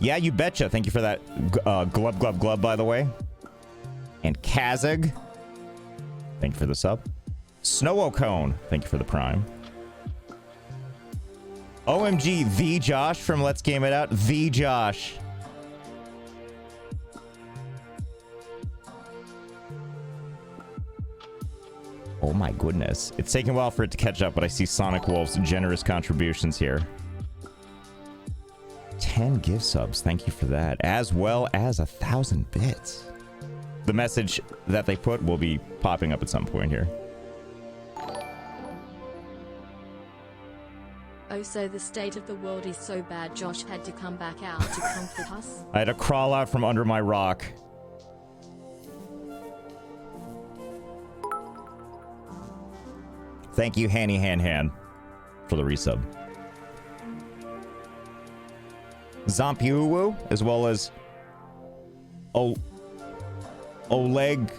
Yeah, you betcha. Thank you for that glub glub glub, by the way. And Kazig, thank you for the sub. Snow Cone, thank you for the prime. OMG, the Josh from Let's Game It Out. The Josh. Oh my goodness. It's taking a while for it to catch up, but I see Sonic Wolf's generous contributions here. 10 gift subs, thank you for that. As well as 1,000 bits. The message that they put will be popping up at some point here. Oh, so the state of the world is so bad Josh had to come back out to comfort us? I had to crawl out from under my rock. Thank you, Hanny Han, for the resub. Zompiuwu, as well as Oleg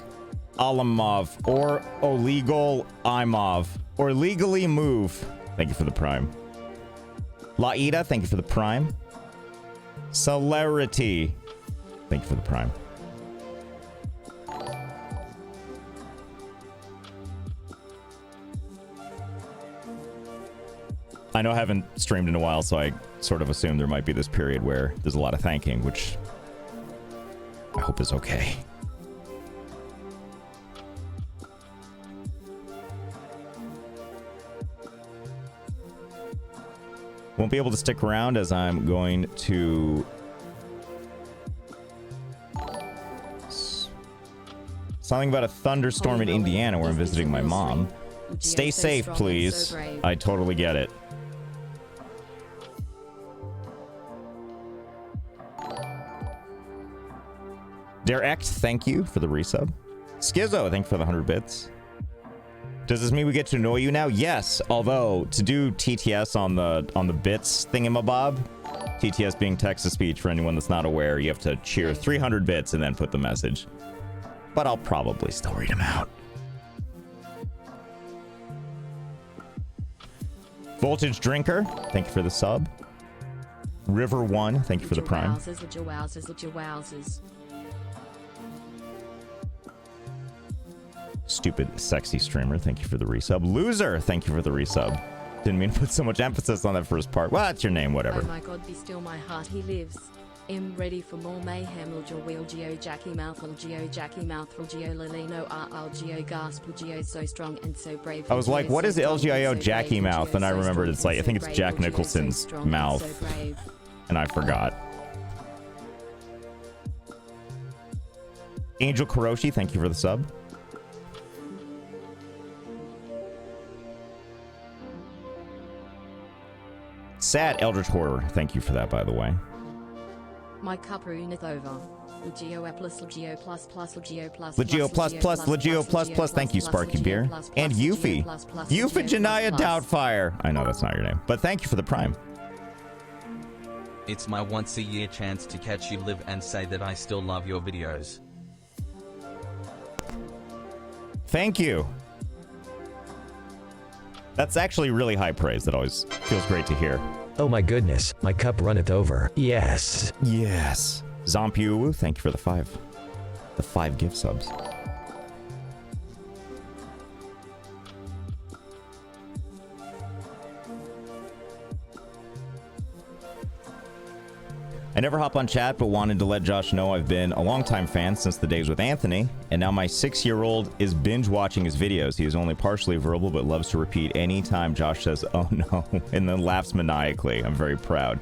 Alamov, or Olegal Imov, or Legally Move. Thank you for the prime. Laida, thank you for the prime. Celerity, thank you for the prime. I know I haven't streamed in a while, so I sort of assume there might be this period where there's a lot of thanking, which I hope is okay. Won't be able to stick around as I'm going to... Something about a thunderstorm in Indiana where I'm visiting my mom. Stay safe, please. I totally get it. Derekt, thank you for the resub. Schizo, thank you for the 100 bits. Does this mean we get to annoy you now? Yes, although to do TTS on the bits thingamabob, TTS being text-to-speech for anyone that's not aware, you have to cheer 300 bits and then put the message. But I'll probably still read them out. Voltage Drinker, thank you for the sub. River One, thank you for the prime. Stupid sexy streamer, thank you for the resub. Loser, thank you for the resub. Didn't mean to put so much emphasis on that first part. Well, that's your name, whatever. Oh my god, be still my heart, he lives. I'm ready for more mayhem. Wheel Geo Jackie Mouth, Geo Jackie Mouth, Geo Lilino Geo Gasp, Geo so strong and so brave. I was like, what is LGIO Jackie Mouth? And I remembered it's like, I think it's Jack Nicholson's mouth. And I forgot. Angel Kuroshi, thank you for the sub. Sad Eldritch Horror, thank you for that, by the way. My cup runneth over. Legio plus Legio plus Legio plus Legio plus, thank you, Sparky Beer. And Yuffie. Euphigenia Doubtfire. I know that's not your name, but thank you for the prime. It's my once-a-year chance to catch you live and say that I still love your videos. Thank you. That's actually really high praise. That always feels great to hear. Oh my goodness, my cup runneth over. Yes. Yes. Zompiu, thank you for the 5 gift subs. I never hop on chat, but wanted to let Josh know I've been a longtime fan since the days with Anthony, and now my 6-year-old is binge-watching his videos. He is only partially verbal, but loves to repeat anytime Josh says, oh no, and then laughs maniacally. I'm very proud.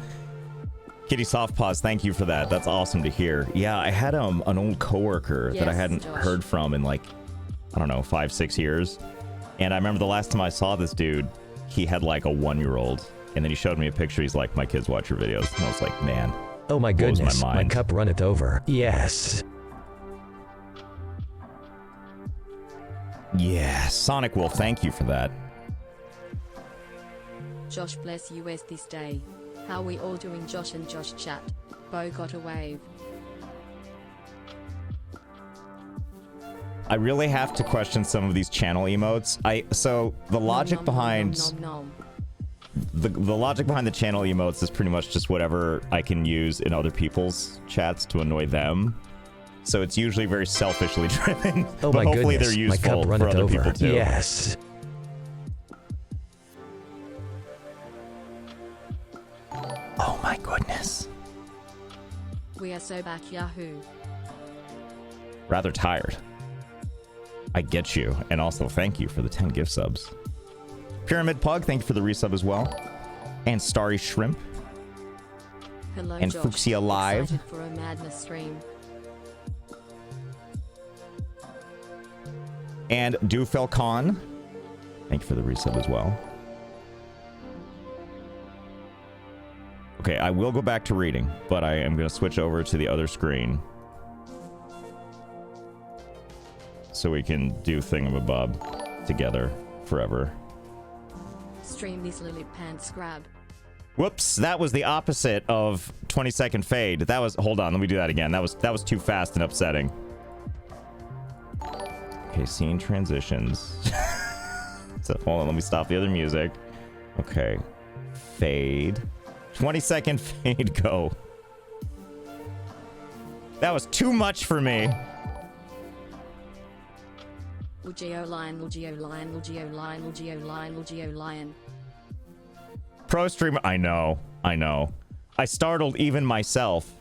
Kitty Softpaws, thank you for that. That's awesome to hear. Yeah, I had an old coworker that I hadn't heard from in like, I don't know, 5-6 years. And I remember the last time I saw this dude, he had like a 1-year-old. And then he showed me a picture. He's like, my kids watch your videos. And I was like, man. Oh my goodness, my cup runneth over. Yes. Yeah, Sonic Wolf, thank you for that. Josh bless US this day. How we all doing, Josh and Josh chat? Bo got a wave. I really have to question some of these channel emotes. So the logic behind the logic behind the channel emotes is pretty much just whatever I can use in other people's chats to annoy them. So it's usually very selfishly driven. Oh but my hopefully goodness, they're my useful cup for runneth other over. people too. Yes. Oh my goodness. We are so back, Yahoo. Rather tired. I get you. And also thank you for the 10 gift subs. Pyramid Pug, thank you for the resub as well. And Starry Shrimp. Hello, And Josh. Fuchsia Live. Excited for a madness stream. And Dufel Khan. Thank you for the resub as well. Okay, I will go back to reading, but I am going to switch over to the other screen. So we can do Thingamabob together forever. Stream these lily pants grab. Whoops, that was the opposite of 20-second fade. That was, hold on, let me do that again. That was too fast and upsetting. Okay, scene transitions. So hold on, let me stop the other music. Okay, fade. 20-second fade, go. That was too much for me. Ulgeo lion, Ulgeo lion, Ulgeo lion, Ulgeo lion, Ulgeo lion. Pro streamer, I know. I startled even myself.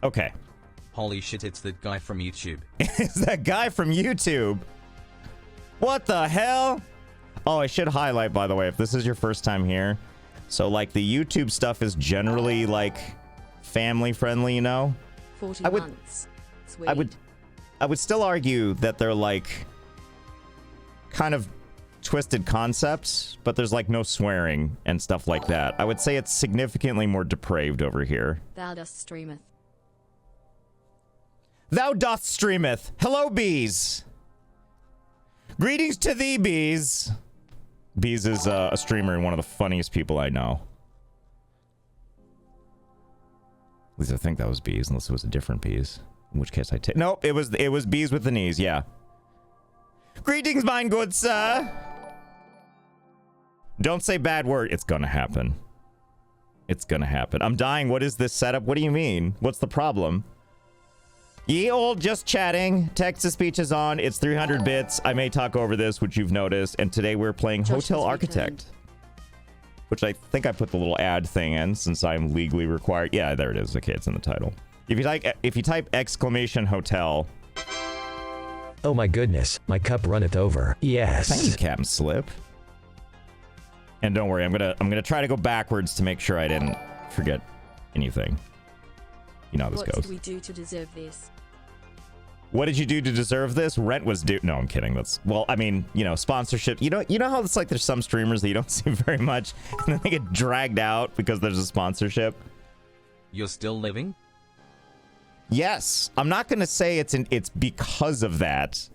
Okay. Holy shit, it's that guy from YouTube. It's that guy from YouTube. What the hell? Oh, I should highlight, by the way, if this is your first time here. So, like, the YouTube stuff is generally, like, family friendly, you know? 40 I would- months. Sweet. I would still argue that they're, like, kind of twisted concepts, but there's, like, no swearing and stuff like that. I would say it's significantly more depraved over here. Thou dost streameth. Thou doth streameth. Hello, bees. Greetings to thee, bees. Bees is a streamer and one of the funniest people I know. At least I think that was bees, unless it was a different bees. In which case I take. Nope, it was bees with the knees. Yeah. Greetings, mine good sir. Don't say bad word. It's gonna happen. It's gonna happen. I'm dying. What is this setup? What do you mean? What's the problem? Ye old just chatting. Text-to-speech is on. It's 300 bits. I may talk over this, which you've noticed. And today we're playing Josh Hotel has Architect. Which I think I put the little ad thing in since I'm legally required. Yeah, there it is. Okay, it's in the title. If you type exclamation hotel. Oh my goodness, my cup runneth over. Yes. Thank you, Captain Slip. And don't worry, I'm gonna try to go backwards to make sure I didn't forget anything. You know how this What goes. did we do to deserve this? What did you do to deserve this? Rent was due. No, I'm kidding. That's, well, I mean, you know, sponsorship. You know how it's like there's some streamers that you don't see very much, and then they get dragged out because there's a sponsorship. You're still living? Yes, I'm not gonna say it's because of that,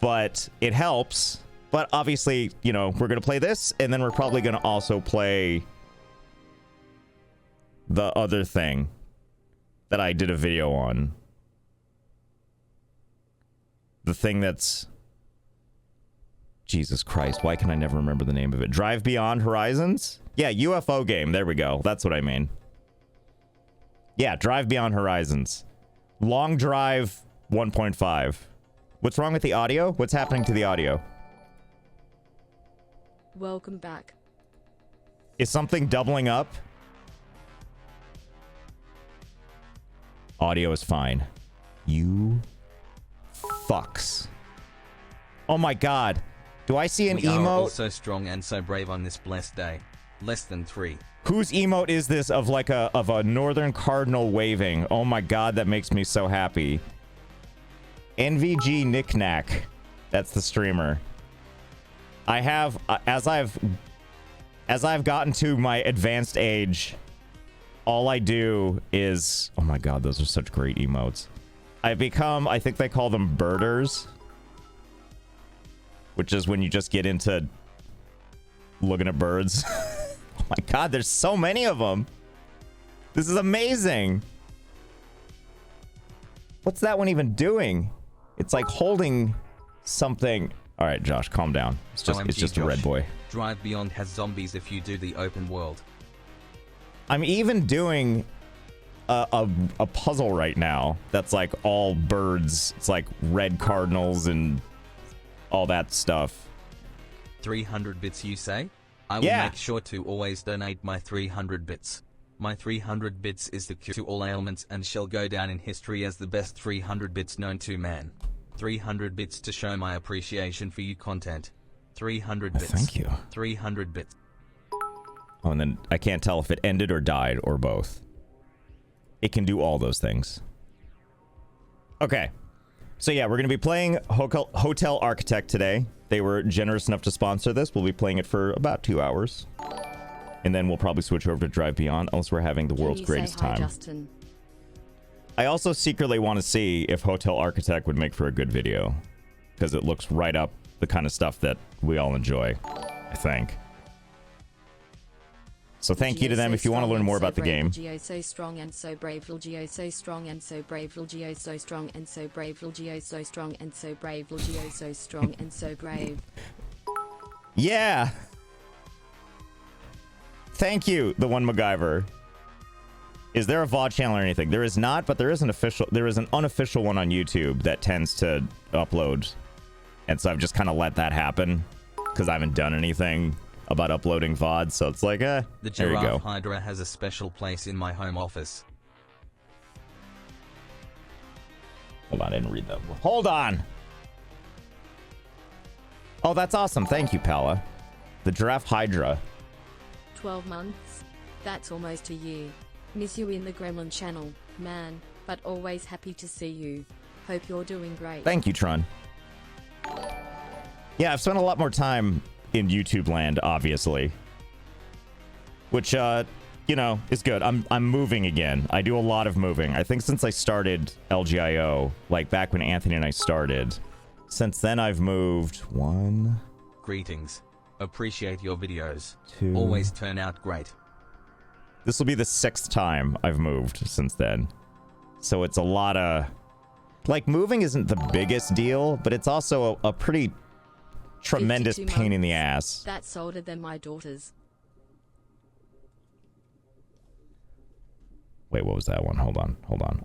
but it helps. But obviously, you know, we're gonna play this, and then we're probably gonna also play the other thing that I did a video on. The thing that's... Jesus Christ, why can I never remember the name of it? Drive Beyond Horizons? Yeah, UFO game. There we go. That's what I mean. Yeah, Drive Beyond Horizons. Long Drive 1.5. What's wrong with the audio? What's happening to the audio? Welcome back. Is something doubling up? Audio is fine. You fucks. Oh my god. Do I see an We are emote? all so strong and so brave on this blessed day. Less than 3. Whose emote is this of like a northern cardinal waving? Oh my god, that makes me so happy. NVG Knickknack. That's the streamer. I have as I've gotten to my advanced age, all I do is, oh my god, those are such great emotes. I've become, I think they call them birders, which is when you just get into looking at birds. Oh my god, there's so many of them. This is amazing. What's that one even doing? It's like holding something. All right, Josh, calm down. It's just OMG, a red Josh. boy. Drive Beyond has zombies if you do the open world. I'm even doing a puzzle right now that's like all birds. It's like red cardinals and all that stuff. 300 bits, you say? I will make sure to always donate my 300 bits. My 300 bits is the cure to all ailments and shall go down in history as the best 300 bits known to man. 300 bits to show my appreciation for you content. 300 bits. Thank you. 300 bits. Oh, and then I can't tell if it ended or died or both. It can do all those things. Okay. So yeah, we're going to be playing Hotel Architect today. They were generous enough to sponsor this. We'll be playing it for about 2 hours. And then we'll probably switch over to Drive Beyond, unless we're having the world's greatest time. Justin? I also secretly want to see if Hotel Architect would make for a good video. Because it looks right up the kind of stuff that we all enjoy, I think. So thank you to them if you want to learn more about the game. Geo so strong and so brave. Geo so strong and so brave. Geo so strong and so brave. Geo so strong and so brave. Geo so strong and so brave. Yeah. Thank you, the one MacGyver. Is there a VOD channel or anything? There is not, but there is an unofficial one on YouTube that tends to upload. And so I've just kind of let that happen because I haven't done anything about uploading VOD, so it's like, The there you go. Giraffe Hydra has a special place in my home office. Hold on, I didn't read that. Hold on! Oh, that's awesome. Thank you, Pala. The Giraffe Hydra. 12 months? That's almost a year. Miss you in the Gremlin channel, man, but always happy to see you. Hope you're doing great. Thank you, Tron. Yeah, I've spent a lot more time in YouTube land, obviously. Which, you know, is good. I'm moving again. I do a lot of moving. I think since I started LGIO, like back when Anthony and I started, since then I've moved 1... Greetings. Appreciate your videos. 2... Always turn out great. This will be the 6th time I've moved since then. So it's a lot of... Like, moving isn't the biggest deal, but it's also a pretty tremendous pain in the ass. That's older than my daughters. Wait, what was that one? Hold on.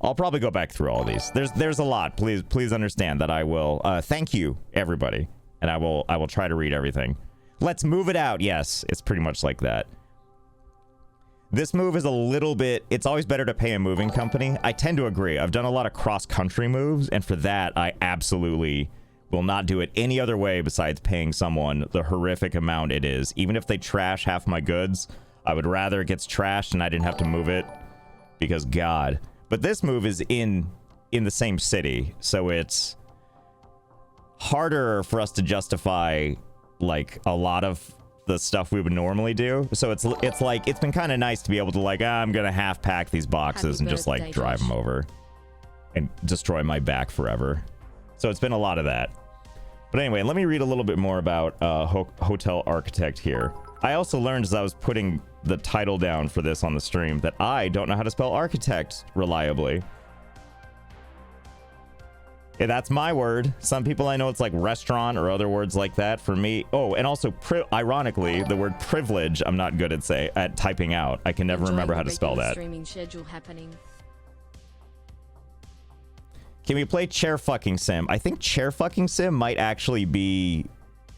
I'll probably go back through all of these. There's a lot. Please understand that I will thank you, everybody. And I will try to read everything. Let's move it out. Yes, it's pretty much like that. This move is a little bit... It's always better to pay a moving company. I tend to agree. I've done a lot of cross-country moves, and for that, I absolutely will not do it any other way besides paying someone the horrific amount it is. Even if they trash half my goods, I would rather it gets trashed and I didn't have to move it. Because, God. But this move is in the same city, so it's harder for us to justify, like, a lot of the stuff we would normally do. So it's like, it's been kind of nice to be able to, like, I'm gonna half pack these boxes and just, like, drive them over and destroy my back forever. So it's been a lot of that. But anyway, let me read a little bit more about Hotel Architect here. I also learned as I was putting the title down for this on the stream that I don't know how to spell architect reliably. Yeah, that's my word. Some people I know it's like restaurant or other words like that. For me, oh, and also ironically, the word privilege I'm not good at typing out. I can never remember how to spell that. Streaming schedule happening. Can we play Chair Fucking Sim? I think Chair Fucking Sim might actually be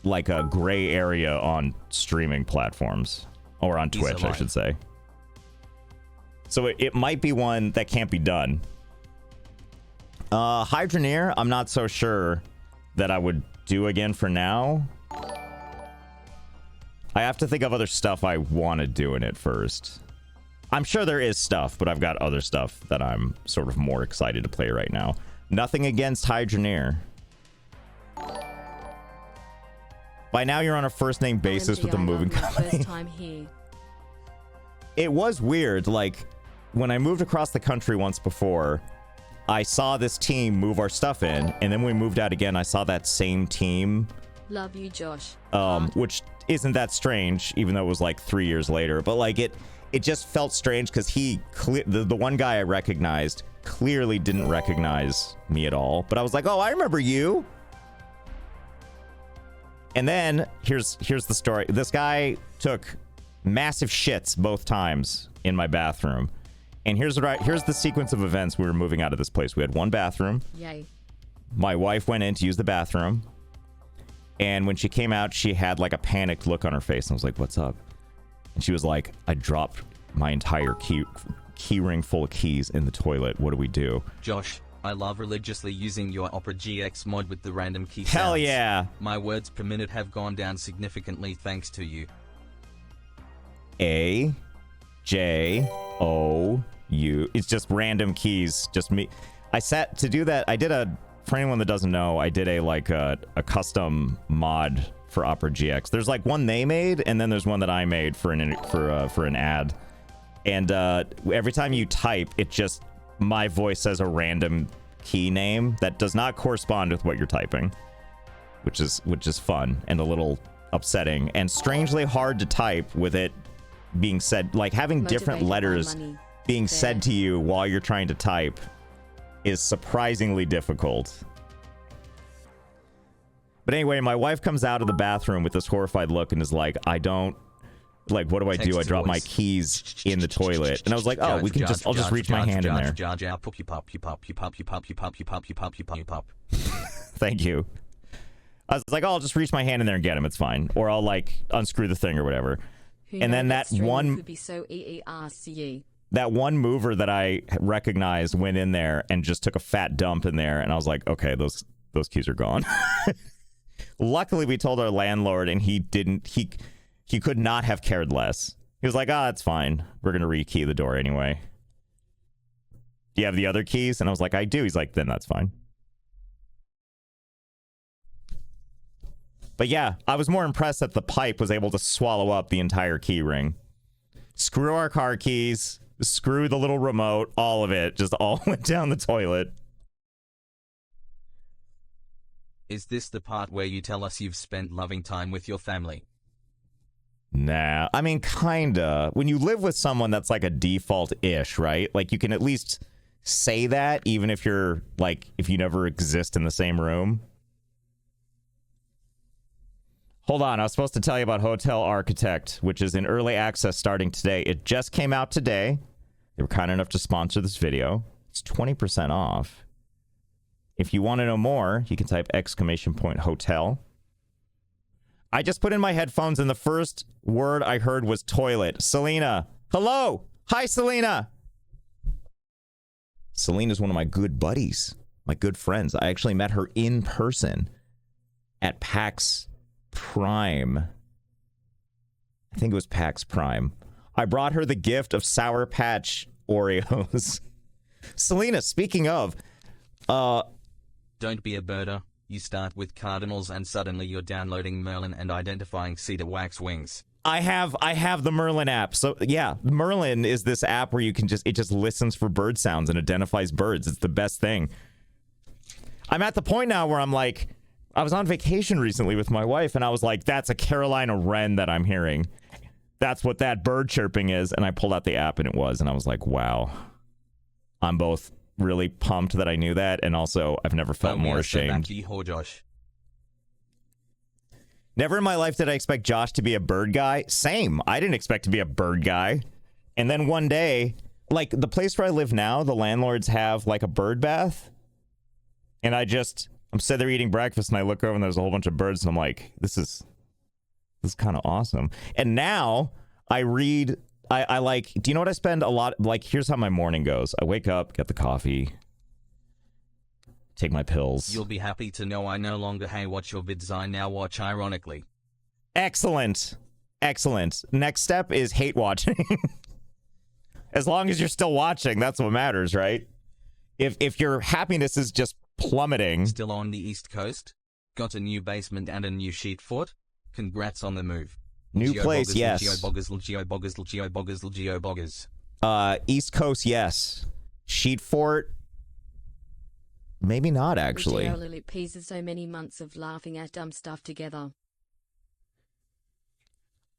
like a gray area on streaming platforms. Or on Twitch, I should say. So it might be one that can't be done. Hydroneer, I'm not so sure that I would do again for now. I have to think of other stuff I want to do in it first. I'm sure there is stuff, but I've got other stuff that I'm sort of more excited to play right now. Nothing against Hydroneer. By now you're on a first name basis with the moving company. First time here. It was weird, like, when I moved across the country once before, I saw this team move our stuff in, and then when we moved out again, I saw that same team. Love you, Josh. Which isn't that strange, even though it was like 3 years later. But like it just felt strange because the one guy I recognized clearly didn't recognize me at all. But I was like, oh, I remember you. And then here's the story. This guy took massive shits both times in my bathroom. And here's the sequence of events. We were moving out of this place. We had one bathroom. Yay. My wife went in to use the bathroom. And when she came out, she had like a panicked look on her face. And I was like, what's up? And she was like, I dropped my entire key ring full of keys in the toilet. What do we do? Josh, I love religiously using your Opera GX mod with the random key Hell sounds. yeah. My words per minute have gone down significantly thanks to you. A, J, O, U. It's just random keys. Just me. I sat to do that. I did for anyone that doesn't know, I did a custom mod for Opera GX. There's like one they made, and then there's one that I made for an ad. And every time you type, it just, my voice says a random key name that does not correspond with what you're typing, which is fun and a little upsetting and strangely hard to type with it being said, like having different letters being said to you while you're trying to type is surprisingly difficult. But anyway, my wife comes out of the bathroom with this horrified look and is like, what do I do? I drop my keys in the toilet. And I was like, oh, I'll just reach my hand in there. Thank you. I was like, oh, I'll just reach my hand in there and get him. It's fine. Or I'll like unscrew the thing or whatever. And then that one mover that I recognized went in there and just took a fat dump in there. And I was like, okay, those keys are gone. Luckily, we told our landlord and he could not have cared less. He was like, it's fine. We're going to rekey the door anyway. Do you have the other keys? And I was like, I do. He's like, then that's fine. But yeah, I was more impressed that the pipe was able to swallow up the entire key ring. Screw our car keys, screw the little remote, all of it just all went down the toilet. Is this the part where you tell us you've spent loving time with your family? Nah, I mean, kinda. When you live with someone that's like a default-ish, right? Like, you can at least say that, even if you're, like, if you never exist in the same room. Hold on, I was supposed to tell you about Hotel Architect, which is in early access starting today. It just came out today. They were kind enough to sponsor this video. It's 20% off. If you want to know more, you can type !hotel. I just put in my headphones and the first word I heard was toilet. Selena. Hello. Hi, Selena. Selena's one of my good buddies, my good friends. I actually met her in person at PAX Prime. I think it was PAX Prime. I brought her the gift of Sour Patch Oreos. Selena, speaking of, don't be a birder. You start with cardinals and suddenly you're downloading Merlin and identifying cedar wax wings. I have the Merlin app. So yeah, Merlin is this app where you can it just listens for bird sounds and identifies birds. It's the best thing. I'm at the point now where I'm like, I was on vacation recently with my wife and I was like, that's a Carolina wren that I'm hearing. That's what that bird chirping is. And I pulled out the app and it was, and I was like, wow. I'm both really pumped that I knew that, and also I've never felt more ashamed. Never in my life did I expect Josh to be a bird guy. Same. I didn't expect to be a bird guy. And then one day, like the place where I live now, the landlords have like a bird bath. And I'm sitting there eating breakfast and I look over and there's a whole bunch of birds and I'm like, this is kind of awesome. And now I read, I like, do you know what I spend a lot, like, here's how my morning goes. I wake up, get the coffee, take my pills. You'll be happy to know I no longer watch your vids, I now watch ironically. Excellent. Excellent. Next step is hate watching. As long as you're still watching, that's what matters, right? If your happiness is just plummeting. Still on the East Coast? Got a new basement and a new sheet fort? Congrats on the move. New place, yes. East Coast, yes. Sheet fort, maybe not actually. So many months of laughing at dumb stuff together.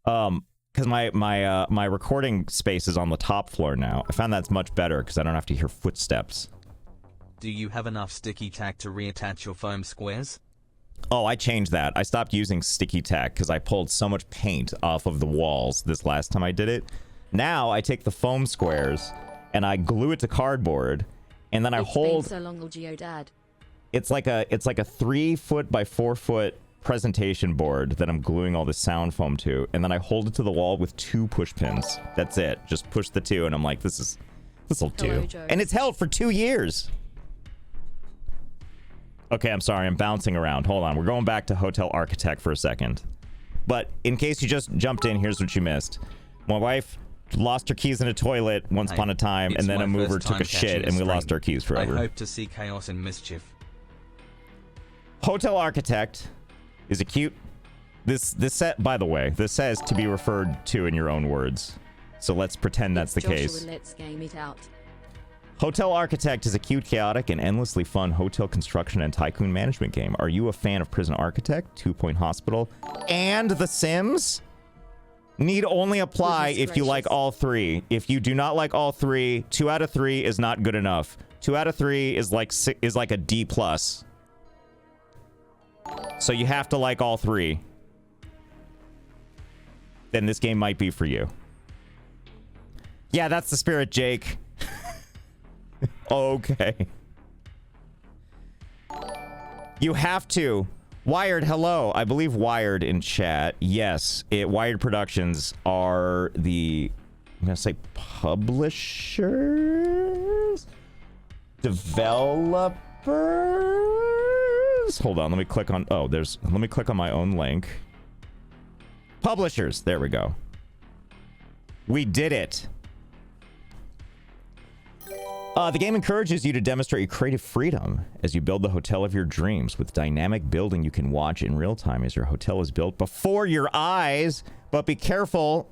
Because my recording space is on the top floor now. I found that's much better because I don't have to hear footsteps. Do you have enough sticky tack to reattach your foam squares? Oh, I changed that. I stopped using sticky tack because I pulled so much paint off of the walls this last time I did it. Now I take the foam squares and I glue it to cardboard, and then I hold. So long, Geodad. It's like a 3 foot by 4 foot presentation board that I'm gluing all the sound foam to, and then I hold it to the wall with 2 push pins. That's it. Just push the 2, and I'm like, this'll do. And it's held for 2 years. Okay, I'm sorry, I'm bouncing around. Hold on, we're going back to Hotel Architect for a second. But in case you just jumped in, here's what you missed. My wife lost her keys in a toilet once upon a time, and then a mover took a shit, and we lost our keys forever. I hope to see chaos and mischief. Hotel Architect is a cute... This set, by the way, this says to be referred to in your own words. So let's pretend that's the case. Let's game it out. Hotel Architect is a cute, chaotic, and endlessly fun hotel construction and tycoon management game. Are you a fan of Prison Architect, 2 Point Hospital, and The Sims? Need only apply if you like all 3. If you do not like all 3, 2 out of 3 is not good enough. 2 out of 3 is like a D+. So you have to like all 3. Then this game might be for you. Yeah, that's the spirit, Jake. Okay. You have to. Wired, hello. I believe Wired in chat. Yes, Wired Productions are the, I'm gonna say, publishers? Developers? Hold on, let me click on, let me click on my own link. Publishers, there we go. We did it. The game encourages you to demonstrate your creative freedom as you build the hotel of your dreams with dynamic building you can watch in real time as your hotel is built before your eyes. But be careful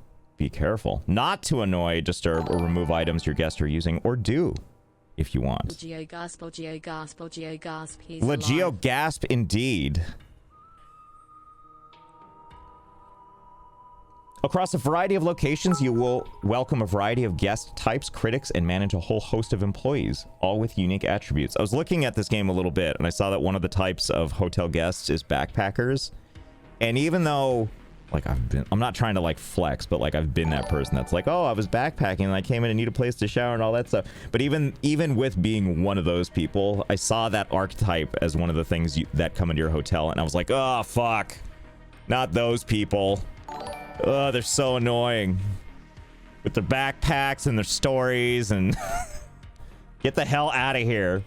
not to annoy, disturb, or remove items your guests are using, or do if you want. Legio gasp, Legio gasp, Legio gasp. Legio gasp indeed. Across a variety of locations, you will welcome a variety of guest types, critics, and manage a whole host of employees, all with unique attributes. I was looking at this game a little bit, and I saw that one of the types of hotel guests is backpackers. And even though, like, I'm not trying to, like, flex, but, like, I've been that person that's like, oh, I was backpacking, and I came in and need a place to shower and all that stuff. But even with being one of those people, I saw that archetype as one of the things that come into your hotel, and I was like, oh, fuck. Not those people. Oh, they're so annoying with their backpacks and their stories, and get the hell out of here.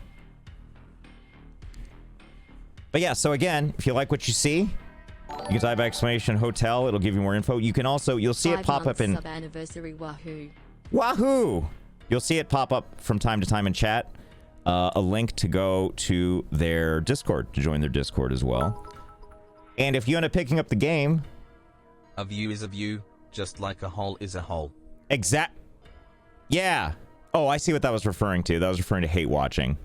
But yeah, so again, if you like what you see, you can type exclamation hotel. It'll give you more info. You can also, you'll see it pop up in sub-anniversary, wahoo. Wahoo! You'll see it pop up from time to time in chat. A link to go to their Discord, to join their Discord as well. And if you end up picking up the game, a view is a view, just like a hole is a hole. Yeah. Oh, I see what that was referring to. That was referring to hate watching.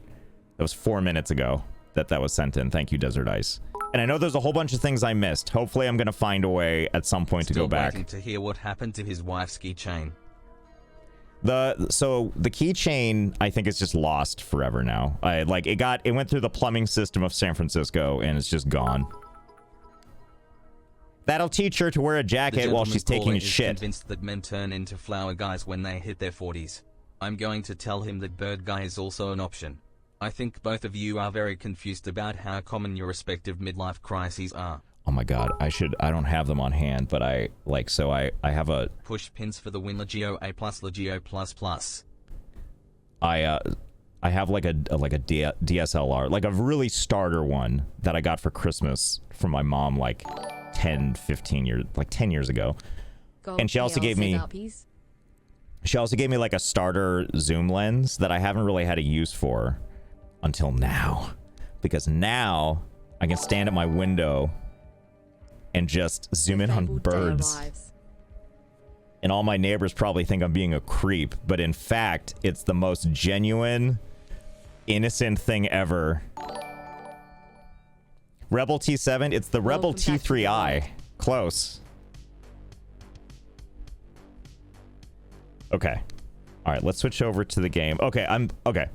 That was 4 minutes ago that was sent in. Thank you, Desert Ice. And I know there's a whole bunch of things I missed. Hopefully I'm going to find a way at some point to go back. Waiting to hear what happened to his wife's keychain. So the keychain, I think, is just lost forever now. It went through the plumbing system of San Francisco, and it's just gone. That'll teach her to wear a jacket while she's taking a shit. Convinced that men turn into flower guys when they hit their 40s. I'm going to tell him that bird guy is also an option. I think both of you are very confused about how common your respective midlife crises are. Oh my god, I don't have them on hand, but I have a... Push pins for the win, Legio A+, Legio ++. I have like a DSLR, like a really starter one that I got for Christmas from my mom, like 10 years ago. And she also gave me like a starter zoom lens that I haven't really had a use for until now, because now I can stand at my window and just zoom in on birds, and all my neighbors probably think I'm being a creep, but in fact it's the most genuine, innocent thing ever. Rebel T7, it's the Rebel T3i. Close. Okay. All right, let's switch over to the game. Okay,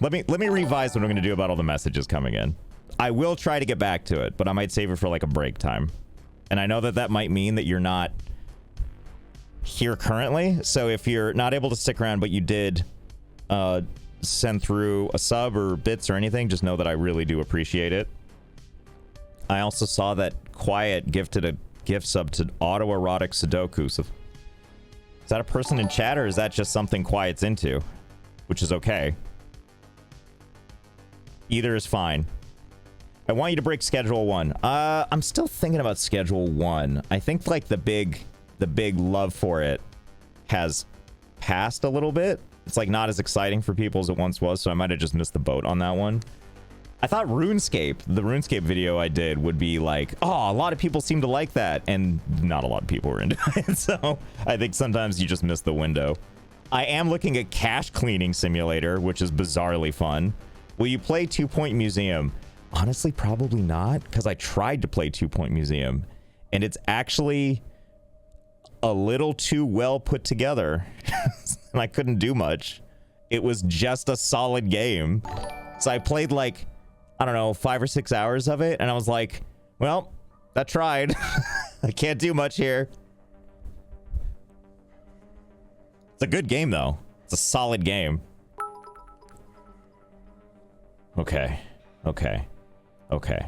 let me revise what I'm going to do about all the messages coming in. I will try to get back to it, but I might save it for like a break time. And I know that that might mean that you're not here currently. So if you're not able to stick around, but you did send through a sub or bits or anything, just know that I really do appreciate it. I also saw that Quiet gifted a gift sub to Autoerotic Sudoku. So is that a person in chat, or is that just something Quiet's into? Which is okay. Either is fine. I want you to break Schedule 1. I'm still thinking about Schedule 1. I think like the big love for it has passed a little bit. It's like not as exciting for people as it once was, so I might have just missed the boat on that one. I thought RuneScape, the RuneScape video I did, would be like, oh, a lot of people seem to like that, and not a lot of people were into it. So I think sometimes you just miss the window. I am looking at Cache Cleaning Simulator, which is bizarrely fun. Will you play 2 Point Museum? Honestly, probably not, because I tried to play 2 Point Museum, and it's actually a little too well put together, and I couldn't do much. It was just a solid game. So I played like, I don't know, 5 or 6 hours of it, and I was like, well, I tried. I can't do much here. It's a good game, though. It's a solid game. Okay. Okay. Okay.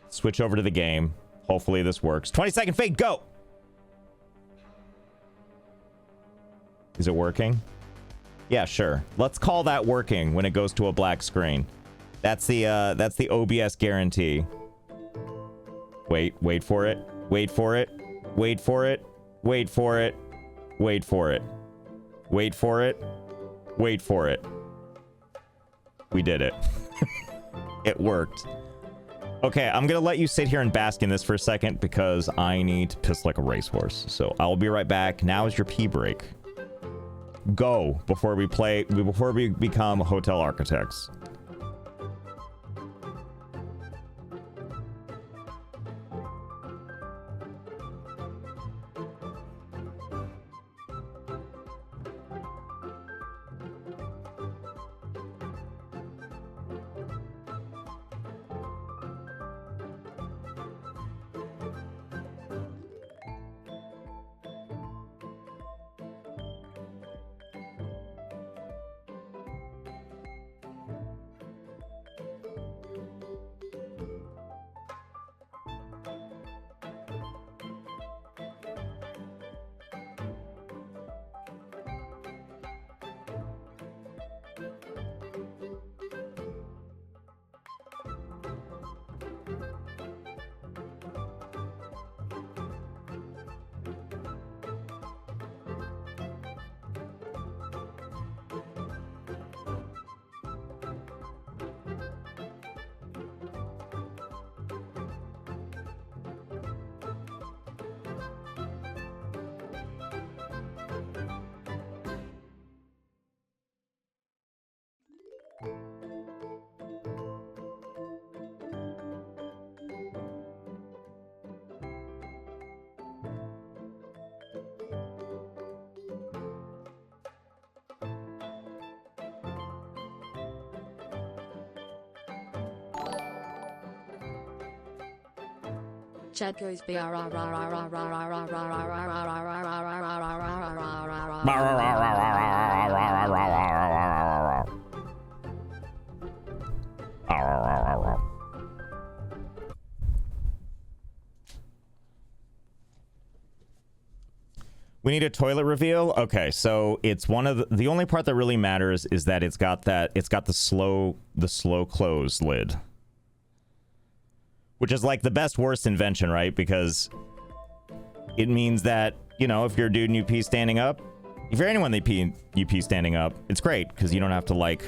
Switch over to the game. Hopefully this works. 20-second fade, go! Is it working? Yeah, sure. Let's call that working when it goes to a black screen. That's the OBS guarantee. Wait for it. Wait for it. Wait for it. Wait for it. Wait for it. Wait for it. Wait for it. We did it. It worked. Okay, I'm gonna let you sit here and bask in this for a second because I need to piss like a racehorse. So I'll be right back. Now is your pee break. Go before we become hotel architects. Chad goes We need a toilet reveal. Okay, so it's one of the only part that really matters is that it's got the slow close lid. Which is like the best worst invention, right? Because it means that, you know, if you're a dude and you pee standing up, if you're anyone you pee standing up, it's great because you don't have to, like,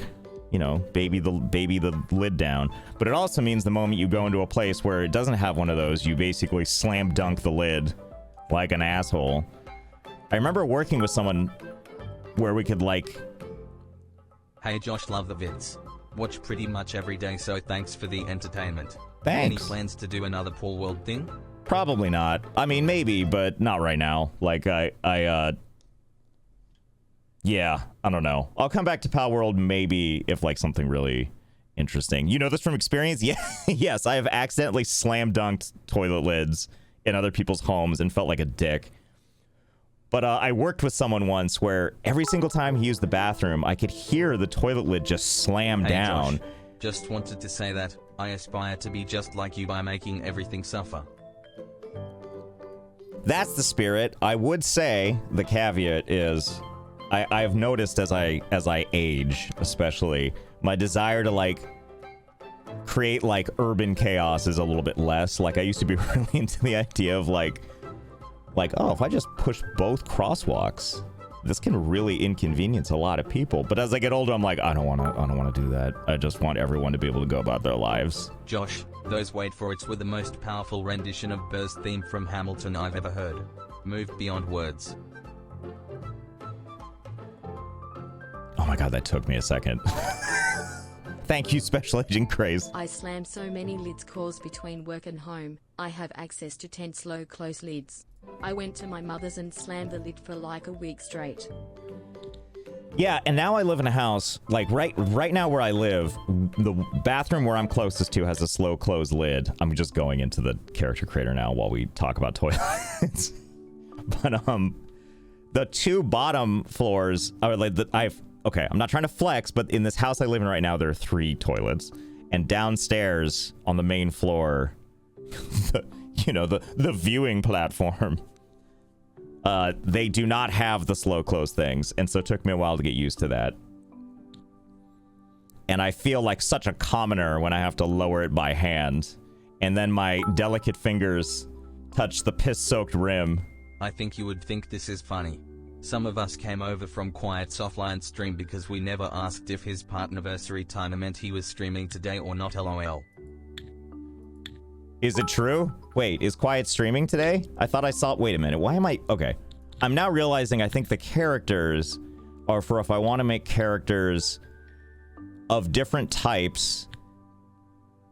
you know, baby the lid down. But it also means the moment you go into a place where it doesn't have one of those, you basically slam dunk the lid like an asshole. I remember working with someone where we could, like... Hey Josh, love the vids. Watch pretty much every day, so thanks for the entertainment. Thanks. Any plans to do another Paul World thing? Probably not. I mean, maybe, but not right now. Like, yeah, I don't know. I'll come back to Pal World maybe if, like, something really Interesting. You know this from experience? Yeah. Yes, I have accidentally slam dunked toilet lids in other people's homes and felt like a dick. But I worked with someone once where every single time he used the bathroom, I could hear the toilet lid just slam down. Josh, just wanted to say that I aspire to be just like you by making everything suffer. That's the spirit. I would say the caveat is I've noticed as I age, especially, my desire to like create like urban chaos is a little bit less. Like I used to be really into the idea of like oh, if I just push both crosswalks, this can really inconvenience a lot of people. But as I get older, I'm like, I don't want to do that. I just want everyone to be able to go about their lives. Josh, those wait for it's were the most powerful rendition of Burr's theme from Hamilton I've ever heard. Moved beyond words. Oh my god, that took me a second. Thank you, Special Agent Craze. I slam so many lids cause between work and home. I have access to 10 slow close lids. I went to my mother's and slammed the lid for like a week straight. Yeah, and now I live in a house, like right now where I live, the bathroom where I'm closest to has a slow close lid. I'm just going into the character creator now while we talk about toilets. But the two bottom floors are like okay, I'm not trying to flex, but in this house I live in right now, there are 3 toilets. And downstairs on the main floor, the viewing platform, they do not have the slow close things. And so it took me a while to get used to that. And I feel like such a commoner when I have to lower it by hand. And then my delicate fingers touch the piss-soaked rim. I think you would think this is funny. Some of us came over from Quiet's offline stream because we never asked if his partnerversary timer meant he was streaming today or not, lol. Is it true? Wait, is Quiet streaming today? I thought I saw... Wait a minute, why am I... Okay. I'm now realizing I think the characters are for if I want to make characters of different types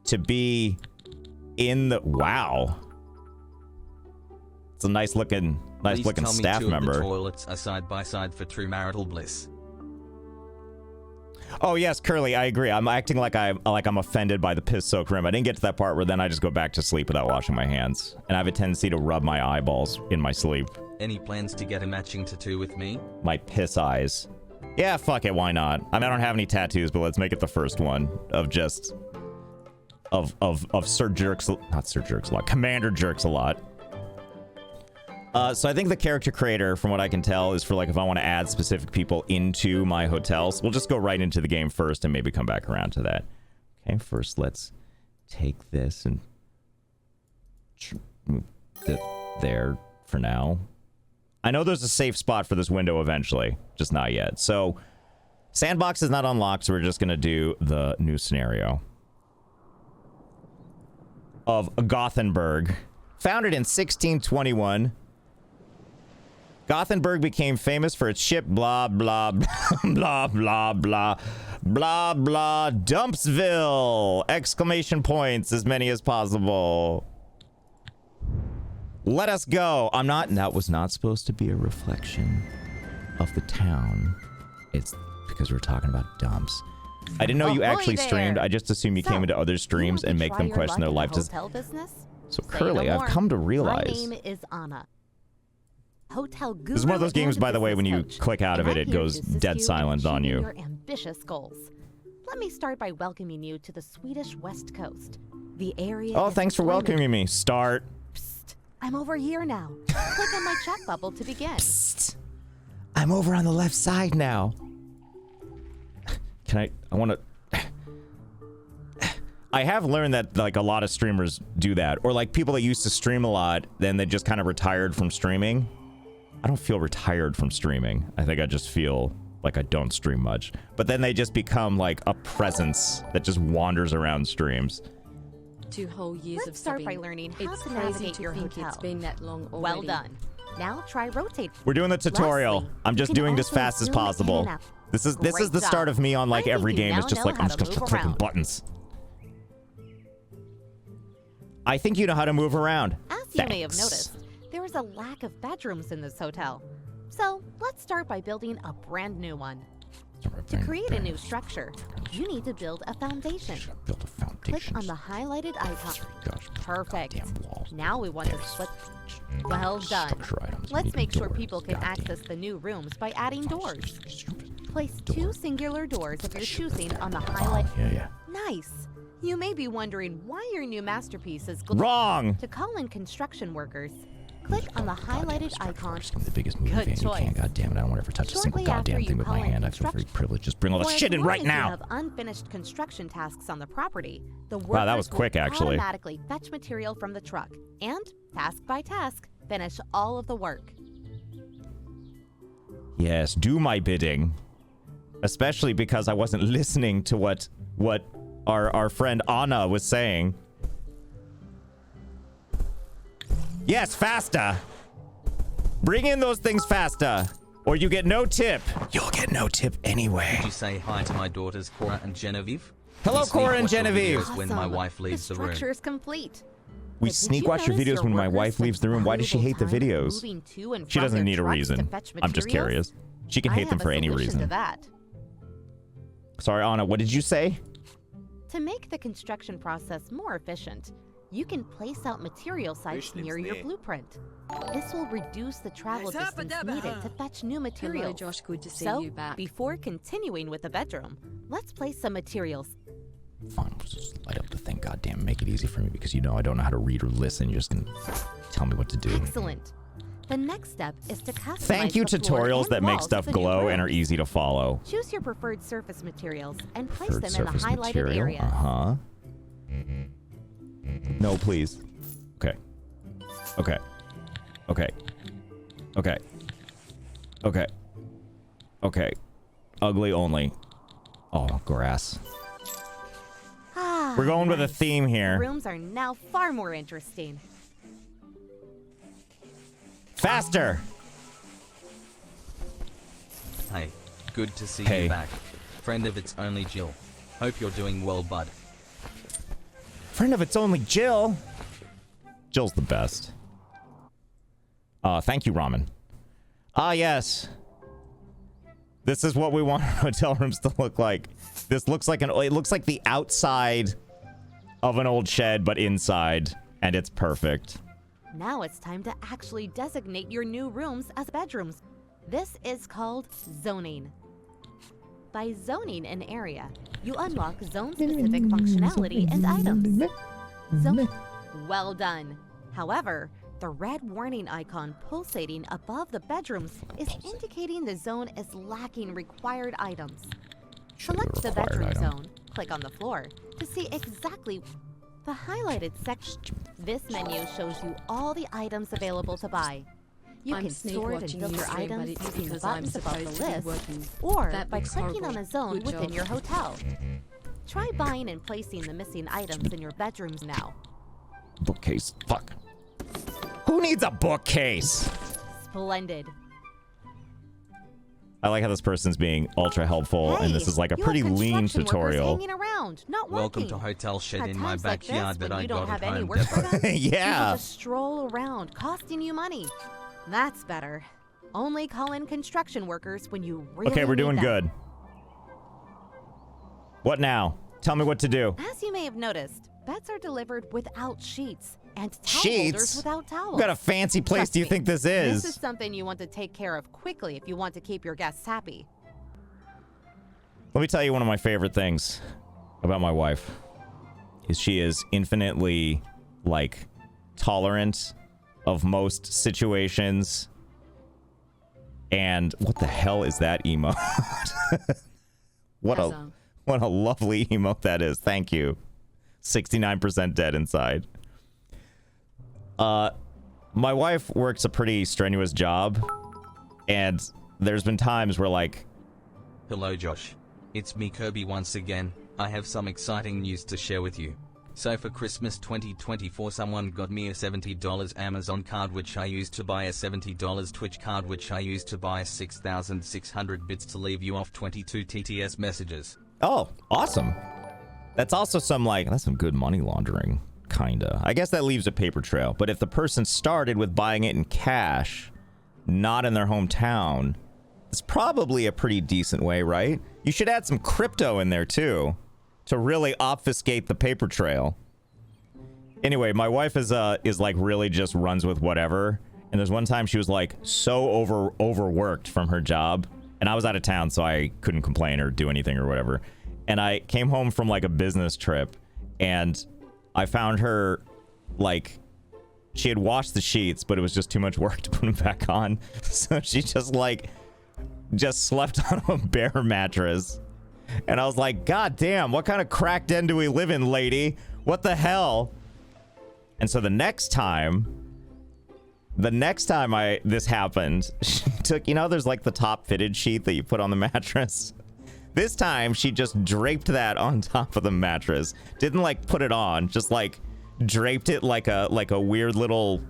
to be in the... Wow. It's a nice looking staff member. The toilets are side by side for true marital bliss. Oh yes, Curly, I agree. I'm acting like I'm offended by the piss-soaked rim. I didn't get to that part where then I just go back to sleep without washing my hands, and I have a tendency to rub my eyeballs in my sleep. Any plans to get a matching tattoo with me? My piss eyes. Yeah, fuck it, why not? I mean, I don't have any tattoos, but let's make it the first one of just of Sir Jerks, not Sir Jerks a lot, Commander Jerks a lot. So I think the character creator, from what I can tell, is for like if I want to add specific people into my hotels. We'll just go right into the game first and maybe come back around to that. Okay, first let's take this and move it there for now. I know there's a safe spot for this window eventually, just not yet. So sandbox is not unlocked, so we're just going to do the new scenario of Gothenburg. Founded in 1621, Gothenburg became famous for its ship blah blah blah blah blah blah blah Dumpsville! Exclamation points, as many as possible. Let us go. That was not supposed to be a reflection of the town. It's because we're talking about dumps. I didn't know you actually streamed. I just assumed you came into other streams and make them question their life. So Curly, I've come to realize. My name is Anna. Hotel Guru. This is one of those games, by the way, when you click out of it, it goes dead silent on you. Your ambitious goals. Let me start by welcoming you to the Swedish West Coast. The area. Oh, thanks for welcoming me. Start. Psst. I'm over here now. Click on my chat bubble to begin. Psst. I'm over on the left side now. I want to... I have learned that like a lot of streamers do that, or like people that used to stream a lot, then they just kind of retired from streaming. I don't feel retired from streaming. I think I just feel like I don't stream much. But then they just become like a presence that just wanders around streams. 2 whole years Let's of start subbing. by learning how It's to crazy navigate to your think hotel. it's been that long already. Well done. Now try rotate. We're doing the tutorial. Lastly, I'm just you can doing this also fast as zoom in possible. and out. This is Great the start job. of me on like I every think you game. It's now just know like how I'm to just move clicking around. buttons. I think you know how to move around. As you may have noticed, there is a lack of bedrooms in this hotel. So let's start by building a brand new one. To create a new structure, you need to build a foundation. Build a foundation. Click on the highlighted icon. Gosh, Perfect. goddamn walls. Now we want to split. Well done. Structure items. Let's Need make sure doors. people can Goddamn. access the new rooms by adding doors. Stupid. Place Door. 2 singular doors of your choosing on the highlight. Yeah. Nice. You may be wondering why your new masterpiece is Wrong. To call in construction workers, click on the highlighted icon. The biggest movie Good fan you choice. can. God damn it! I don't want to ever touch a single Shortly after goddamn you thing with my call in hand. I feel very privileged. Just bring all the Or as shit in long right as now. You have unfinished construction tasks on the property. The Wow, that was workers quick, will actually. automatically fetch material from the truck and, task by task, finish all of the work. Yes, do my bidding. Especially because I wasn't listening to what our friend Anna was saying. Yes, faster. Bring in those things faster, or you get no tip. You'll get no tip anyway. Did you say hi to my daughters Cora and Genevieve? Hello, We sneak Cora and watch your Genevieve. videos When my wife leaves the the room. structure is complete. We But did sneak you watch your notice videos when my workers wife spend leaves the room. Why does she hate the valuable time videos? moving to and She from doesn't their need a trucks to reason. fetch I'm just materials? curious. She can I hate them have for a any solution reason. to that. Sorry, Anna, what did you say? To make the construction process more efficient, you can place out material sites near your blueprint. This will reduce the travel distance needed to fetch new materials. Hello, Josh. Good to see So, you back. before continuing with the bedroom, let's place some materials. Fine, just light up the thing. Goddamn, make it easy for me because you know I don't know how to read or listen. You're just gonna tell me what to do. Excellent. The next step is to customize Thank you, the floor tutorials and that make walls stuff of the new glow room. and are easy to follow. Choose your preferred surface materials and place Preferred them in the surface highlighted material. areas. Uh-huh. No, please. Okay. Okay. Okay. Okay. Okay. Okay. Ugly only. Oh, grass. Ah, We're going with a nice. theme here. Rooms are now far more interesting. Faster! Hey, good to see Hey. you back. Friend of It's Only Jill. Hope you're doing well, bud. Friend of It's Only Jill. Jill's the best. Thank you, Ramen. Ah, yes. This is what we want our hotel rooms to look like. This looks like it looks like the outside of an old shed, but inside, and it's perfect. Now it's time to actually designate your new rooms as bedrooms. This is called zoning. By zoning an area, you unlock zone-specific functionality and items. Well done. However, the red warning icon pulsating above the bedrooms is indicating the zone is lacking required items. Select the required bedroom item. zone, click on the floor to see exactly the highlighted section. This menu shows you all the items available to buy. You I'm can sneak sort and watching build you your stream, but items it's using the because I'm buttons above supposed the to be list, working. or That by looks clicking on horrible. a zone Good within job. your hotel. Try buying and placing the missing items in your bedrooms now. Bookcase. Fuck. Who needs a bookcase? Splendid. I like how this person's being ultra helpful, and this is like a you pretty have lean construction workers tutorial. hanging around, not Welcome working. to Hotel Shed At in my times like this, backyard that when I you don't got have at any Home work Depot. done, Yeah. You just stroll around, costing you money. That's better. Only call in construction workers when you really Okay, we're need doing them. good. What now? Tell me what to do. As you may have noticed, beds are delivered without sheets and towel Sheets? holders without towels. What kind of fancy place Trust do you me, think this This is is? something you want to take care of quickly if you want to keep your guests happy. Let me tell you one of my favorite things about my wife is she is infinitely, like, tolerant of most situations. And what the hell is that emote? What a lovely emote that is. Thank you. 69% dead inside. My wife works a pretty strenuous job, and there's been times where, like, Hello Josh. It's me Kirby once again. I have some exciting news to share with you. So for Christmas 2024 someone got me a $70 Amazon card which I used to buy a $70 Twitch card which I used to buy 6,600 bits to leave you off 22 TTS messages. oh, awesome. That's also that's some good money laundering, kinda. I guess that leaves a paper trail, but if the person started with buying it in cash, not in their hometown, It's probably a pretty decent way, right? You should add some crypto in there too, to really obfuscate the paper trail. Anyway, my wife is like really just runs with whatever. And there's one time she was like so overworked from her job, and I was out of town, so I couldn't complain or do anything or whatever. And I came home from like a business trip, and I found her like she had washed the sheets, but it was just too much work to put them back on. So she just slept on a bare mattress. And I was like, God damn, what kind of crack den do we live in, lady? What the hell? And so the next time this happened, she took, you know, there's like the top fitted sheet that you put on the mattress. This time she just draped that on top of the mattress. Didn't like put it on, just like draped it like a weird little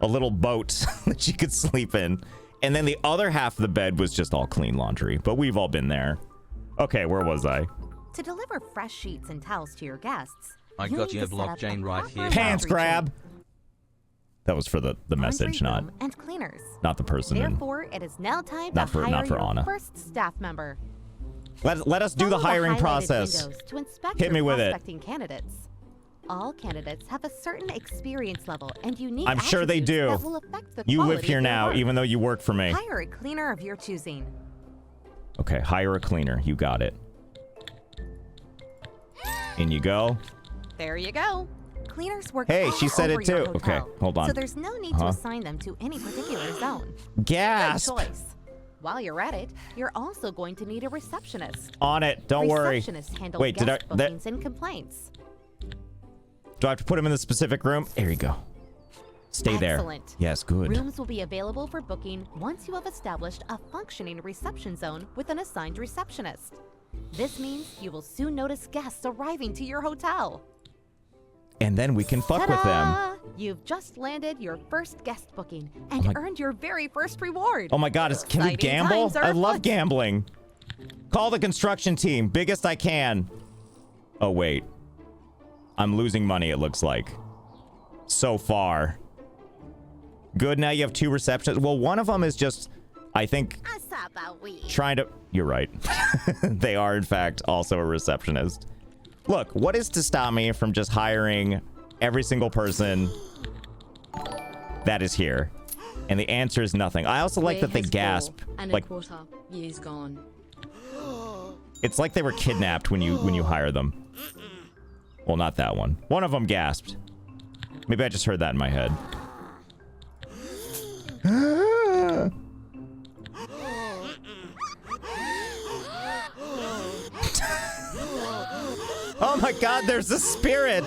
boat that she could sleep in. And then the other half of the bed was just all clean laundry, but we've all been there. Okay, where was I? To deliver fresh sheets and towels to your guests, I got you a blockchain right here. Pants grab. That was for the message, not and cleaners. Not the person. Therefore, it is now time not to for, hire not for your Anna. first staff member. Let us do the hiring process. To inspect Hit me with it. prospecting candidates. All candidates have a certain experience level and unique I'm sure they do. that will affect the You live quality here of your now, work. even though you work for me. Hire a cleaner of your choosing. Okay, hire a cleaner. You got it. In you go. There you go. Cleaners work Hey, all she said over it too. your hotel, Okay, hold on. So there's no need to assign them to any particular zone. Gasp. Good choice. While you're at it, you're also going to need a receptionist. On it. Don't worry. Receptionists handle Wait, guest bookings and complaints. Do I have to put him in the specific room? There you go. Stay there. Excellent. Yes, good. Rooms will be available for booking once you have established a functioning reception zone with an assigned receptionist. This means you will soon notice guests arriving to your hotel. And then we can fuck with them. Ta-da! You've just landed your first guest booking and earned your very first reward. Oh my God, can we Exciting gamble? times are I love afoot. gambling. Call the construction team. Biggest I can. Oh, wait. I'm losing money, it looks like. So far. Good, now you have 2 receptionists. Well, one of them is just, I think, trying to... You're right. They are, in fact, also a receptionist. Look, what is to stop me from just hiring every single person that is here? And the answer is nothing. I also like that they gasp. And like, a quarter years gone. it's like they were kidnapped when you hire them. Well, not that one. One of them gasped. Maybe I just heard that in my head. Oh my God, there's a spirit.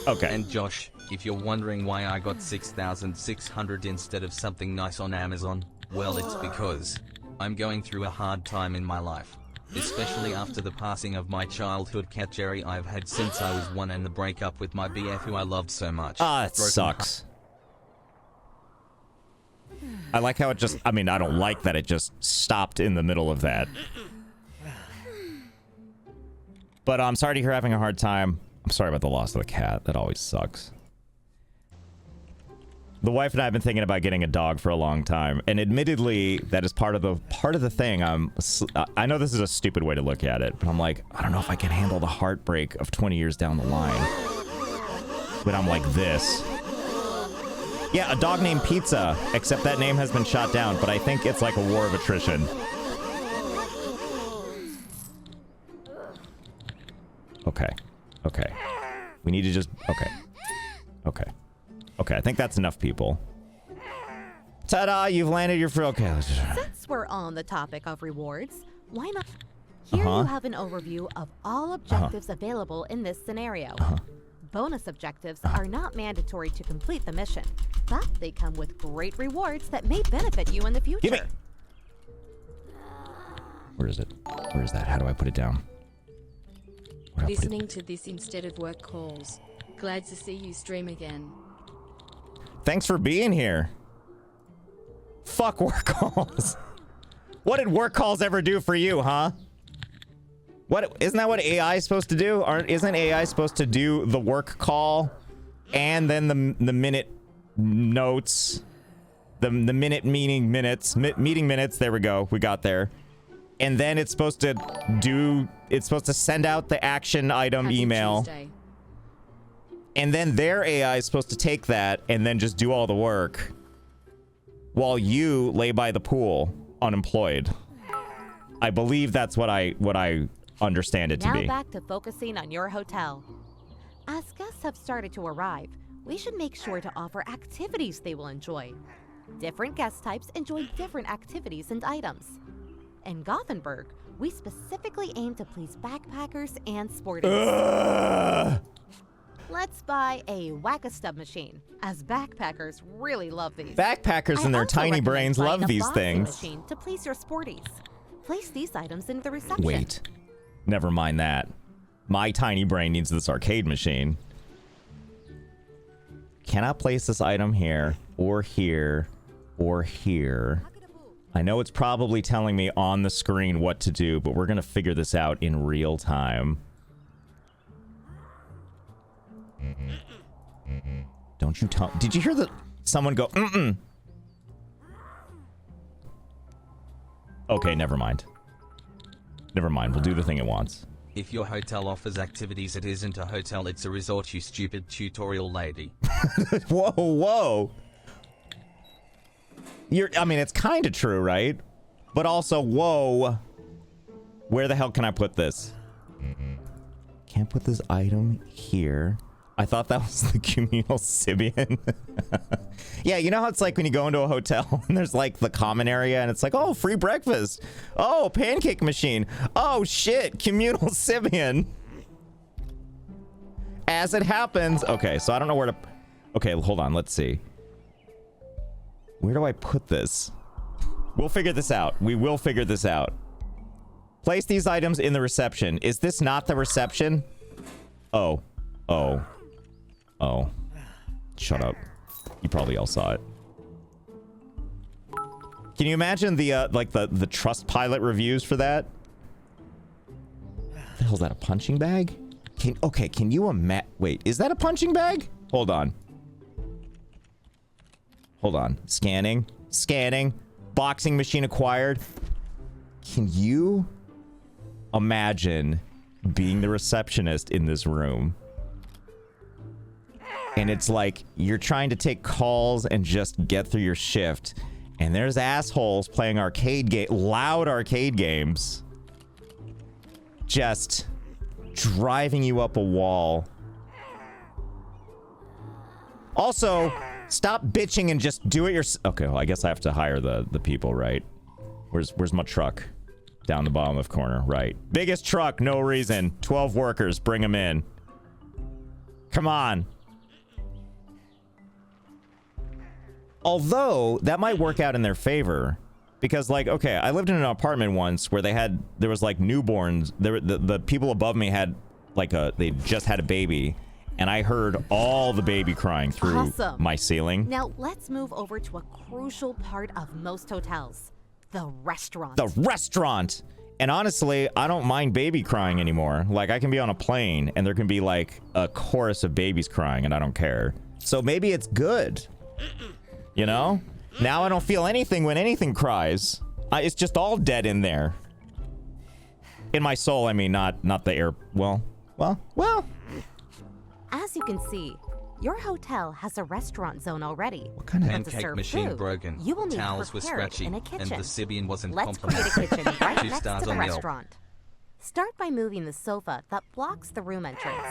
Okay. And Josh, if you're wondering why I got 6,600 instead of something nice on Amazon, well, it's because I'm going through a hard time in my life. Especially after the passing of my childhood cat Jerry I've had since I was 1 and the breakup with my BF who I loved so much. Ah, it sucks. I like how it just, I mean, I don't like that it just stopped in the middle of that. But I'm sorry to hear you're having a hard time. I'm sorry about the loss of the cat. That always sucks. The wife and I have been thinking about getting a dog for a long time, and admittedly, that is part of the thing. I know this is a stupid way to look at it, but I'm like, I don't know if I can handle the heartbreak of 20 years down the line. But I'm like this. Yeah, a dog named Pizza, except that name has been shot down, but I think it's like a war of attrition. Okay. Okay. We need to just... Okay. Okay. Okay, I think that's enough people. Ta-da! You've landed your... Okay. Since we're on the topic of rewards, why not? Here you have an overview of all objectives available in this scenario. Bonus objectives are not mandatory to complete the mission, but they come with great rewards that may benefit you in the future. Give me... Where is it? Where is that? How do I put it down? Where do I put it? Listening to this instead of work calls. Glad to see you stream again. Thanks for being here. Fuck work calls. What did work calls ever do for you, huh? What, isn't that what AI is supposed to do? Isn't AI supposed to do the work call and then the minute notes, the minute meeting minutes, meeting minutes. There we go. We got there. And then it's supposed to send out the action item Happy email. Tuesday. And then their AI is supposed to take that and then just do all the work while you lay by the pool unemployed. I believe that's what I understand it to be. Now back to focusing on your hotel. As guests have started to arrive, we should make sure to offer activities they will enjoy. Different guest types enjoy different activities and items. In Gothenburg, we specifically aim to please backpackers and sporties. Let's buy a Whack-a-Stub machine, as backpackers really love these. Backpackers and their tiny brains love these things. Machine to please your sporties. Place these items in the reception. Wait, never mind that. My tiny brain needs this arcade machine. Cannot place this item here, or here, or here. I know it's probably telling me on the screen what to do, but we're gonna figure this out in real time. Don't you tell... Did you hear someone go, mm-mm? Okay, never mind. Never mind, we'll do the thing it wants. If your hotel offers activities, it isn't a hotel, it's a resort, you stupid tutorial lady. Whoa, whoa. I mean, it's kind of true, right? But also, whoa. Where the hell can I put this? Can't put this item here. I thought that was the communal Sibian. Yeah, you know how it's like when you go into a hotel and there's like the common area and it's like, oh, free breakfast. Oh, pancake machine. Oh, shit, communal Sibian. As it happens. Okay, so I don't know where to... Okay, hold on, let's see. Where do I put this? We'll figure this out. We will figure this out. Place these items in the reception. Is this not the reception? Oh. Oh. Oh. Shut up. You probably all saw it. Can you imagine the, like, the Trustpilot reviews for that? What the hell is that, a punching bag? Okay, can you wait, is that a punching bag? Hold on. Hold on. Scanning. Scanning. Boxing machine acquired. Can you imagine being the receptionist in this room? And it's like you're trying to take calls and just get through your shift. And there's assholes playing loud arcade games. Just driving you up a wall. Also, stop bitching and just do it yourself. Okay, well, I guess I have to hire the people, right? Where's my truck? Down the bottom left corner, right. Biggest truck, no reason. 12 workers, bring them in. Come on. Although, that might work out in their favor. Because, like, okay, I lived in an apartment once where there was, like, newborns. The people above me had, like, they just had a baby. And I heard all the baby crying through my ceiling. Now, let's move over to a crucial part of most hotels. The restaurant. The restaurant! And honestly, I don't mind baby crying anymore. Like, I can be on a plane, and there can be, like, a chorus of babies crying, and I don't care. So maybe it's good. You know? Now I don't feel anything when anything cries. It's just all dead in there. In my soul, I mean, not the air... Well. As you can see, your hotel has a restaurant zone already. What kind of... Pancake machine broken. You will need Towels to were prepare it scratchy, in a kitchen. and the Sibian wasn't Let's create a complimented. kitchen right 2 next stars to the on Yelp. restaurant. Start by moving the sofa that blocks the room entrance.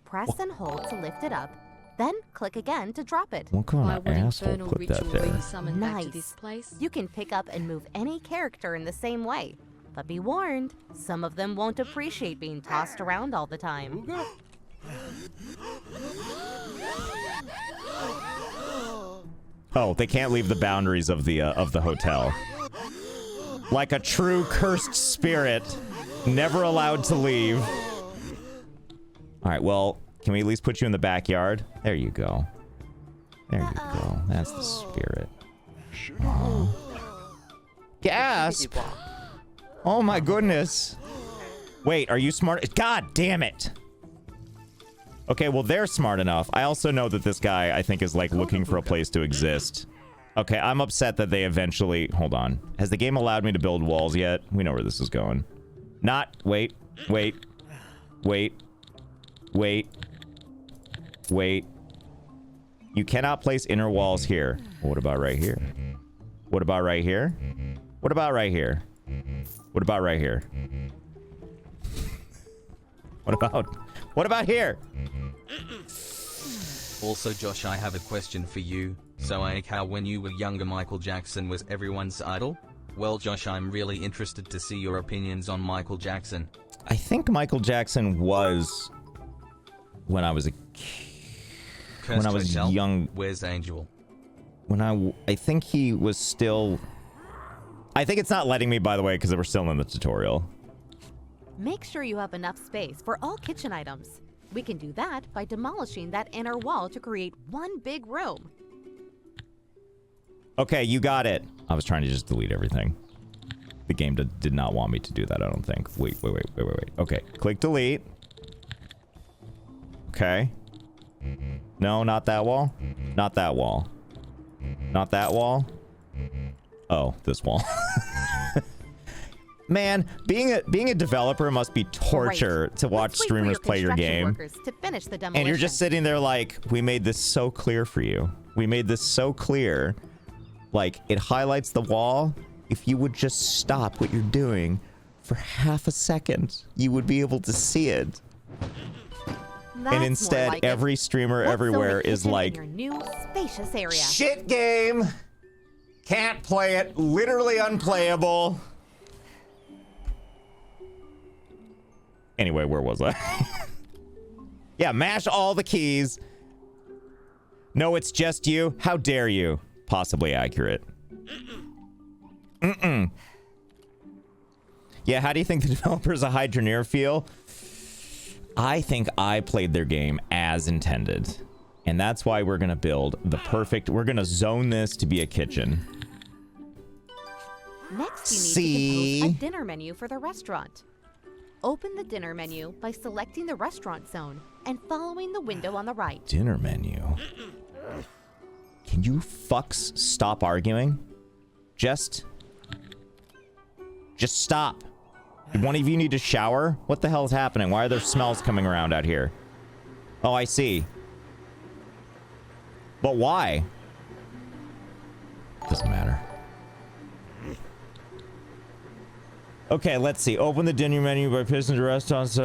Press and hold to lift it up, then click again to drop it. What kind of asshole infernal put that ritual there? be summoned back to Nice. this place? You can pick up and move any character in the same way. But be warned, some of them won't appreciate being tossed around all the time. Oh, they can't leave the boundaries of the hotel. Like a true cursed spirit, never allowed to leave. All right, well, can we at least put you in the backyard? There you go. There you go. That's the spirit. Oh. Gasp! Oh my goodness. Wait, are you smart? God damn it. Okay, well, they're smart enough. I also know that this guy, I think, is like looking for a place to exist. Okay, I'm upset that they eventually... Hold on. Has the game allowed me to build walls yet? We know where this is going. Not... Wait. Wait. Wait. Wait. Wait. You cannot place inner walls here. What about right here? What about right here? What about right here? What about right here? What about here? Also, Josh, I have a question for you. So, how when you were younger, Michael Jackson was everyone's idol? Well, Josh, I'm really interested to see your opinions on Michael Jackson. I think Michael Jackson was when I was a when I was young. Where's Angel? When I think he was still... I think it's not letting me, by the way, because we're still in the tutorial. Make sure you have enough space for all kitchen items. We can do that by demolishing that inner wall to create one big room. Okay, you got it. I was trying to just delete everything. The game did not want me to do that, I don't think. Wait. Okay, click delete. Okay. No, not that wall. Not that wall. Not that wall. Oh, this wall. Man, being a developer must be torture to watch streamers play your game. To finish the demolition. And you're just sitting there like, we made this so clear for you. We made this so clear. Like, it highlights the wall. If you would just stop what you're doing for half a second, you would be able to see it. And instead, like every streamer everywhere is like, your new spacious area. Shit game. Can't play it. Literally unplayable. Anyway, where was I? Yeah, mash all the keys. No, it's just you. How dare you? Possibly accurate. Yeah, how do you think the developers of Hydroneer feel? I think I played their game as intended. And that's why we're going to build the perfect... We're going to zone this to be a kitchen. Next, you need to compose a dinner menu for the restaurant. Open the dinner menu by selecting the restaurant zone and following the window on the right. Dinner menu? Can you fucks stop arguing? Just stop. Did one of you need to shower? What the hell is happening? Why are there smells coming around out here? Oh, I see. But why? Doesn't matter. Okay, let's see. Open the dinner menu by pissing the restaurant.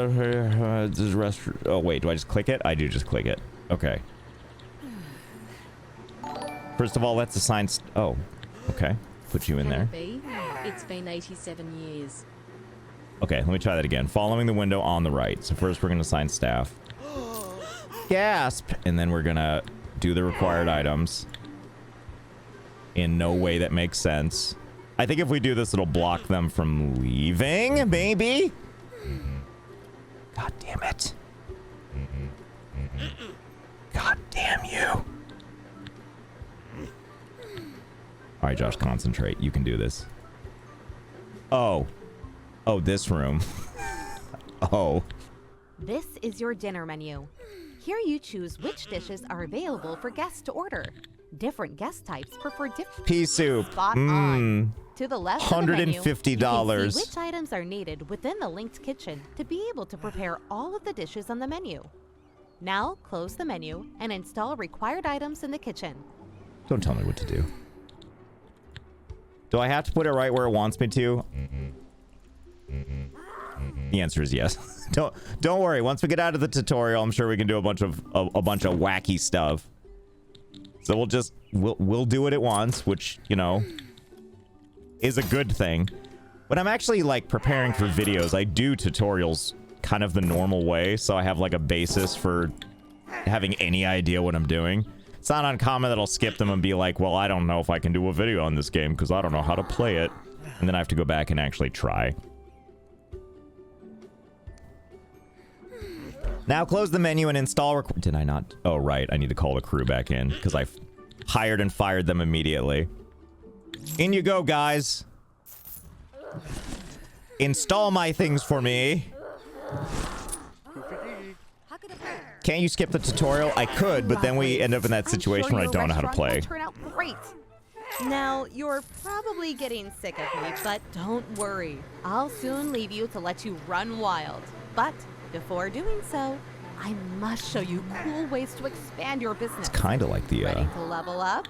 Oh, wait. Do I just click it? I do just click it. Okay. First of all, let's assign... Oh, okay. Put you in there. It's been 87 years. Okay, let me try that again. Following the window on the right. So first we're going to assign staff. Gasp! And then we're going to do the required items. In no way that makes sense. I think if we do this, it'll block them from leaving, maybe? God damn it. God damn you. All right, Josh, concentrate. You can do this. Oh. Oh, this room. Oh. This is your dinner menu. Here you choose which dishes are available for guests to order. Different guest types prefer different... Pea soup. Spot on. To the left of the menu, $150. you can see which items are needed within the linked kitchen to be able to prepare all of the dishes on the menu. Now, close the menu and install required items in the kitchen. Don't tell me what to do. Do I have to put it right where it wants me to? The answer is yes. Don't worry. Once we get out of the tutorial, I'm sure we can do a bunch of wacky stuff. So we'll do it at once, which, you know, is a good thing. But I'm actually like preparing for videos. I do tutorials kind of the normal way, so I have like a basis for having any idea what I'm doing. It's not uncommon that I'll skip them and be like, well, I don't know if I can do a video on this game because I don't know how to play it. And then I have to go back and actually try. Now close the menu and install... Did I not? Oh, right. I need to call the crew back in because I hired and fired them immediately. In you go, guys. Install my things for me. Can't you skip the tutorial? I could, but then we end up in that situation where I don't know how to play. Turn out great. Now, you're probably getting sick of me, but don't worry. I'll soon leave you to let you run wild. But before doing so, I must show you cool ways to expand your business. It's kind of like the Ready to level up?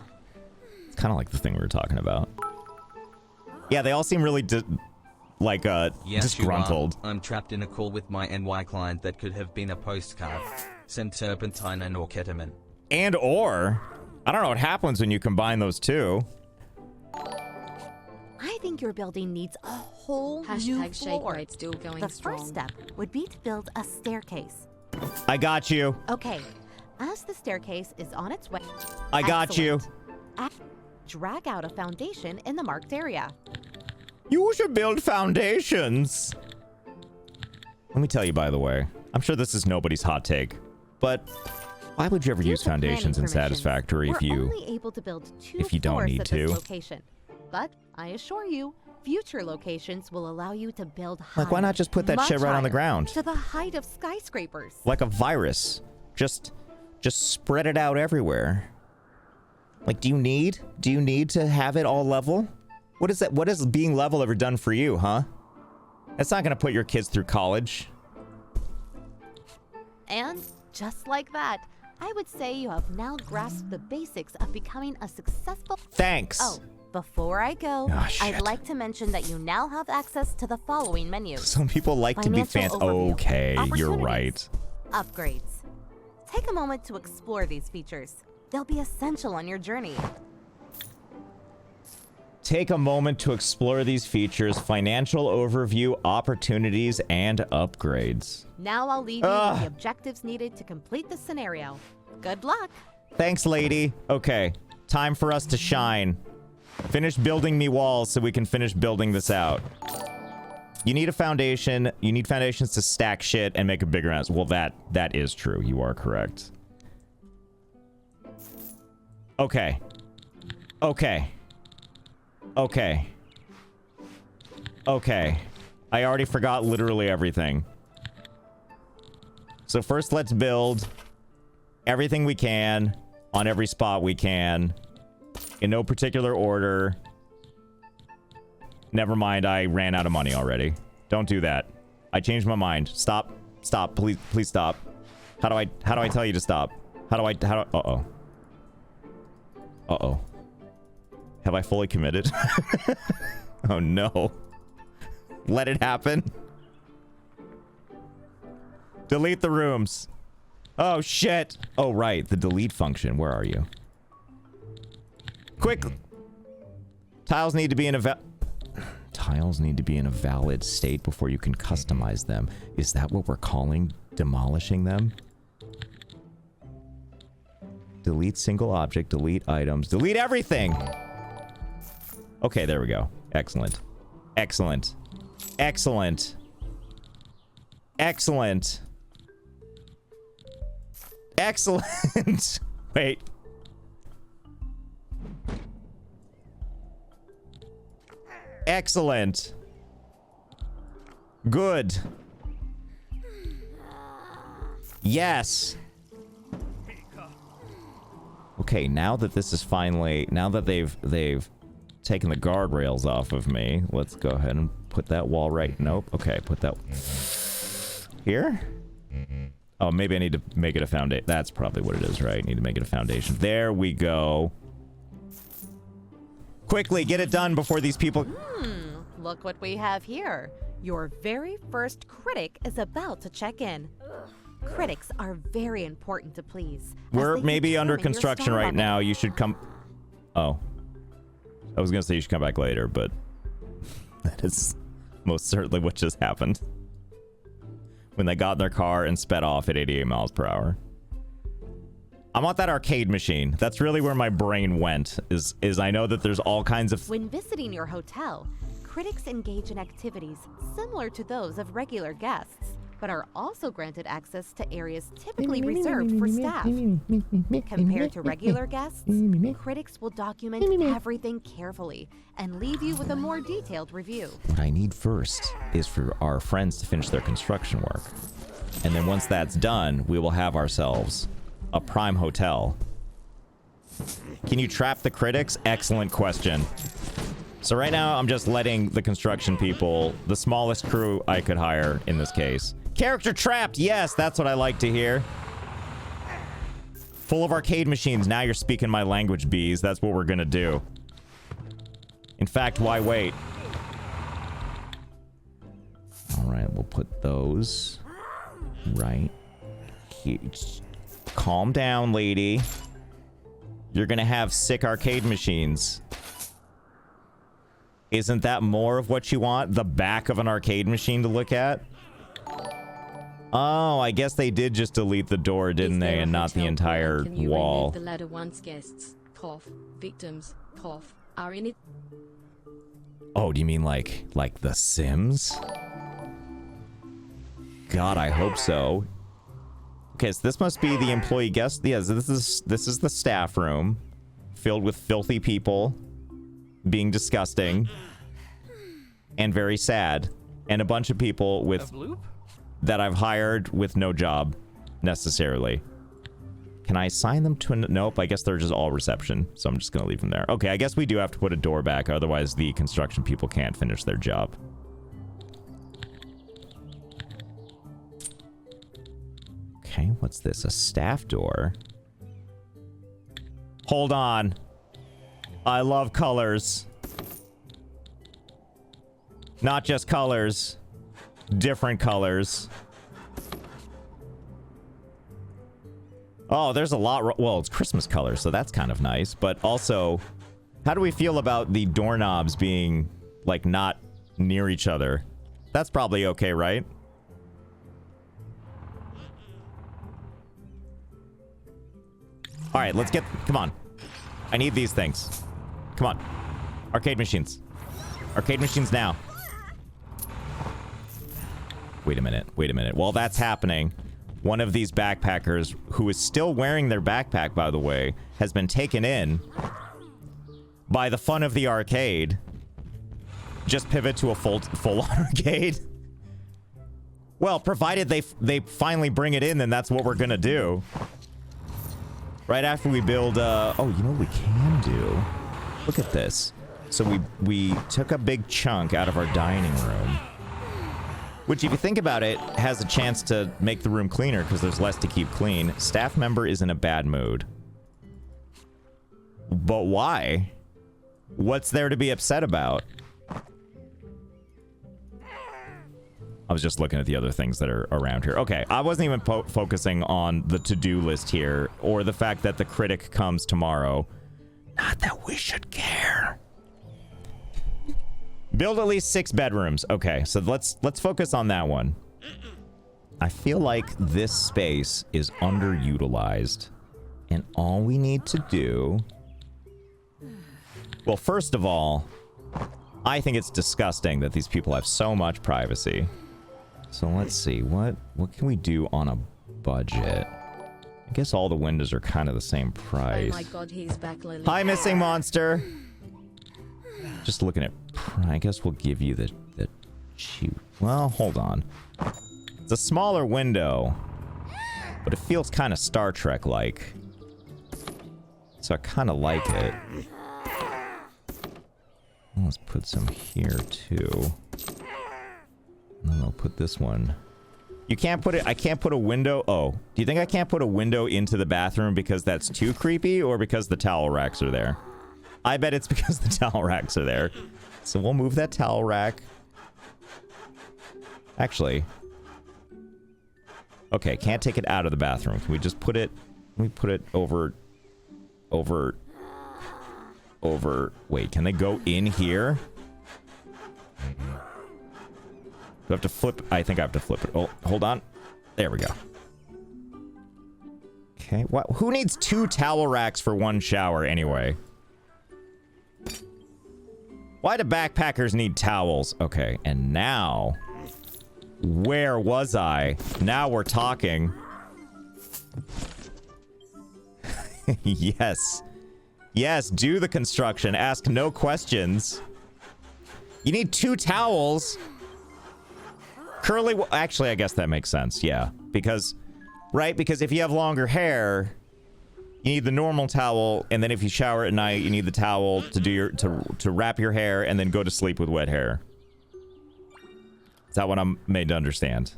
It's kind of like the thing we were talking about. Yeah, they all seem really Yes, disgruntled. I'm trapped in a call with my NY client that could have been a postcard. Send turpentine and or ketamine. And or. I don't know what happens when you combine those two. I think your building needs a whole new Hashtag shake floor. rate still going The strong. first step would be to build a staircase. I got you. Okay, as the staircase is on its way... I got you. Drag out a foundation in the marked area. You should build foundations. Let me tell you, by the way, I'm sure this is nobody's hot take, but why would you ever use foundations in Satisfactory if you only able to build two don't floors need at this to? location. But I assure you, future locations will allow you to build high. Like, why not just put that shit much right on the higher, ground? to the height of skyscrapers. Like a virus. Just spread it out everywhere. Like, do you need to have it all level? What is that? What has being level ever done for you, huh? That's not gonna put your kids through college. And just like that, I would say you have now grasped the basics of becoming a successful... Thanks. Oh, before I go, Oh, shit. I'd like to mention that you now have access to the following menus. Some people like to be Financial fancy. overview, Okay, you're opportunities, right. Upgrades. Take a moment to explore these features. They'll be essential on your journey. Take a moment to explore these features, financial overview, opportunities, and upgrades. Now I'll leave you with the objectives needed to complete the scenario. Good luck! Thanks, lady. Okay, time for us to shine. Finish building me walls so we can finish building this out. You need a foundation. You need foundations to stack shit and make a bigger house. Well, that is true. You are correct. Okay. Okay. Okay. Okay. I already forgot literally everything. So first let's build everything we can on every spot we can in no particular order. Never mind, I ran out of money already. Don't do that. I changed my mind. Stop. Stop. Please stop. How do I tell you to stop? Uh-oh. Uh-oh. Have I fully committed? Oh no. Let it happen. Delete the rooms. Oh shit. Oh right, the delete function. Where are you? Quick. Tiles need to be in a valid state before you can customize them. Is that what we're calling demolishing them? Delete single object, delete items, delete everything. Okay, there we go. Excellent. Excellent. Excellent. Excellent. Excellent. Wait. Excellent. Good. Yes. Okay, now that this is finally, now that they've taken the guardrails off of me, let's go ahead and put that wall right. Nope. Okay, put that here. Oh, maybe I need to make it a foundation. That's probably what it is, right? Need to make it a foundation. There we go. Quickly, get it done before these people... Look what we have here. Your very first critic is about to check in. Critics are very important to please. We're maybe under construction right now. You should come... Oh. I was gonna say you should come back later, but... that is most certainly what just happened. When they got in their car and sped off at 88 miles per hour. I want that arcade machine. That's really where my brain went, is I know that there's all kinds of... When visiting your hotel, critics engage in activities similar to those of regular guests, but are also granted access to areas typically reserved for staff. Compared to regular guests, critics will document everything carefully and leave you with a more detailed review. What I need first is for our friends to finish their construction work. And then once that's done, we will have ourselves a prime hotel. Can you trap the critics? Excellent question. So right now, I'm just letting the construction people, the smallest crew I could hire in this case. Character trapped! Yes, that's what I like to hear. Full of arcade machines. Now you're speaking my language, bees. That's what we're gonna do. In fact, why wait? Alright, we'll put those right here. Calm down, lady. You're gonna have sick arcade machines. Isn't that more of what you want? The back of an arcade machine to look at? Oh, I guess they did just delete the door, didn't they? And not the entire Can you wall. remove the ladder once guests, cough, victims, cough, are in it? Oh, do you mean like The Sims? God, I hope so. Okay, so this must be the employee guest. Yes, this is the staff room, filled with filthy people, being disgusting, and very sad, and a bunch of people with that I've hired with no job necessarily. Can I assign them to nope, I guess they're just all reception, so I'm just gonna leave them there. Okay, I guess we do have to put a door back, otherwise the construction people can't finish their job. Okay, what's this? A staff door? Hold on. I love colors. Not just colors. Different colors. Oh, there's a lot. Well, it's Christmas colors, so that's kind of nice. But also, how do we feel about the doorknobs being, like, not near each other? That's probably okay, right? All right, let's get... Come on. I need these things. Come on. Arcade machines. Arcade machines now. Wait a minute. Wait a minute. While that's happening, one of these backpackers, who is still wearing their backpack, by the way, has been taken in by the fun of the arcade. Just pivot to a full-on arcade. Well, provided they finally bring it in, then that's what we're gonna do. Right after we build, oh, you know what we can do? Look at this. So we took a big chunk out of our dining room, which, if you think about it, has a chance to make the room cleaner because there's less to keep clean. Staff member is in a bad mood. But why? What's there to be upset about? I was just looking at the other things that are around here. Okay, I wasn't even focusing on the to-do list here, or the fact that the critic comes tomorrow. Not that we should care. Build at least 6 bedrooms. Okay, so let's focus on that one. I feel like this space is underutilized, and all we need to do... Well, first of all, I think it's disgusting that these people have so much privacy. So let's see, what can we do on a budget? I guess all the windows are kind of the same price. Oh my god, he's back, Lily. Hi, missing monster. Just looking at, I guess we'll give you the cheap. Well, hold on. It's a smaller window, but it feels kind of Star Trek-like. So I kind of like it. Let's put some here too. And then I'll put this one. You can't put it, I can't put a window. Oh, do you think I can't put a window into the bathroom because that's too creepy, or because the towel racks are there? I bet it's because the towel racks are there. So we'll move that towel rack. Actually. Okay, can't take it out of the bathroom. Can we just put it, let me put it over, wait, can they go in here? Do I have to flip? I think I have to flip it. Oh, hold on. There we go. Okay, what? Who needs 2 towel racks for 1 shower anyway? Why do backpackers need towels? Okay, and now... Where was I? Now we're talking. Yes. Yes, do the construction. Ask no questions. You need 2 towels Curly, actually, I guess that makes sense. Yeah, because, right? Because if you have longer hair, you need the normal towel, and then if you shower at night, you need the towel to do your to wrap your hair and then go to sleep with wet hair. Is that what I'm made to understand?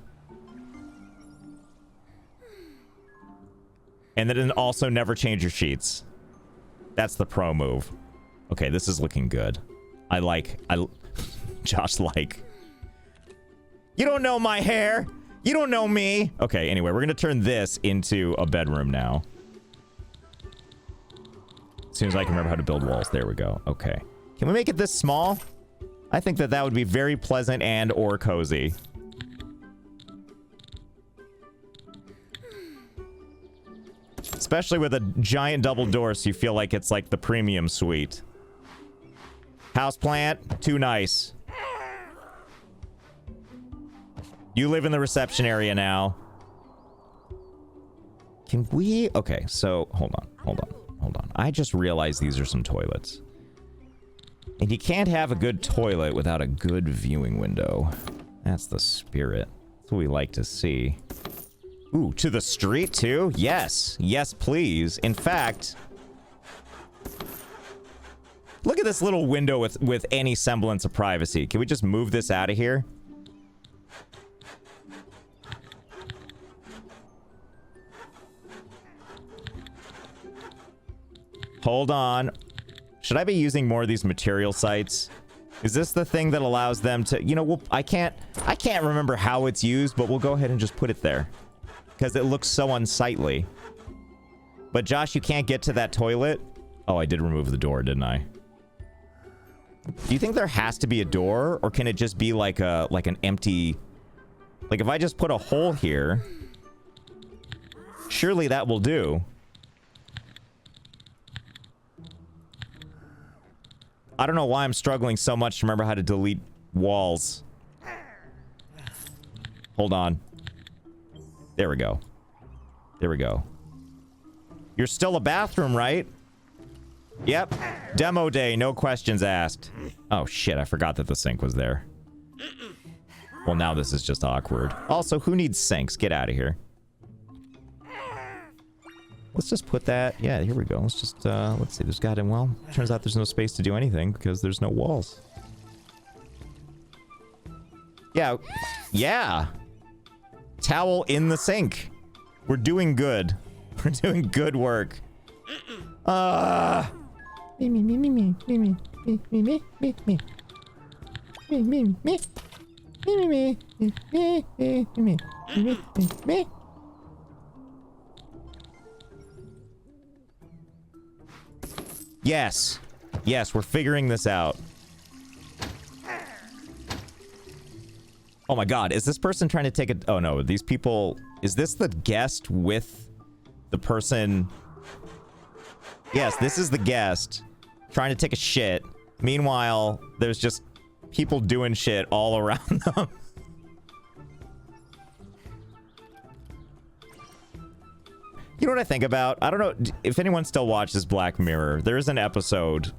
And then also never change your sheets. That's the pro move. Okay, this is looking good. Josh like. You don't know my hair. You don't know me. Okay, anyway, we're gonna turn this into a bedroom now. As soon as I can remember how to build walls. There we go. Okay. Can we make it this small? I think that would be very pleasant and or cozy. Especially with a giant double door, so you feel like it's like the premium suite. Houseplant, too nice. You live in the reception area now. Can we? Okay, so hold on. I just realized these are some toilets. And you can't have a good toilet without a good viewing window. That's the spirit. That's what we like to see. Ooh, to the street too? Yes. Yes, please. In fact, look at this little window with any semblance of privacy. Can we just move this out of here? Hold on. Should I be using more of these material sites? Is this the thing that allows them to, you know, I can't remember how it's used, but we'll go ahead and just put it there. Because it looks so unsightly. But Josh, you can't get to that toilet? Oh, I did remove the door, didn't I? Do you think there has to be a door? Or can it just be like an empty... Like if I just put a hole here... Surely that will do. I don't know why I'm struggling so much to remember how to delete walls. Hold on. There we go. There we go. You're still a bathroom, right? Yep. Demo day, no questions asked. Oh shit, I forgot that the sink was there. Well, now this is just awkward. Also, who needs sinks? Get out of here. Let's just put that... Yeah, here we go. Let's just, let's see. There's goddamn... Well, turns out there's no space to do anything because there's no walls. Yeah. Yeah. Towel in the sink. We're doing good. We're doing good work. Me, me, me, me, me, me, me, me, me, me, me, me. Me, me, me, me, me, me, me, me, me, me, me, me. Yes. Yes, we're figuring this out. Oh my god, is this person trying to take a... Oh no, these people... Is this the guest with the person... Yes, this is the guest trying to take a shit. Meanwhile, there's just people doing shit all around them. You know what I think about? I don't know if anyone still watches Black Mirror. There is an episode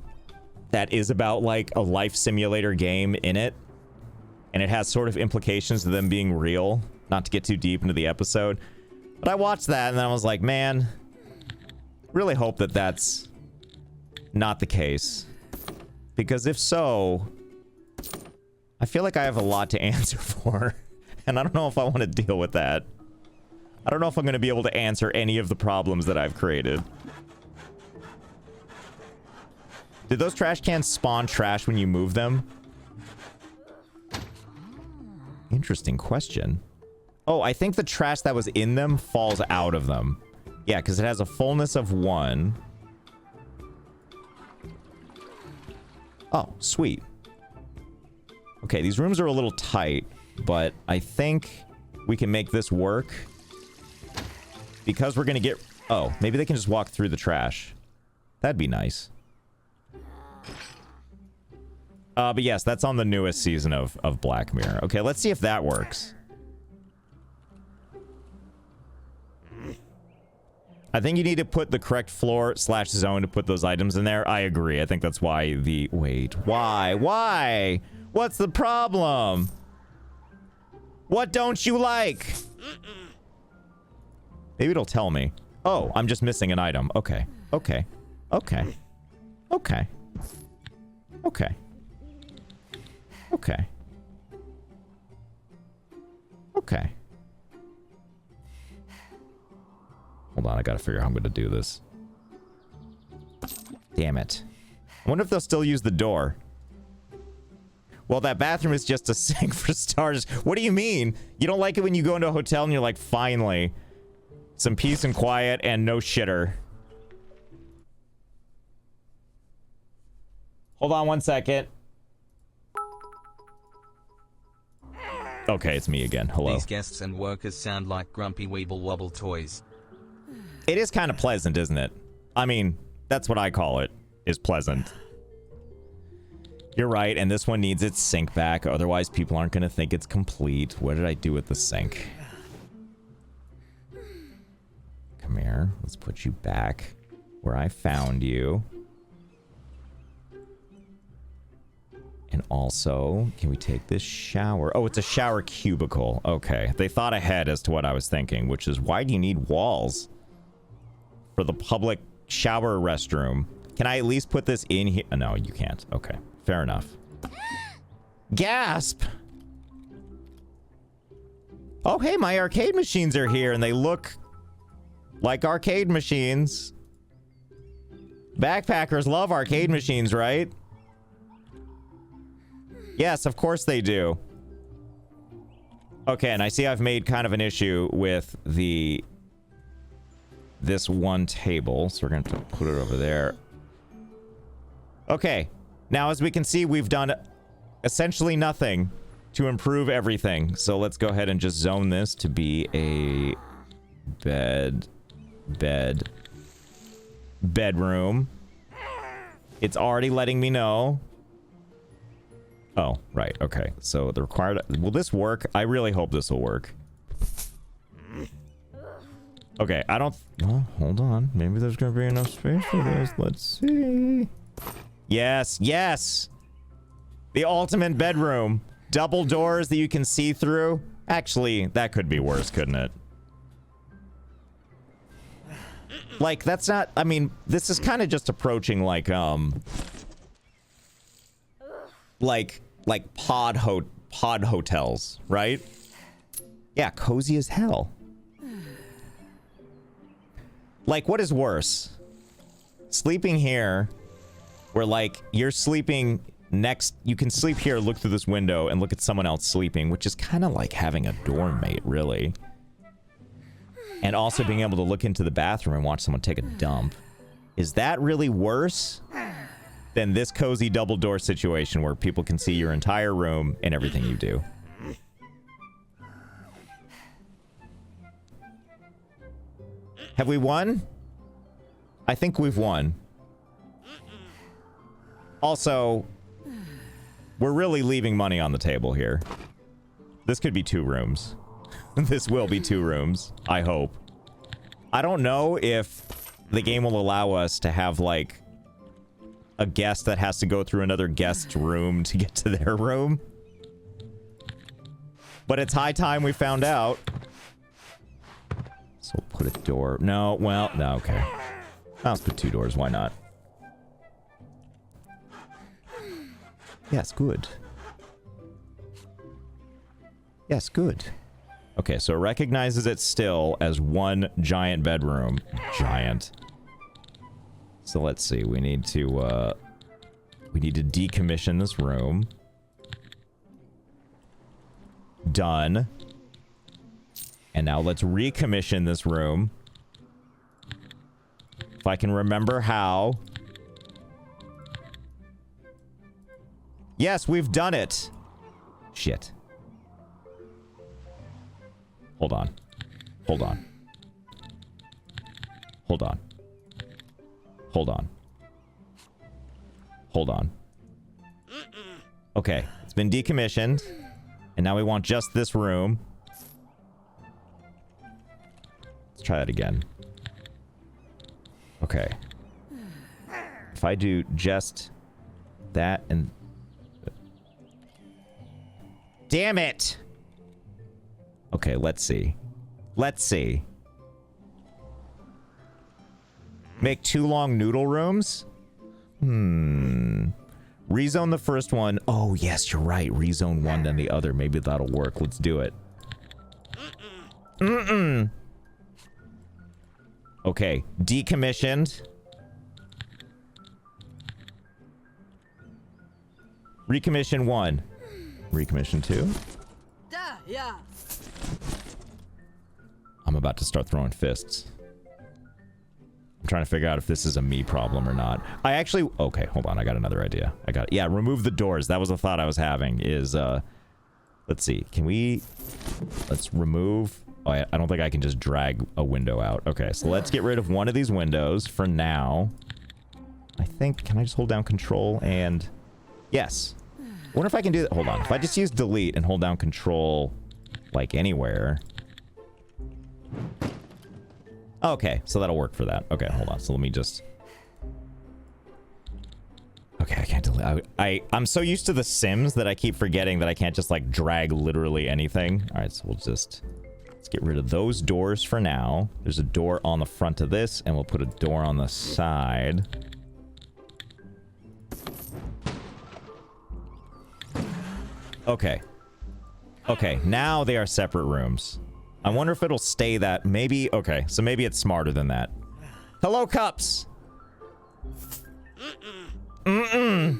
that is about like a life simulator game in it. And it has sort of implications of them being real. Not to get too deep into the episode. But I watched that and then I was like, man, really hope that that's not the case. Because if so, I feel like I have a lot to answer for. And I don't know if I want to deal with that. I don't know if I'm going to be able to answer any of the problems that I've created. Did those trash cans spawn trash when you move them? Interesting question. Oh, I think the trash that was in them falls out of them. Yeah, because it has a fullness of 1. Oh, sweet. Okay, these rooms are a little tight, but I think we can make this work. Because we're gonna get... Oh, maybe they can just walk through the trash. That'd be nice. But yes, that's on the newest season of Black Mirror. Okay, let's see if that works. I think you need to put the correct floor/zone to put those items in there. I agree. I think that's why the... Wait, why? Why? What's the problem? What don't you like? Maybe it'll tell me. Oh, I'm just missing an item. Okay. Okay. Okay. Okay. Okay. Okay. Okay. Hold on, I gotta figure out how I'm gonna do this. Damn it. I wonder if they'll still use the door. Well, that bathroom is just a sink for starters. What do you mean? You don't like it when you go into a hotel and you're like, finally, some peace and quiet and no shitter. Hold on one second. Okay, it's me again. Hello. These guests and workers sound like grumpy weeble wobble toys. It is kind of pleasant, isn't it? I mean, that's what I call it, is pleasant. You're right, and this one needs its sink back, otherwise people aren't going to think it's complete. What did I do with the sink? Come here. Let's put you back where I found you. And also, can we take this shower? Oh, it's a shower cubicle. Okay. They thought ahead as to what I was thinking, which is, why do you need walls for the public shower restroom? Can I at least put this in here? No, you can't. Okay. Fair enough. Gasp! Oh, hey, my arcade machines are here, and they look like arcade machines. Backpackers love arcade machines, right? Yes, of course they do. Okay, and I see I've made kind of an issue with this one table, so we're going to put it over there. Okay, now as we can see, we've done essentially nothing to improve everything. So let's go ahead and just zone this to be a bedroom. It's already letting me know. Oh, right. Okay. So the required... Will this work? I really hope this will work. Okay. I don't... Well, hold on. Maybe there's going to be enough space for this. Let's see. Yes. Yes. The ultimate bedroom. Double doors that you can see through. Actually, that could be worse, couldn't it? Like, that's not... I mean, this is kind of just approaching like pod hotels, right? Yeah, cozy as hell. Like, what is worse? Sleeping here, where, like, you're sleeping next... You can sleep here, look through this window, and look at someone else sleeping, which is kind of like having a dorm mate, really. And also being able to look into the bathroom and watch someone take a dump. Is that really worse than this cozy double door situation where people can see your entire room and everything you do? Have we won? I think we've won. Also, we're really leaving money on the table here. This could be 2 rooms. This will be 2 rooms, I hope. I don't know if the game will allow us to have, like, a guest that has to go through another guest's room to get to their room. But it's high time we found out. So we'll put a door. No, well, no, okay. Let's put 2 doors, why not? Yes, good. Yes, good. Okay, so it recognizes it still as one giant bedroom. Giant. So let's see, we need to decommission this room. Done. And now let's recommission this room. If I can remember how. Yes, we've done it. Shit. Hold on. Hold on. Hold on. Hold on. Hold on. Okay, it's been decommissioned. And now we want just this room. Let's try that again. Okay. If I do just that and... Damn it! Okay, let's see. Let's see. Make 2 long noodle rooms? Rezone the first one. Oh, yes, you're right. Rezone one, then the other. Maybe that'll work. Let's do it. Okay, decommissioned. Recommission 1. Recommission 2. Yeah. I'm about to start throwing fists. I'm trying to figure out if this is a me problem or not. I actually... Okay, hold on. I got another idea. Yeah, remove the doors. That was a thought I was having is... Let's see. Can we... Let's remove... Oh, I don't think I can just drag a window out. Okay, so let's get rid of one of these windows for now. I think... Can I just hold down control and... Yes. I wonder if I can do that. Hold on. If I just use delete and hold down control, like anywhere... Okay, so that'll work for that. Okay, hold on. So let me just... Okay, I can't delete... I'm so used to The Sims that I keep forgetting that I can't just, like, drag literally anything. All right, so we'll just... Let's get rid of those doors for now. There's a door on the front of this, and we'll put a door on the side. Okay. Okay, now they are separate rooms. I wonder if it'll stay that. Maybe... Okay, so maybe it's smarter than that. Hello, cups! Either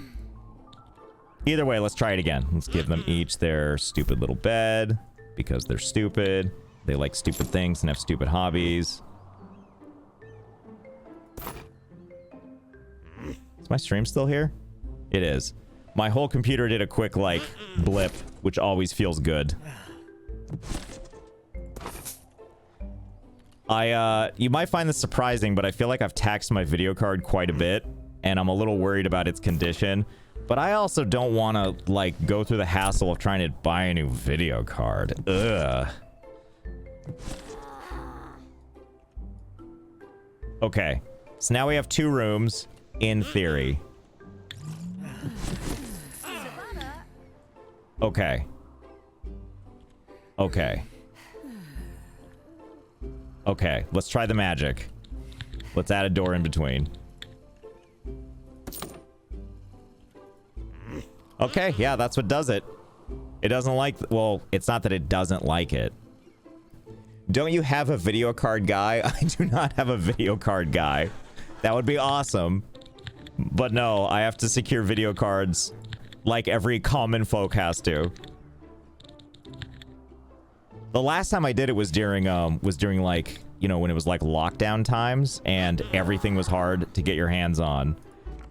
way, let's try it again. Let's give them each their stupid little bed. Because they're stupid. They like stupid things and have stupid hobbies. Is my stream still here? It is. My whole computer did a quick, like, blip, which always feels good. You might find this surprising, but I feel like I've taxed my video card quite a bit, and I'm a little worried about its condition. But I also don't want to, like, go through the hassle of trying to buy a new video card. Ugh. Okay. So now we have 2 rooms, in theory. Okay. Okay. Okay, let's try the magic. Let's add a door in between. Okay, yeah, that's what does it. It doesn't like... Well, it's not that it doesn't like it. Don't you have a video card guy? I do not have a video card guy. That would be awesome. But no, I have to secure video cards like every common folk has to. The last time I did it was during like, you know, when it was like lockdown times and everything was hard to get your hands on.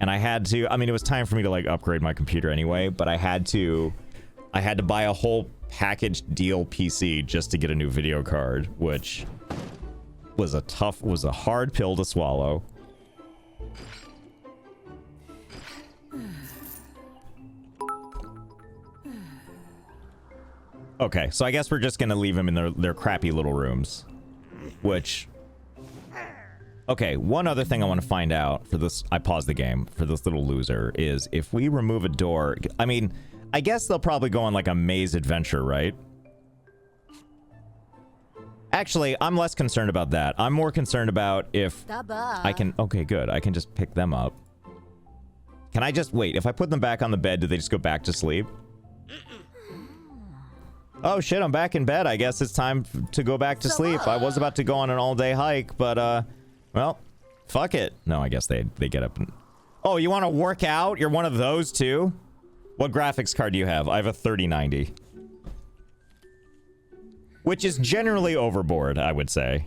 And I had to, I mean, it was time for me to like upgrade my computer anyway, but I had to buy a whole package deal PC just to get a new video card, which was a hard pill to swallow. Okay, so I guess we're just gonna leave them in their crappy little rooms. Which... Okay, one other thing I want to find out for this... I paused the game for this little loser is if we remove a door... I mean, I guess they'll probably go on like a maze adventure, right? Actually, I'm less concerned about that. I'm more concerned about if I can... Okay, good. I can just pick them up. Can I just... Wait, if I put them back on the bed, do they just go back to sleep? Oh shit, I'm back in bed. I guess it's time to go back to sleep. I was about to go on an all-day hike, but, well, fuck it. No, I guess they get up and... Oh, you want to work out? You're one of those too? What graphics card do you have? I have a 3090. Which is generally overboard, I would say.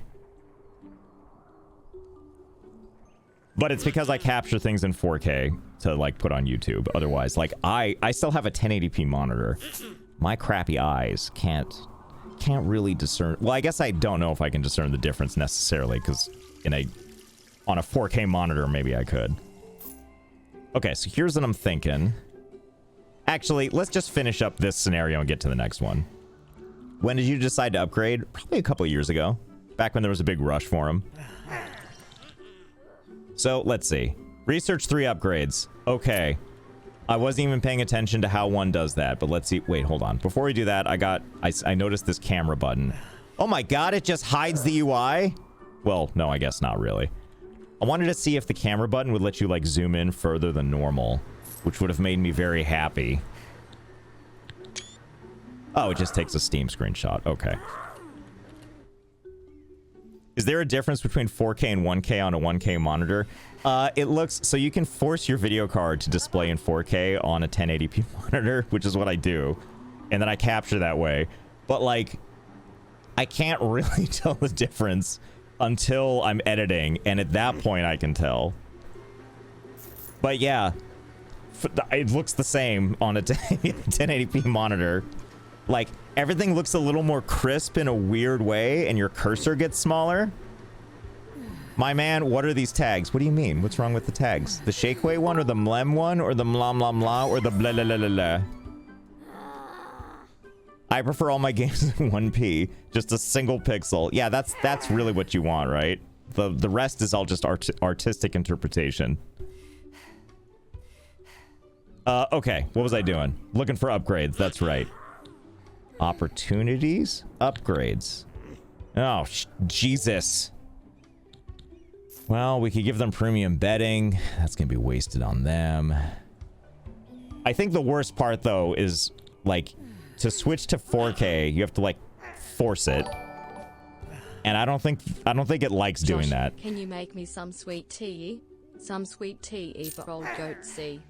But it's because I capture things in 4K to, like, put on YouTube. Otherwise, like, I still have a 1080p monitor. My crappy eyes can't really discern... Well, I guess I don't know if I can discern the difference necessarily, because on a 4K monitor, maybe I could. Okay, so here's what I'm thinking. Actually, let's just finish up this scenario and get to the next one. When did you decide to upgrade? Probably a couple of years ago. Back when there was a big rush for them. So, let's see. Research 3 upgrades. Okay. I wasn't even paying attention to how one does that, but let's see. Wait, hold on. Before we do that, I noticed this camera button. Oh my god, it just hides the UI? Well, no, I guess not really. I wanted to see if the camera button would let you, like, zoom in further than normal, which would have made me very happy. Oh, it just takes a Steam screenshot. Okay. Is there a difference between 4K and 1K on a 1K monitor? It looks... So you can force your video card to display in 4K on a 1080p monitor, which is what I do. And then I capture that way. But, like, I can't really tell the difference until I'm editing. And at that point, I can tell. But, yeah. It looks the same on a 1080p monitor. Like, everything looks a little more crisp in a weird way, and your cursor gets smaller. My man, what are these tags? What do you mean? What's wrong with the tags? The Shakeway one, or the Mlem one, or the Mla Mla Mla, or the blah blah blah blah blah? I prefer all my games in 1p, just a single pixel. Yeah, that's really what you want, right? The rest is all just artistic interpretation. Okay, what was I doing? Looking for upgrades, that's right. Opportunities? Upgrades. Oh, Jesus. Well, we could give them premium bedding. That's gonna be wasted on them. I think the worst part, though, is, like, to switch to 4K, you have to, like, force it. And I don't think it likes doing that. Can you make me some sweet tea? Some sweet tea for old goat C.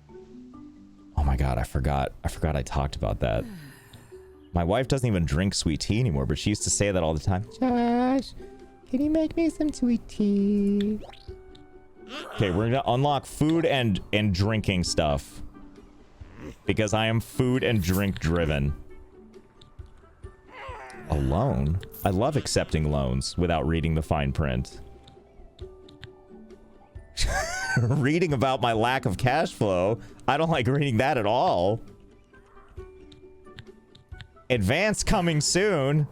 Oh my god, I forgot I talked about that. My wife doesn't even drink sweet tea anymore, but she used to say that all the time. Josh, can you make me some sweet tea? Okay, we're gonna unlock food and drinking stuff. Because I am food and drink driven. A loan? I love accepting loans without reading the fine print. Reading about my lack of cash flow? I don't like reading that at all. Advance coming soon.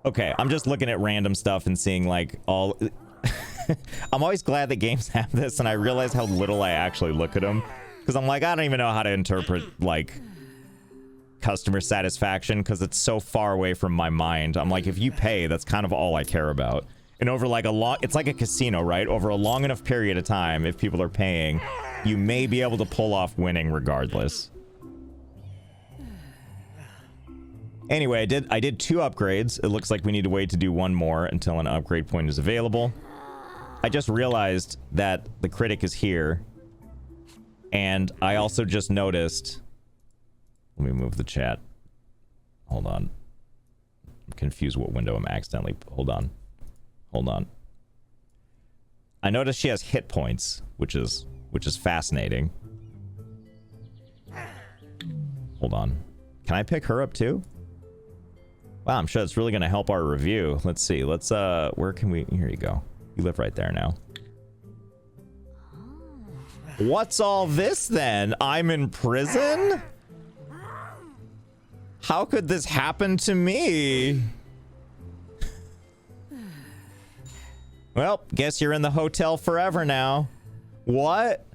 Okay, I'm just looking at random stuff and seeing, like, all... I'm always glad that games have this, and I realize how little I actually look at them. Because I'm like, I don't even know how to interpret, like, customer satisfaction, because it's so far away from my mind. I'm like, if you pay, that's kind of all I care about. And over, like, it's like a casino, right? Over a long enough period of time, if people are paying, you may be able to pull off winning regardless. Anyway, I did 2 upgrades. It looks like we need to wait to do 1 more until an upgrade point is available. I just realized that the critic is here. And I also just noticed... Let me move the chat. Hold on. I'm confused what window I'm accidentally... Hold on. Hold on. I noticed she has hit points, which is fascinating. Hold on. Can I pick her up too? Wow, I'm sure that's really going to help our review. Let's see. Let's, where can we... Here you go. You live right there now. What's all this, then? I'm in prison? How could this happen to me? Well, guess you're in the hotel forever now. What?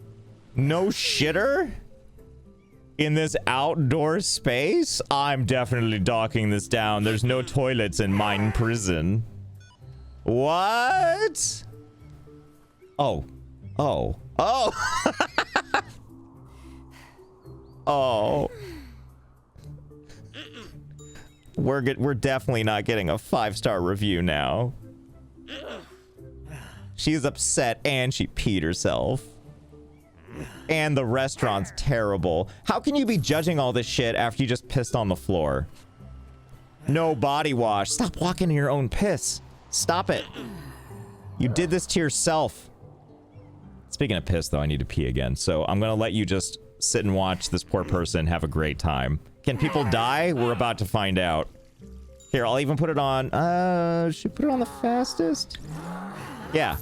No shitter? In this outdoor space? I'm definitely docking this down. There's no toilets in mine prison. What? Oh. Oh. Oh. Oh. We're definitely not getting a 5-star review now. She's upset and she peed herself. And the restaurant's terrible. How can you be judging all this shit after you just pissed on the floor? No body wash. Stop walking in your own piss. Stop it. You did this to yourself. Speaking of piss, though, I need to pee again. So I'm going to let you just sit and watch this poor person have a great time. Can people die? We're about to find out. Here, I'll even put it on. Should put it on the fastest? Yeah.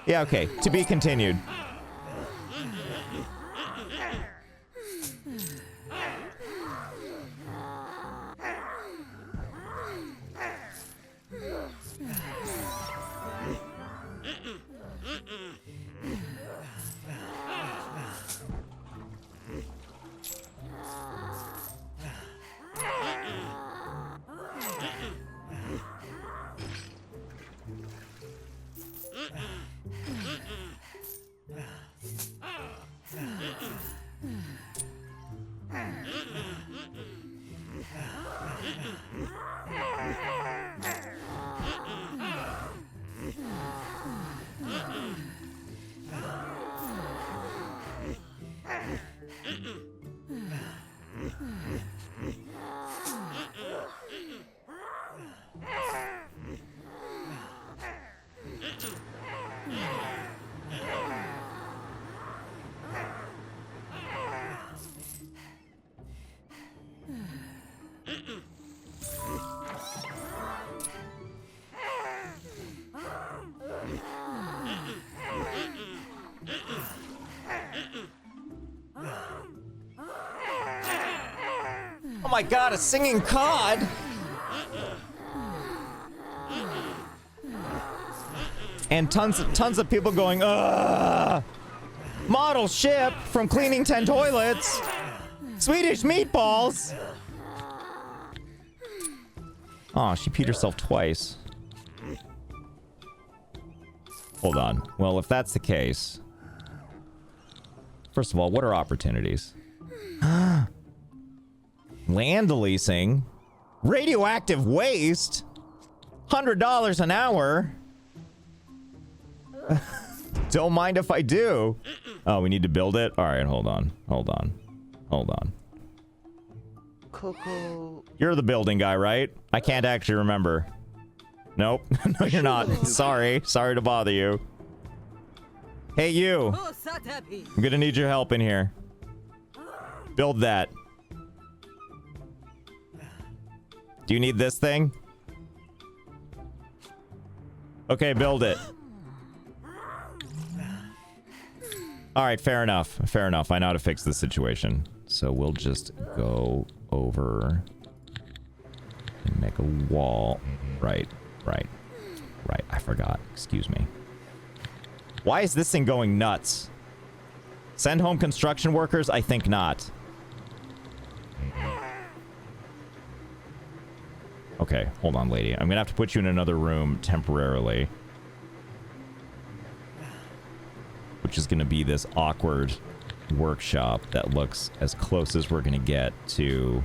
Yeah, okay. To be continued. Oh my god, a singing cod! And tons of people going, ugh! Model ship from cleaning 10 toilets! Swedish meatballs! Aw, she peed herself twice. Hold on. Well, if that's the case... First of all, what are opportunities? Land leasing? Radioactive waste? $100 an hour? Don't mind if I do. Oh, we need to build it? Alright, hold on. Hold on. Hold on. Coco. You're the building guy, right? I can't actually remember. Nope. No, you're not. Sorry. Sorry to bother you. Hey, you. I'm gonna need your help in here. Build that. Do you need this thing? Okay, build it. Alright, fair enough. Fair enough. I know how to fix this situation. So we'll just go over and make a wall. Right. I forgot. Excuse me. Why is this thing going nuts? Send home construction workers? I think not. Okay, hold on, lady. I'm gonna have to put you in another room temporarily. Which is gonna be this awkward workshop that looks as close as we're gonna get to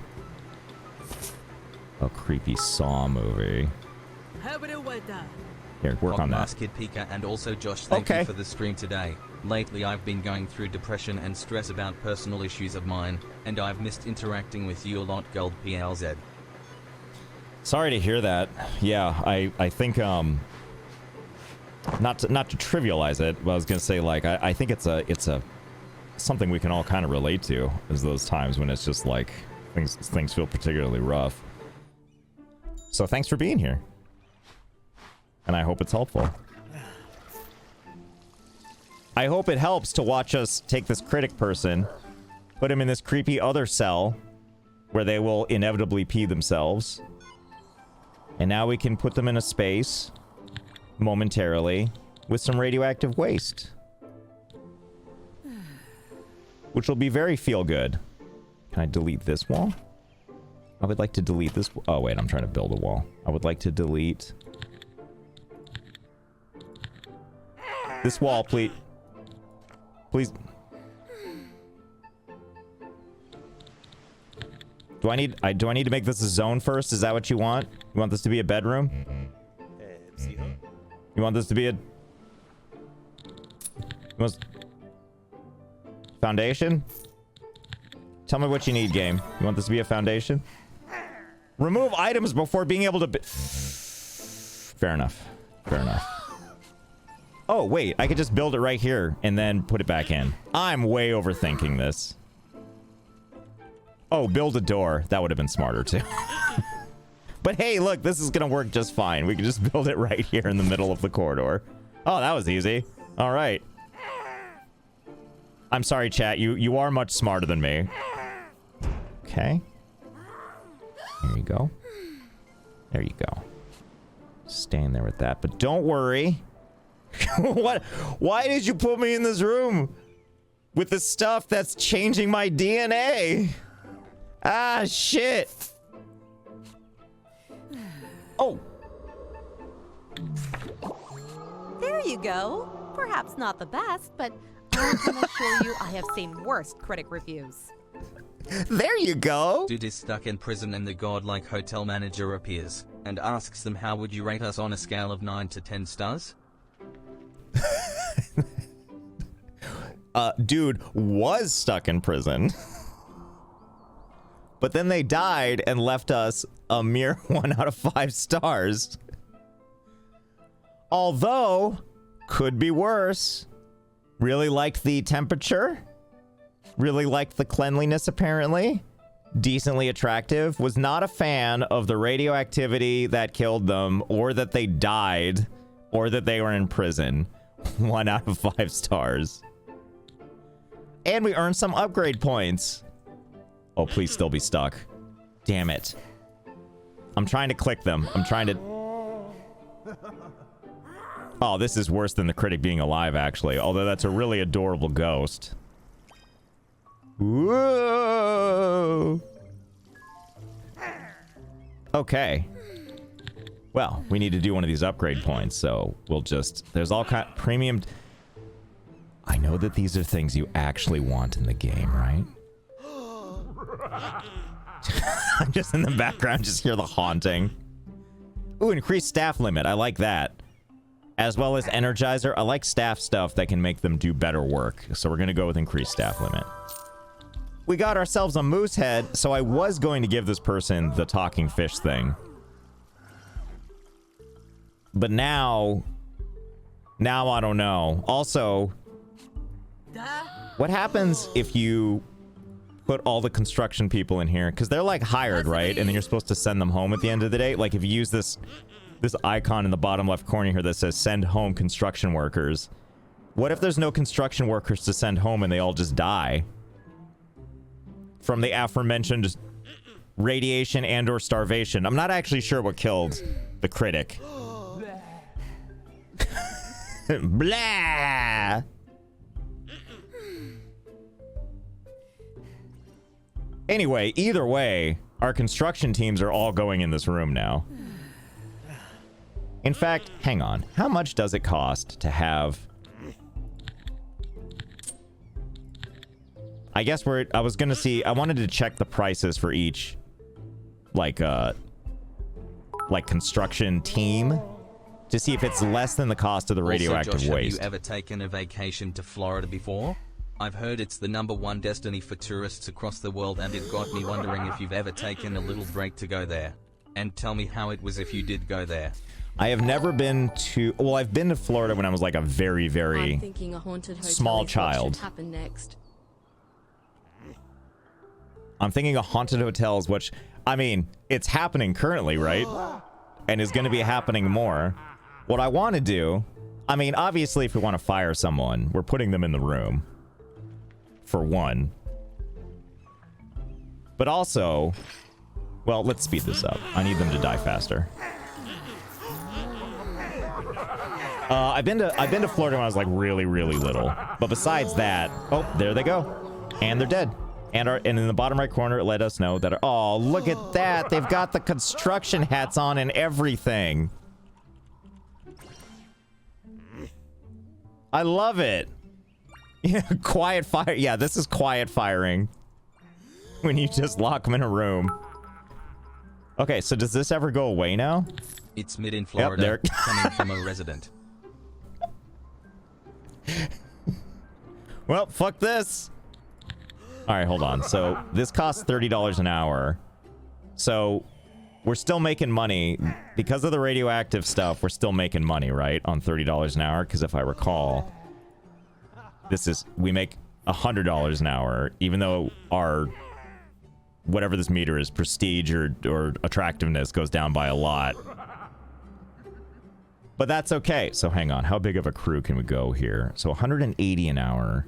a creepy Saw movie. Here, work on that. Kid Pika, and also Josh, thank you for the stream today. Lately I've been going through depression and stress about personal issues of mine, and I've missed interacting with you a lot, Gold PLZ. Sorry to hear that. Yeah, I think not to trivialize it, but I was gonna say, like, I think it's a something we can all kind of relate to, is those times when it's just like things feel particularly rough. So thanks for being here. And I hope it's helpful. I hope it helps to watch us take this critic person, put him in this creepy other cell, where they will inevitably pee themselves. And now we can put them in a space, momentarily, with some radioactive waste. Which will be very feel-good. Can I delete this wall? I would like to delete this... Oh, wait, I'm trying to build a wall. I would like to delete... this wall, please. Please. Do I need to make this a zone first? Is that what you want? You want this to be a bedroom? You want this to be a... Foundation? Tell me what you need, game. You want this to be a foundation? Remove items before being able to... Fair enough. Fair enough. Oh, wait. I could just build it right here and then put it back in. I'm way overthinking this. Oh, build a door. That would have been smarter, too. But hey, look, this is going to work just fine. We can just build it right here in the middle of the corridor. Oh, that was easy. All right. I'm sorry, chat. You are much smarter than me. Okay. There you go. There you go. Staying there with that. But don't worry. What? Why did you put me in this room with the stuff that's changing my DNA? Ah, shit. Oh. There you go. Perhaps not the best, but I can assure you I have seen worse critic reviews. There you go. Dude is stuck in prison and the godlike hotel manager appears and asks them, how would you rate us on a scale of 9 to 10 stars? Dude was stuck in prison. But then they died and left us a mere 1 out of 5 stars. Although, could be worse. Really liked the temperature. Really liked the cleanliness, apparently. Decently attractive. Was not a fan of the radioactivity that killed them, or that they died, or that they were in prison. 1 out of 5 stars. And we earned some upgrade points. Oh, please still be stuck. Damn it. I'm trying to click them. I'm trying to... Oh, this is worse than the critic being alive, actually. Although that's a really adorable ghost. Whoa! Okay. Well, we need to do one of these upgrade points, so we'll just... There's all kind... Premium... I know that these are things you actually want in the game, right? I'm just in the background, just hear the haunting. Ooh, increased staff limit. I like that. As well as Energizer. I like staff stuff that can make them do better work. So we're going to go with increased staff limit. We got ourselves a moose head, so I was going to give this person the talking fish thing. But now I don't know. Also, what happens if you put all the construction people in here? Because they're like hired, right? And then you're supposed to send them home at the end of the day. Like if you use this icon in the bottom left corner here that says send home construction workers. What if there's no construction workers to send home and they all just die? From the aforementioned radiation and or starvation. I'm not actually sure what killed the critic. Blah! Anyway, either way, our construction teams are all going in this room now. In fact, hang on. How much does it cost to have... I guess I was gonna see... I wanted to check the prices for each, like construction team to see if it's less than the cost of the radioactive also, Josh, waste. Have you ever taken a vacation to Florida before? I've heard it's the #1 destination for tourists across the world, and it got me wondering if you've ever taken a little break to go there. And tell me how it was if you did go there. I have never been to... Well, I've been to Florida when I was like a very, very I'm thinking a haunted hotel small is what child. should happen next. I'm thinking a haunted hotels, which, I mean, it's happening currently, right? And is going to be happening more. What I want to do... I mean, obviously, if we want to fire someone, we're putting them in the room. For one. But also... Well, let's speed this up. I need them to die faster. I've been to Florida when I was like really, really little. But besides that... Oh, there they go. And they're dead. And in the bottom right corner, it let us know that... Oh, look at that! They've got the construction hats on and everything. I love it. Yeah, quiet fire. Yeah, this is quiet firing. When you just lock them in a room. Okay, so does this ever go away now? It's mid in Florida, yep, coming from a resident. Well, fuck this. Alright, hold on. So, this costs $30 an hour. So, we're still making money. Because of the radioactive stuff, we're still making money, right? On $30 an hour, because if I recall... we make $100 an hour, even though our... Whatever this meter is, prestige or attractiveness goes down by a lot. But that's okay. So, hang on. How big of a crew can we go here? So, 180 an hour...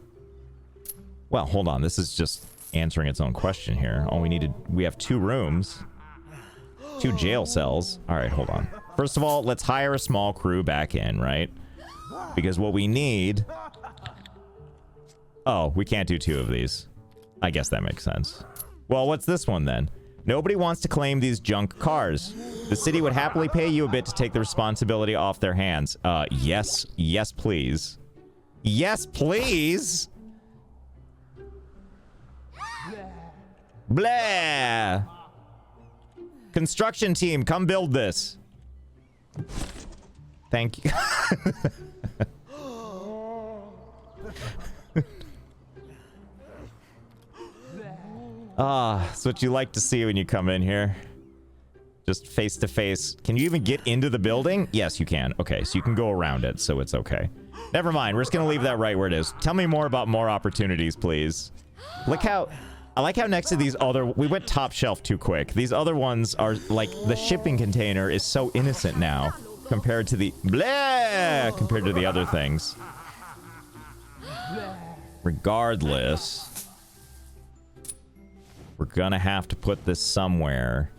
Well, hold on. This is just answering its own question here. All we needed... We have 2 rooms. 2 jail cells. Alright, hold on. First of all, let's hire a small crew back in, right? Because what we need... Oh, we can't do 2 of these. I guess that makes sense. Well, what's this one then? Nobody wants to claim these junk cars. The city would happily pay you a bit to take the responsibility off their hands. Yes. Yes, please. Yes, please! Blah! Construction team, come build this. Thank you. That's what you like to see when you come in here. Just face to face. Can you even get into the building? Yes, you can. Okay, so you can go around it, so it's okay. Never mind, we're just gonna leave that right where it is. Tell me more about more opportunities, please. Look how... I like how next to these other... We went top shelf too quick. These other ones are like... The shipping container is so innocent now. Compared to the... Blah! Compared to the other things. Regardless... We're gonna have to put this somewhere.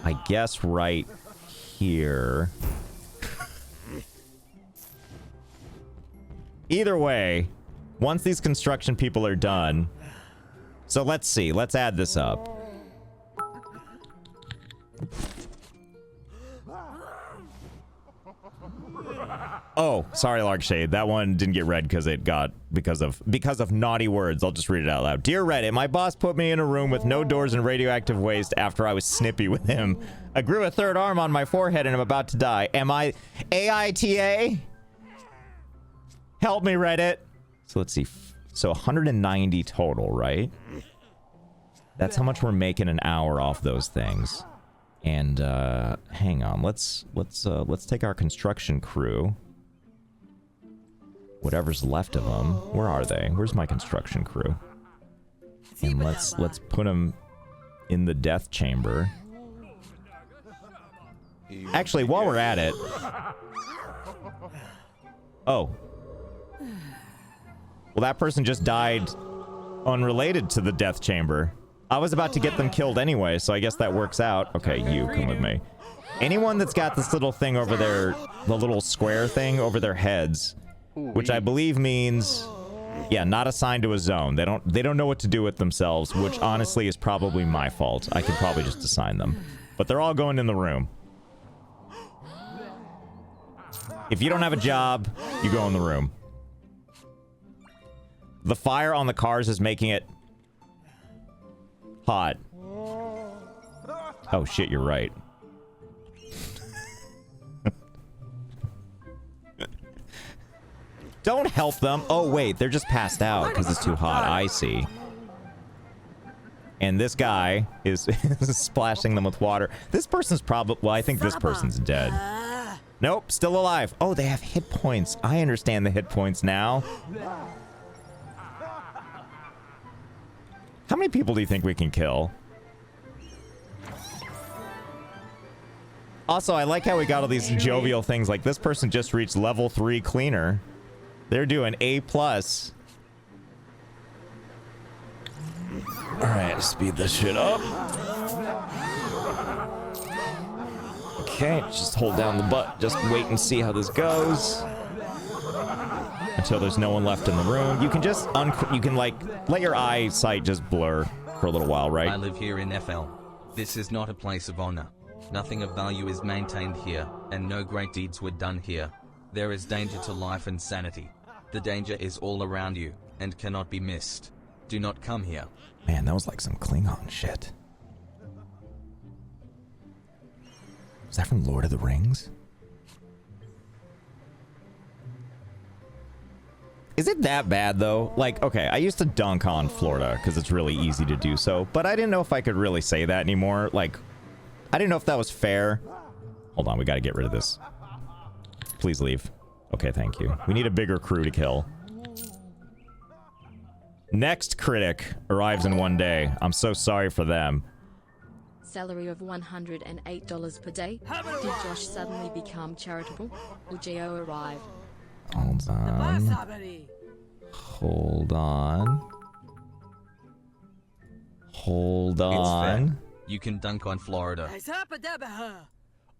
I guess right here. Either way, once these construction people are done... So let's see. Let's add this up. Oh, sorry, Larkshade. That one didn't get read because it got because of naughty words. I'll just read it out loud. Dear Reddit, my boss put me in a room with no doors and radioactive waste after I was snippy with him. I grew a third arm on my forehead and I'm about to die. Am I AITA? Help me, Reddit. So let's see. So 190 total, right? That's how much we're making an hour off those things. And hang on. Let's take our construction crew. Whatever's left of them. Where are they? Where's my construction crew? And let's put them in the death chamber. Actually, while we're at it. Oh. Well, that person just died unrelated to the death chamber. I was about to get them killed anyway, so I guess that works out. Okay, you come with me. Anyone that's got this little thing over their, the little square thing over their heads, which I believe means, yeah, not assigned to a zone. They don't know what to do with themselves, which honestly is probably my fault. I could probably just assign them. But they're all going in the room. If you don't have a job, you go in the room. The fire on the cars is making it hot. Oh shit, you're right. Don't help them. Oh wait, they're just passed out because it's too hot. I see. And this guy is splashing them with water. This person's probably... Well, I think this person's dead. Nope, still alive. Oh, they have hit points. I understand the hit points now. How many people do you think we can kill? Also, I like how we got all these jovial things. Like, this person just reached level 3 cleaner. They're doing A+. Alright, speed this shit up. Okay, just hold down the button. Just wait and see how this goes. Until there's no one left in the room. You can just, you can like, let your eyesight just blur for a little while, right? I live here in FL. This is not a place of honor. Nothing of value is maintained here, and no great deeds were done here. There is danger to life and sanity. The danger is all around you, and cannot be missed. Do not come here. Man, that was like some Klingon shit. Is that from Lord of the Rings? Is it that bad, though? Like, okay, I used to dunk on Florida because it's really easy to do so, but I didn't know if I could really say that anymore. Like, I didn't know if that was fair. Hold on, we gotta get rid of this. Please leave. Okay, thank you. We need a bigger crew to kill. Next critic arrives in one day. I'm so sorry for them. Salary of $108 per day. Did Josh suddenly become charitable? Will Geo arrive? Hold on. Hold on. Hold on. You can dunk on Florida.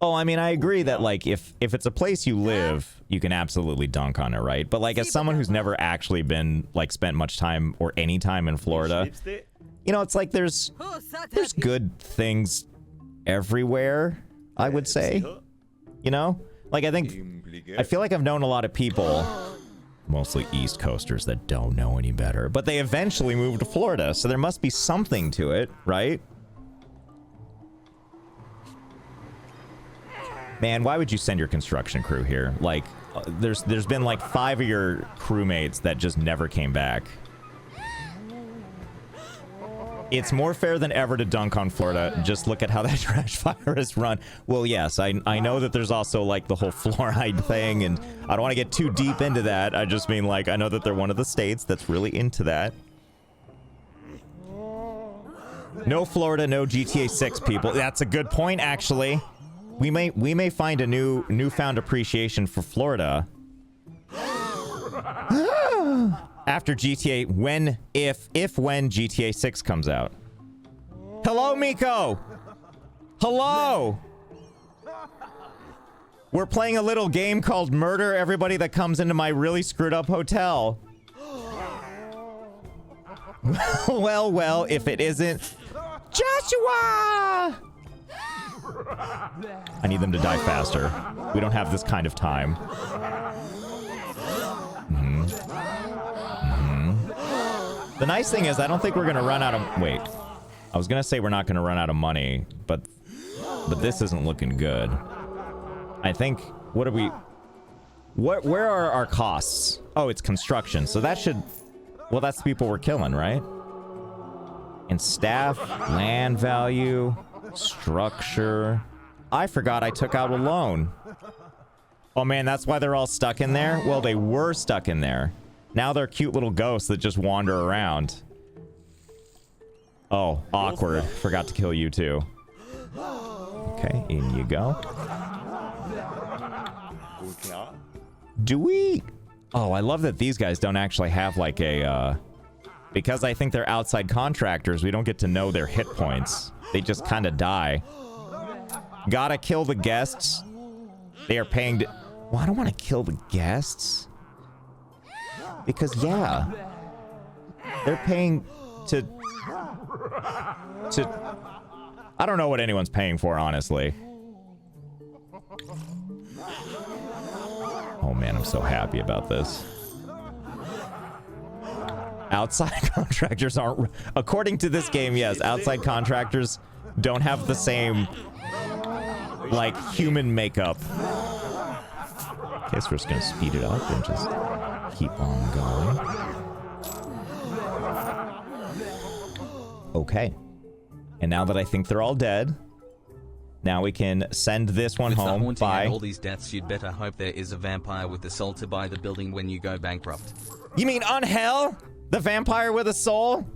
Oh, I mean, I agree that, like, if it's a place you live, you can absolutely dunk on it, right? But, like, as someone who's never actually been, like, spent much time or any time in Florida, you know, it's like there's good things everywhere, I would say. You know? Like, I feel like I've known a lot of people Mostly East Coasters that don't know any better. But they eventually moved to Florida, so there must be something to it, right? Man, why would you send your construction crew here? Like, there's been like 5 of your crewmates that just never came back. It's more fair than ever to dunk on Florida. Just look at how that trash fire is run. Well, yes, I know that there's also like the whole fluoride thing, and I don't want to get too deep into that. I just mean, like, I know that they're one of the states that's really into that. No Florida, no GTA 6 people. That's a good point, actually. We may find a newfound appreciation for Florida. After GTA, when GTA 6 comes out. Hello, Miko! Hello! We're playing a little game called Murder Everybody that comes into my really screwed up hotel. Well, if it isn't... Joshua! I need them to die faster. We don't have this kind of time. The nice thing is, I don't think we're gonna run out of... Wait. I was gonna say we're not gonna run out of money, but this isn't looking good. I think... What are we... Where are our costs? Oh, it's construction. So that should... Well, that's the people we're killing, right? And staff, land value, structure... I forgot I took out a loan. Oh man, that's why they're all stuck in there? Well, they were stuck in there. Now they're cute little ghosts that just wander around. Oh, awkward. Forgot to kill you too. Okay, in you go. Do we... Oh, I love that these guys don't actually have like a... Because I think they're outside contractors, we don't get to know their hit points. They just kind of die. Gotta kill the guests. They are paying to... Well, I don't want to kill the guests. Because, yeah. They're paying to... I don't know what anyone's paying for, honestly. Oh, man, I'm so happy about this. Outside contractors aren't... According to this game, yes, outside contractors don't have the same... like, human makeup. Guess we're just gonna speed it up and just keep on going. Okay. And now that I think they're all dead, now we can send this one home. With Bye. all these deaths, you'd better hope there is a vampire with the soul to buy the building when you go bankrupt. You mean Unhell? The vampire with a soul?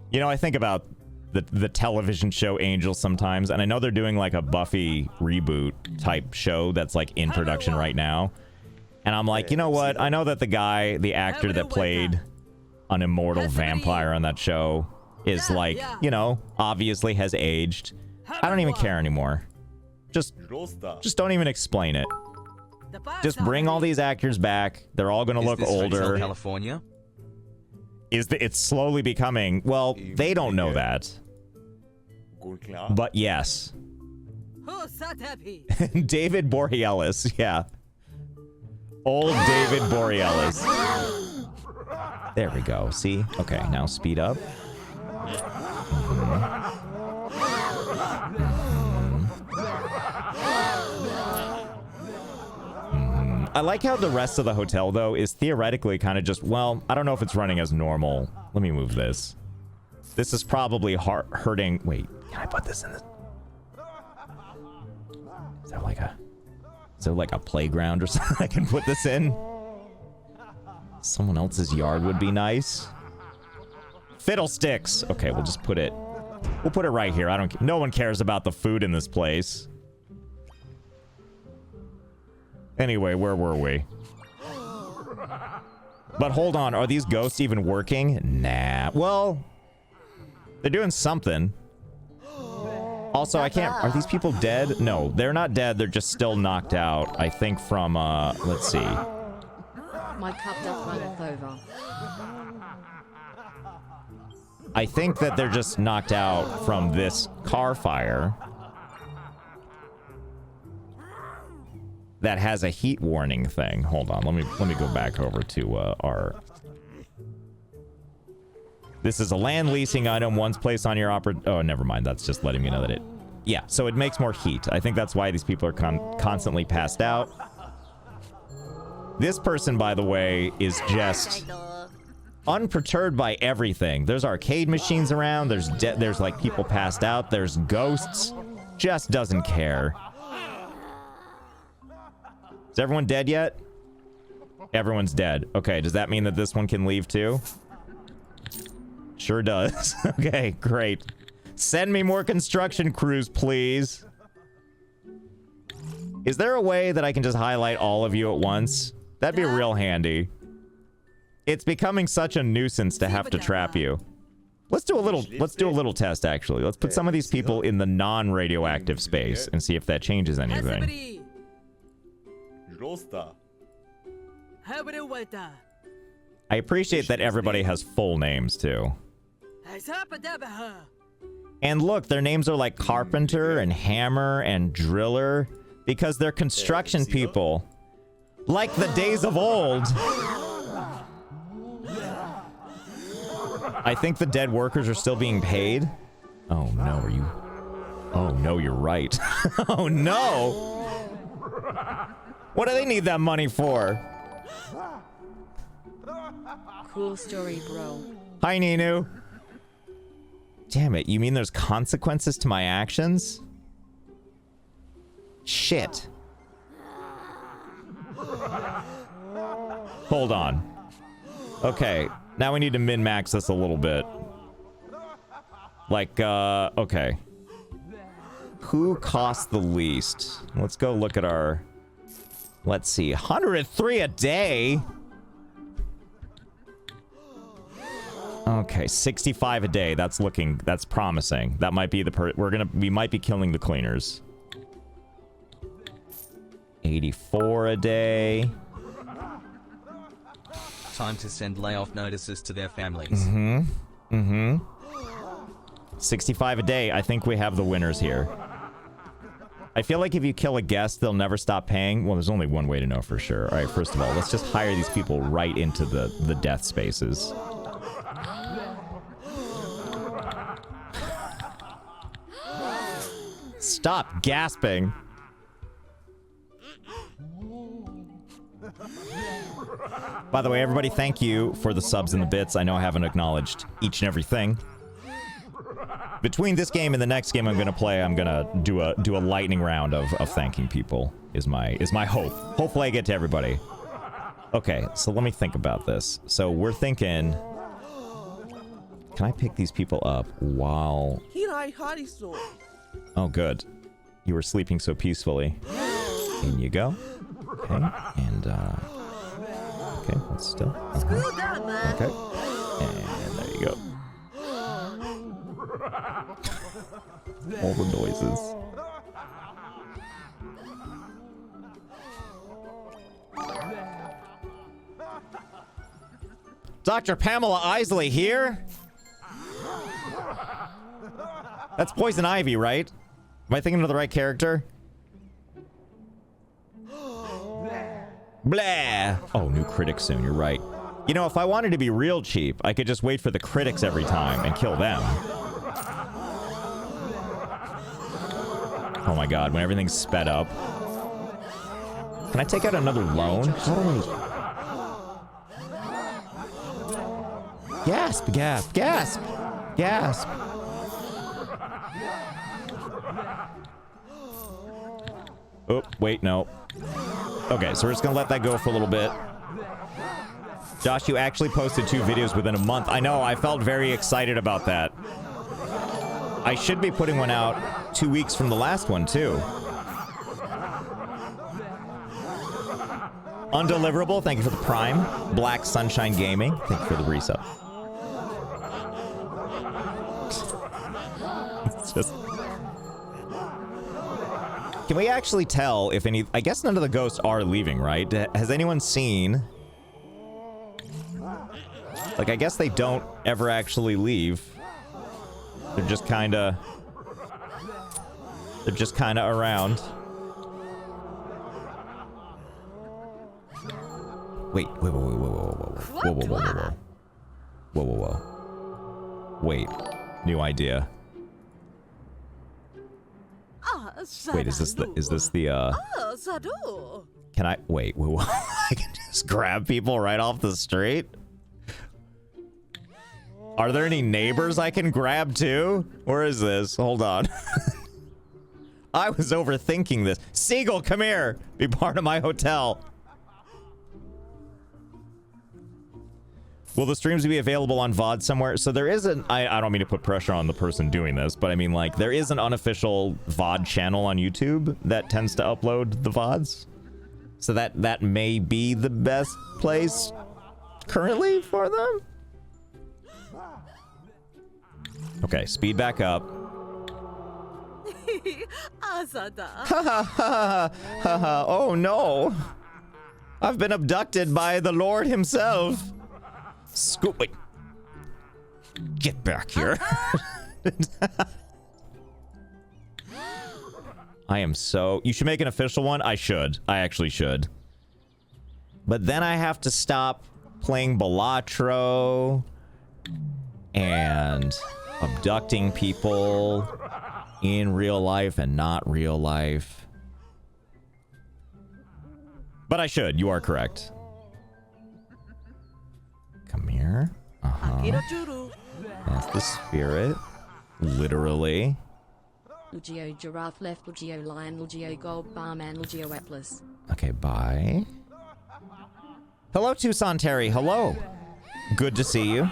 You know, I think about the television show Angel sometimes, and I know they're doing like a Buffy reboot type show that's like in production right now. And I'm like, you know what? I know that the actor that played an immortal vampire on that show is like, you know, obviously has aged. I don't even care anymore. Just don't even explain it. Just bring all these actors back. They're all gonna look older. California? It's slowly becoming... Well, they don't know that. But yes. David Borealis, yeah. Old David Borealis. There we go, see? Okay, now speed up. I like how the rest of the hotel, though, is theoretically kind of just, well, I don't know if it's running as normal. Let me move this. This is probably hurting. Wait, can I put this in the... Is there like a playground or something I can put this in? Someone else's yard would be nice. Fiddlesticks. Okay, we'll just put it... We'll put it right here. No one cares about the food in this place. Anyway, where were we? But hold on, are these ghosts even working? Nah. Well, they're doing something. Also, I can't... Are these people dead? No, they're not dead. They're just still knocked out. I think from, let's see. My cup doth runneth over. I think that they're just knocked out from this car fire. that has a heat warning thing. Hold on, let me go back over to our... This is a land leasing item once placed on your Oh, never mind. That's just letting me know that it... Yeah, so it makes more heat. I think that's why these people are constantly passed out. This person, by the way, is just unperturbed by everything. There's arcade machines around. There's like people passed out. There's ghosts. Just doesn't care. Is everyone dead yet? Everyone's dead. Okay, does that mean that this one can leave too? Sure does. Okay, great. Send me more construction crews, please. Is there a way that I can just highlight all of you at once? That'd be real handy. It's becoming such a nuisance to have to trap you. Let's do a little test, actually. Let's put some of these people in the non-radioactive space and see if that changes anything. I appreciate that everybody has full names, too. And look, their names are like Carpenter and Hammer and Driller because they're construction people. Like the days of old. I think the dead workers are still being paid. Oh, no, are you... Oh, no, you're right. Oh, no! What do they need that money for? Cool story, bro. Hi, Ninu. Damn it, you mean there's consequences to my actions? Shit. Hold on. Okay, now we need to min-max this a little bit. Like, okay. Who costs the least? Let's go look at our... Let's see, 103 a day? Okay, 65 a day. That's promising. That might be we might be killing the cleaners. 84 a day. Time to send layoff notices to their families. Mm-hmm. Mm-hmm. 65 a day. I think we have the winners here. I feel like if you kill a guest, they'll never stop paying. Well, there's only one way to know for sure. All right, first of all, let's just hire these people right into the death spaces. Stop gasping. By the way, everybody, thank you for the subs and the bits. I know I haven't acknowledged each and everything. Between this game and the next game I'm gonna play, I'm gonna do a lightning round of thanking people. Is my hope. Hopefully I get to everybody. Okay, so let me think about this. So we're thinking, can I pick these people up while... Oh, good. You were sleeping so peacefully. In you go. Okay, and okay, hold still. Okay, and there you go. All the noises. Dr. Pamela Isley here? That's Poison Ivy, right? Am I thinking of the right character? Blah! Oh, new critic soon, you're right. You know, if I wanted to be real cheap, I could just wait for the critics every time and kill them. Oh my god, when everything's sped up. Can I take out another loan? How do I... Gasp, gasp, gasp! Gasp! Oh, wait, no. Okay, so we're just gonna let that go for a little bit. Josh, you actually posted 2 videos within a month. I know, I felt very excited about that. I should be putting one out 2 weeks from the last one, too. Undeliverable, thank you for the Prime. Black Sunshine Gaming, thank you for the resub. It's just... Can we actually tell if any... I guess none of the ghosts are leaving, right? Has anyone seen... Like, I guess they don't ever actually leave. They're just kinda... They're just kinda around. Wait. Whoa. Wait. New idea. Wait, is this the can I wait, I can just grab people right off the street? Are there any neighbors I can grab too? Where is this? Hold on. I was overthinking this. Seagull, come here. Be part of my hotel. Will the streams be available on VOD somewhere? So there is an, I don't mean to put pressure on the person doing this, but I mean, like, there is an unofficial VOD channel on YouTube that tends to upload the VODs. So that may be the best place currently for them. Okay, speed back up. Oh no! I've been abducted by the Lord himself. Scoop, wait. Get back here. I am so... You should make an official one? I should. I actually should. But then I have to stop playing Balatro and abducting people in real life and not real life. But I should. You are correct. Come here. That's the spirit. Literally. Lugio giraffe left, Lugio lion, Lugio gold barman, Lugio atlas. Okay, bye. Hello, Tucson Terry. Hello. Good to see you.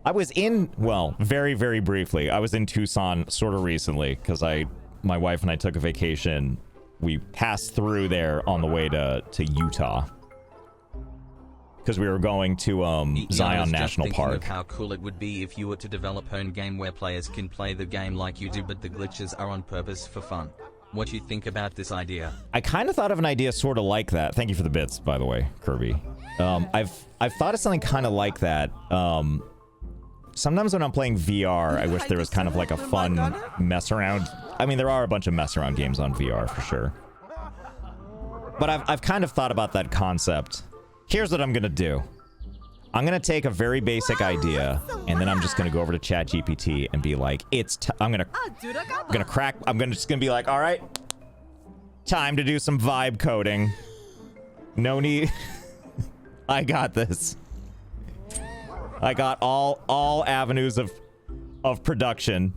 I was in, well, very, very briefly. I was in Tucson sort of recently because my wife and I took a vacation. We passed through there on the way to Utah. Because we were going to Zion National Park. Of how cool it would be if you were to develop own game where players can play the game like you do, but the glitches are on purpose for fun. What do you think about this idea? I kind of thought of an idea sort of like that. Thank you for the bits, by the way, Kirby. I've thought of something kind of like that. Sometimes when I'm playing VR, I wish there was kind of like a fun mess around. I mean, there are a bunch of mess around games on VR for sure. But I've kind of thought about that concept. Here's what I'm gonna do. I'm gonna take a very basic idea, and then I'm just gonna go over to ChatGPT and be like, I'm just gonna be like, all right, time to do some vibe coding. No need. I got this. I got all avenues of production.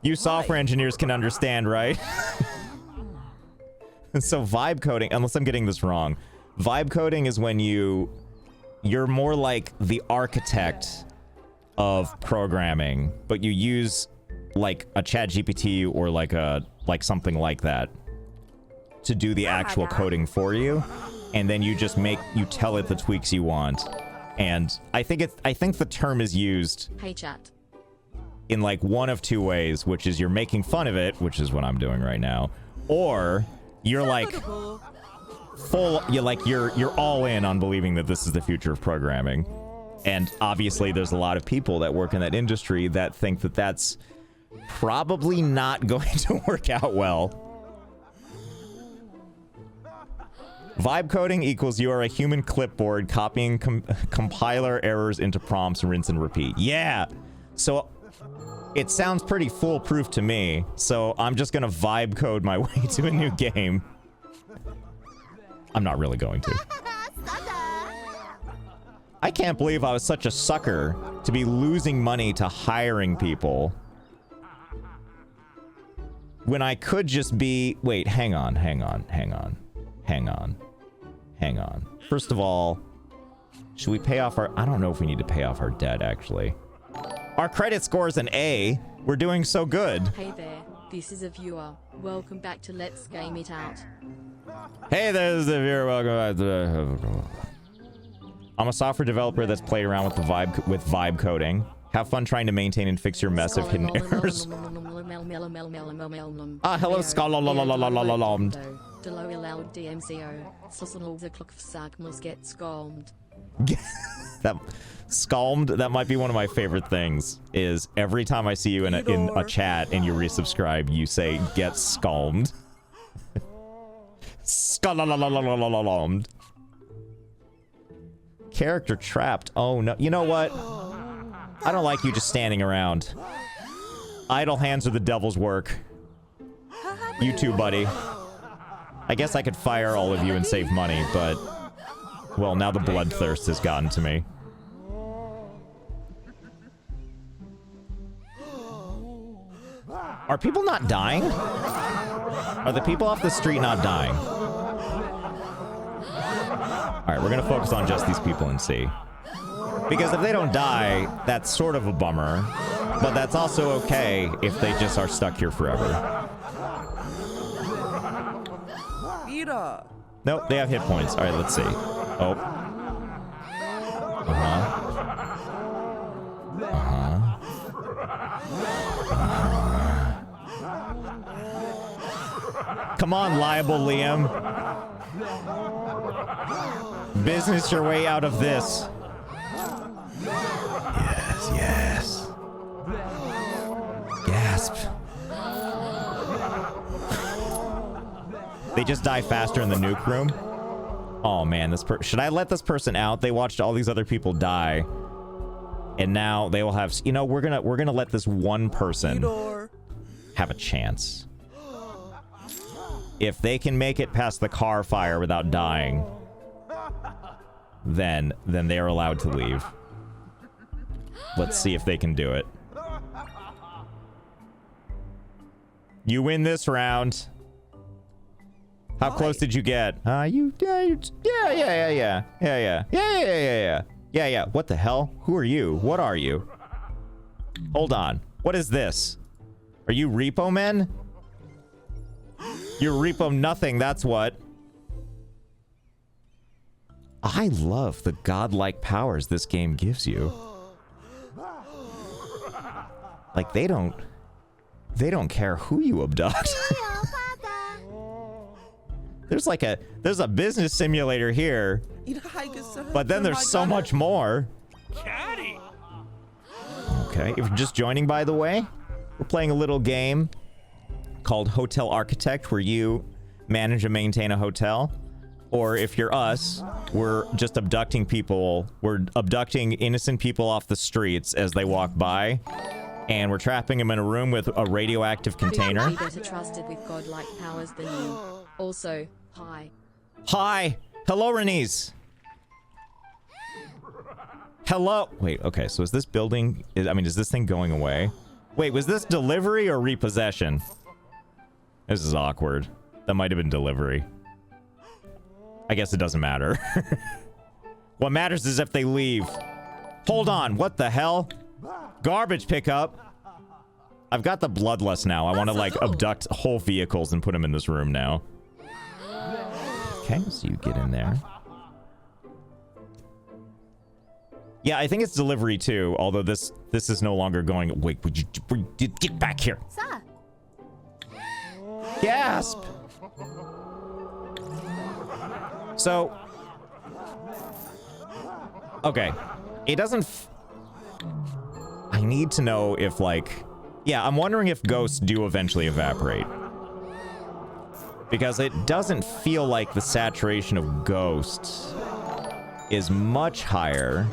You software engineers can understand, right? So vibe coding, unless I'm getting this wrong, vibe coding is when you're more like the architect of programming, but you use like a ChatGPT or like something like that to do the actual coding for you, and then you tell it the tweaks you want. And I think the term is used Hey chat. in like one of two ways, which is you're making fun of it, which is what I'm doing right now, or you're like you're all in on believing that this is the future of programming. And obviously there's a lot of people that work in that industry that think that that's probably not going to work out well. Vibe coding equals you are a human clipboard copying compiler errors into prompts, rinse and repeat. Yeah. So it sounds pretty foolproof to me, so I'm just gonna vibe code my way to a new game. I'm not really going to. I can't believe I was such a sucker to be losing money to hiring people when I could just be... Wait, hang on. First of all, should we pay off our... I don't know if we need to pay off our debt, actually. Our credit score is an A. We're doing so good. Hey there, this is a viewer. Welcome back to Let's Game It Out. Hey, there's the viewer. Welcome back to... I'm a software developer that's played around with vibe coding. Have fun trying to maintain and fix your mess of hidden errors. Ah, hello, That scalmed, that might be one of my favorite things, is every time I see you in a chat and you resubscribe, you say, get scalmed. Scalmed. Character trapped. Oh, no. You know what? I don't like you just standing around. Idle hands are the devil's work. You too, buddy. I guess I could fire all of you and save money, but... Well, now the bloodthirst has gotten to me. Are people not dying? Are the people off the street not dying? Alright, we're gonna focus on just these people and see. Because if they don't die, that's sort of a bummer. But that's also okay if they just are stuck here forever. Nope, they have hit points. Alright, let's see. Oh. Come on, liable Liam. Business your way out of this. Yes, yes. Gasp. They just die faster in the nuke room. Oh man, this should I let this person out? They watched all these other people die. And now they will have, you know, we're gonna let this one person have a chance. If they can make it past the car fire without dying, then they are allowed to leave. Let's see if they can do it. You win this round. How close did you get? Yeah. What the hell? Who are you? What are you? Hold on. What is this? Are you repo men? You're repo nothing, that's what. I love the godlike powers this game gives you. Like, they don't care who you abduct. There's a business simulator here, but then there's so much more. Okay, if you're just joining, by the way, we're playing a little game called Hotel Architect, where you manage and maintain a hotel. Or if you're us, we're just abducting people. We're abducting innocent people off the streets as they walk by, and we're trapping them in a room with a radioactive container. Be better trusted with godlike powers than you. Also, hi. Hi. Hello, Renese. Hello. Wait, okay, so is this building... is this thing going away? Wait, was this delivery or repossession? This is awkward. That might have been delivery. I guess it doesn't matter. What matters is if they leave. Hold on, what the hell? Garbage pickup. I've got the bloodlust now. I want to, like, abduct whole vehicles and put them in this room now. Okay, so you get in there. Yeah, I think it's delivery too, although this is no longer going... Wait, would you get back here? Sir. Gasp! So... Okay. It doesn't... I need to know if, like... Yeah, I'm wondering if ghosts do eventually evaporate. Because it doesn't feel like the saturation of ghosts is much higher.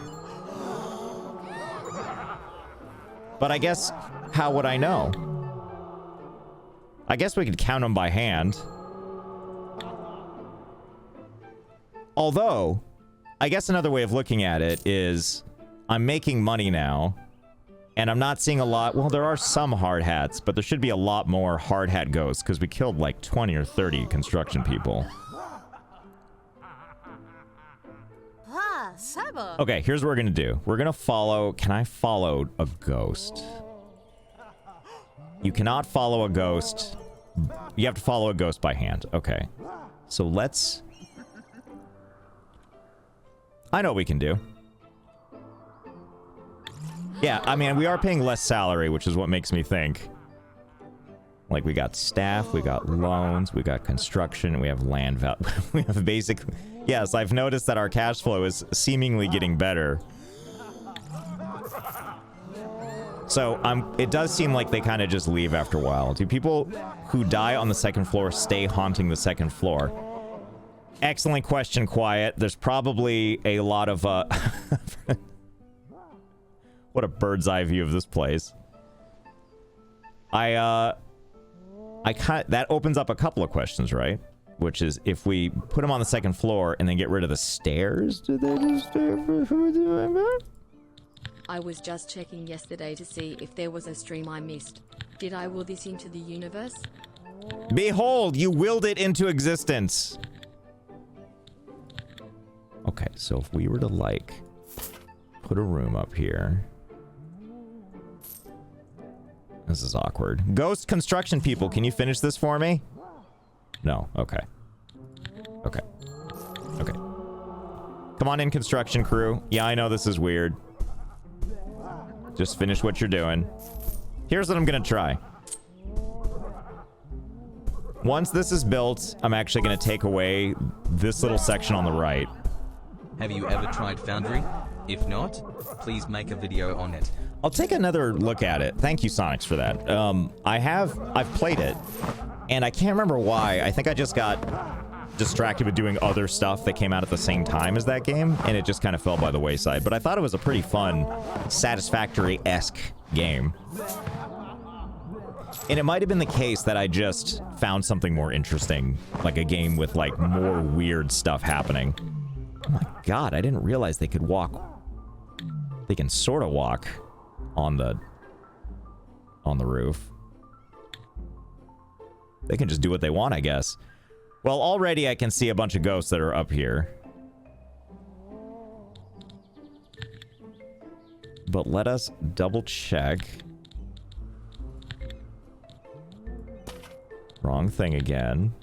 But I guess, how would I know? I guess we could count them by hand. Although, I guess another way of looking at it is, I'm making money now, and I'm not seeing a lot... Well, there are some hard hats, but there should be a lot more hard hat ghosts, because we killed like 20 or 30 construction people. Okay, here's what we're gonna do. We're gonna follow... Can I follow a ghost? You cannot follow a ghost. You have to follow a ghost by hand. Okay. So let's... I know what we can do. Yeah, I mean, we are paying less salary, which is what makes me think. Like, we got staff, we got loans, we got construction, and we have land value. We have basically... Yes, I've noticed that our cash flow is seemingly getting better. So, it does seem like they kind of just leave after a while. Do people who die on the second floor stay haunting the second floor? Excellent question, Quiet. There's probably a lot of, what a bird's eye view of this place. That opens up a couple of questions, right? Which is, if we put them on the second floor and then get rid of the stairs, do they just stay for... I was just checking yesterday to see if there was a stream I missed. Did I will this into the universe? Behold, you willed it into existence. Okay, so if we were to, like, put a room up here... This is awkward. Ghost construction people, can you finish this for me? No. Okay. Okay. Okay. Come on in, construction crew. Yeah, I know this is weird. Just finish what you're doing. Here's what I'm gonna try. Once this is built, I'm actually gonna take away this little section on the right. Have you ever tried Foundry? If not, please make a video on it. I'll take another look at it. Thank you, Sonics, for that. I've played it, and I can't remember why. I think I just got distracted with doing other stuff that came out at the same time as that game, and it just kind of fell by the wayside. But I thought it was a pretty fun, Satisfactory-esque game. And it might have been the case that I just found something more interesting, like a game with, like, more weird stuff happening. Oh my god, I didn't realize they could walk. They can sort of walk on the roof. They can just do what they want, I guess. Well, already I can see a bunch of ghosts that are up here. But let us double check. Wrong thing again.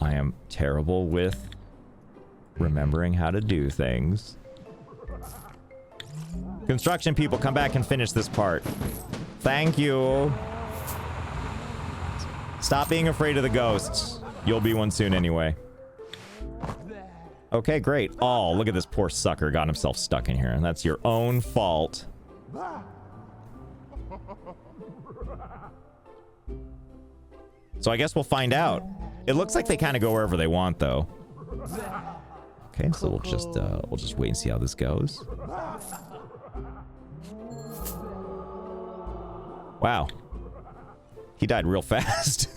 I am terrible with remembering how to do things. Construction people, come back and finish this part. Thank you. Stop being afraid of the ghosts. You'll be one soon anyway. Okay, great. Oh, look at this poor sucker. Got himself stuck in here. And that's your own fault. So I guess we'll find out. It looks like they kind of go wherever they want, though. Okay, so we'll just wait and see how this goes. Wow. He died real fast.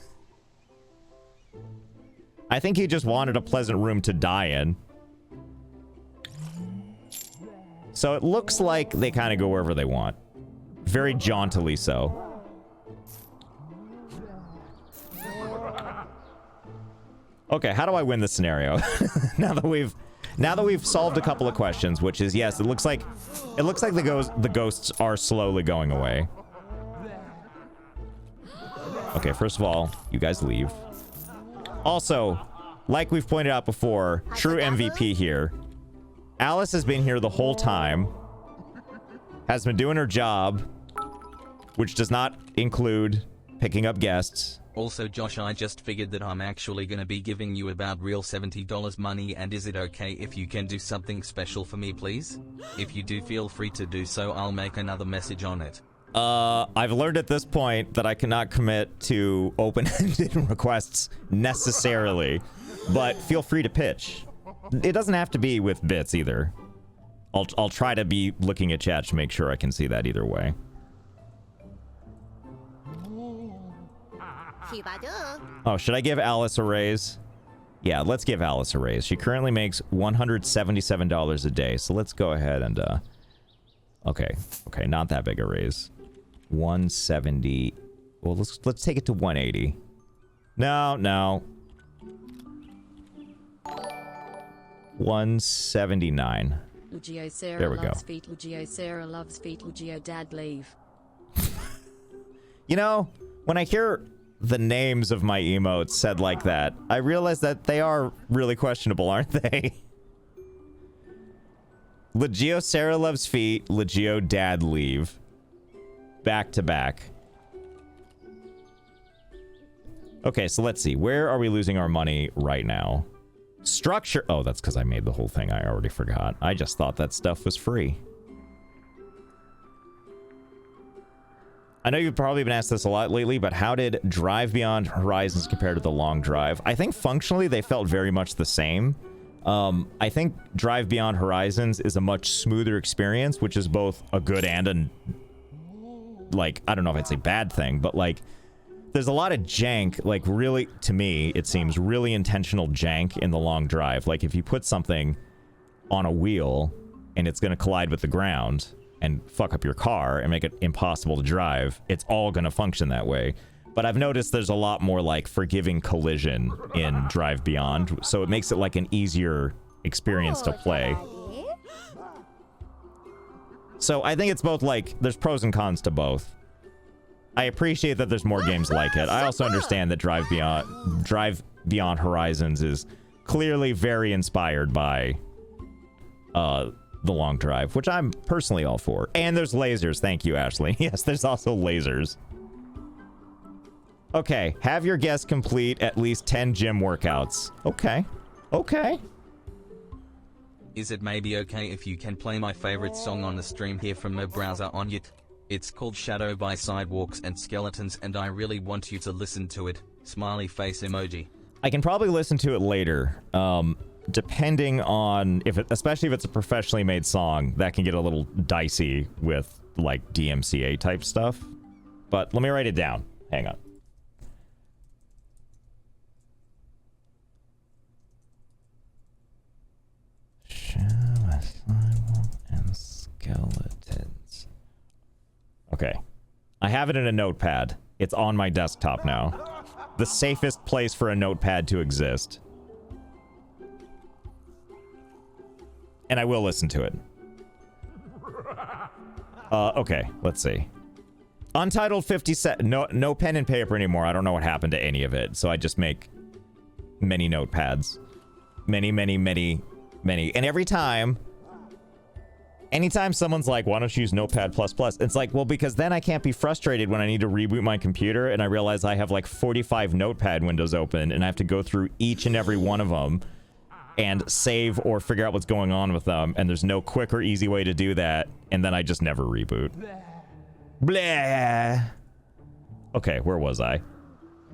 I think he just wanted a pleasant room to die in. So it looks like they kind of go wherever they want. Very jauntily so. Okay, how do I win this scenario? now that we've solved a couple of questions, which is, yes, it looks like the ghosts are slowly going away. Okay, first of all, you guys leave. Also, like we've pointed out before, true MVP here. Alice has been here the whole time. Has been doing her job, which does not include picking up guests. Also, Josh, I just figured that I'm actually gonna be giving you about real $70 money, and is it okay if you can do something special for me, please? If you do, feel free to do so. I'll make another message on it. I've learned at this point that I cannot commit to open-ended requests necessarily, but feel free to pitch. It doesn't have to be with bits either. I'll try to be looking at chat to make sure I can see that either way. Oh, should I give Alice a raise? Yeah, let's give Alice a raise. She currently makes $177 a day, so let's go ahead and, okay, not that big a raise. 170. Well, let's take it to 180. No. 179. Lucio Sarah There we loves go. feet. Lucio Sarah loves feet. Lucio dad leave. You know, when I hear the names of my emotes said like that, I realize that they are really questionable, aren't they? Legio Sarah loves feet, Legio dad leave. Back to back. Okay, so let's see. Where are we losing our money right now? Structure. Oh, that's because I made the whole thing. I already forgot. I just thought that stuff was free. I know you've probably been asked this a lot lately, but how did Drive Beyond Horizons compare to the long drive? I think functionally they felt very much the same. I think Drive Beyond Horizons is a much smoother experience, which is both a good and a, like, I don't know if I'd say bad thing, but like, there's a lot of jank, like really, to me, it seems really intentional jank in the long drive. Like if you put something on a wheel and it's going to collide with the ground and fuck up your car and make it impossible to drive, it's all going to function that way. But I've noticed there's a lot more like forgiving collision in Drive Beyond, so it makes it like an easier experience to play. So I think it's both like, there's pros and cons to both. I appreciate that there's more games like it. I also understand that Drive Beyond Horizons is clearly very inspired by the long drive, which I'm personally all for. And there's lasers. Thank you, Ashley. Yes, there's also lasers. Okay, have your guests complete at least 10 gym workouts. Okay. Okay. Is it maybe okay if you can play my favorite song on the stream here from the browser on it? It's called Shadow by Sidewalks and Skeletons, and I really want you to listen to it. Smiley face emoji. I can probably listen to it later. Depending on if it, especially if it's a professionally made song, that can get a little dicey with like DMCA type stuff. But let me write it down. Hang on. Shadow, Sidewalk, and Skeletons. Okay. I have it in a notepad. It's on my desktop now. The safest place for a notepad to exist. And I will listen to it. Okay, let's see. Untitled 57. No pen and paper anymore. I don't know what happened to any of it. So I just make many notepads. Many. And every time, anytime someone's like, why don't you use Notepad++? It's like, well, because then I can't be frustrated when I need to reboot my computer and I realize I have like 45 notepad windows open and I have to go through each and every one of them and save or figure out what's going on with them, and there's no quick or easy way to do that, and then I just never reboot. Blah. Okay, where was I?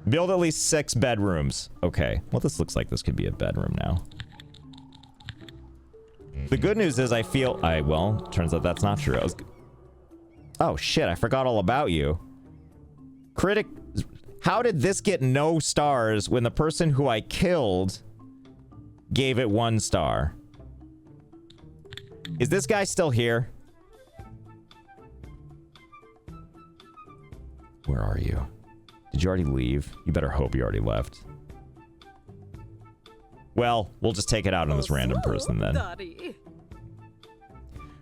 Build at least 6 bedrooms. Okay, well, this looks like this could be a bedroom now. The good news is I feel... well, turns out that's not true. Oh, shit, I forgot all about you. Critic... How did this get no stars when the person who I killed gave it 1 star? Is this guy still here? Where are you? Did you already leave? You better hope you already left. Well, we'll just take it out on this random person then.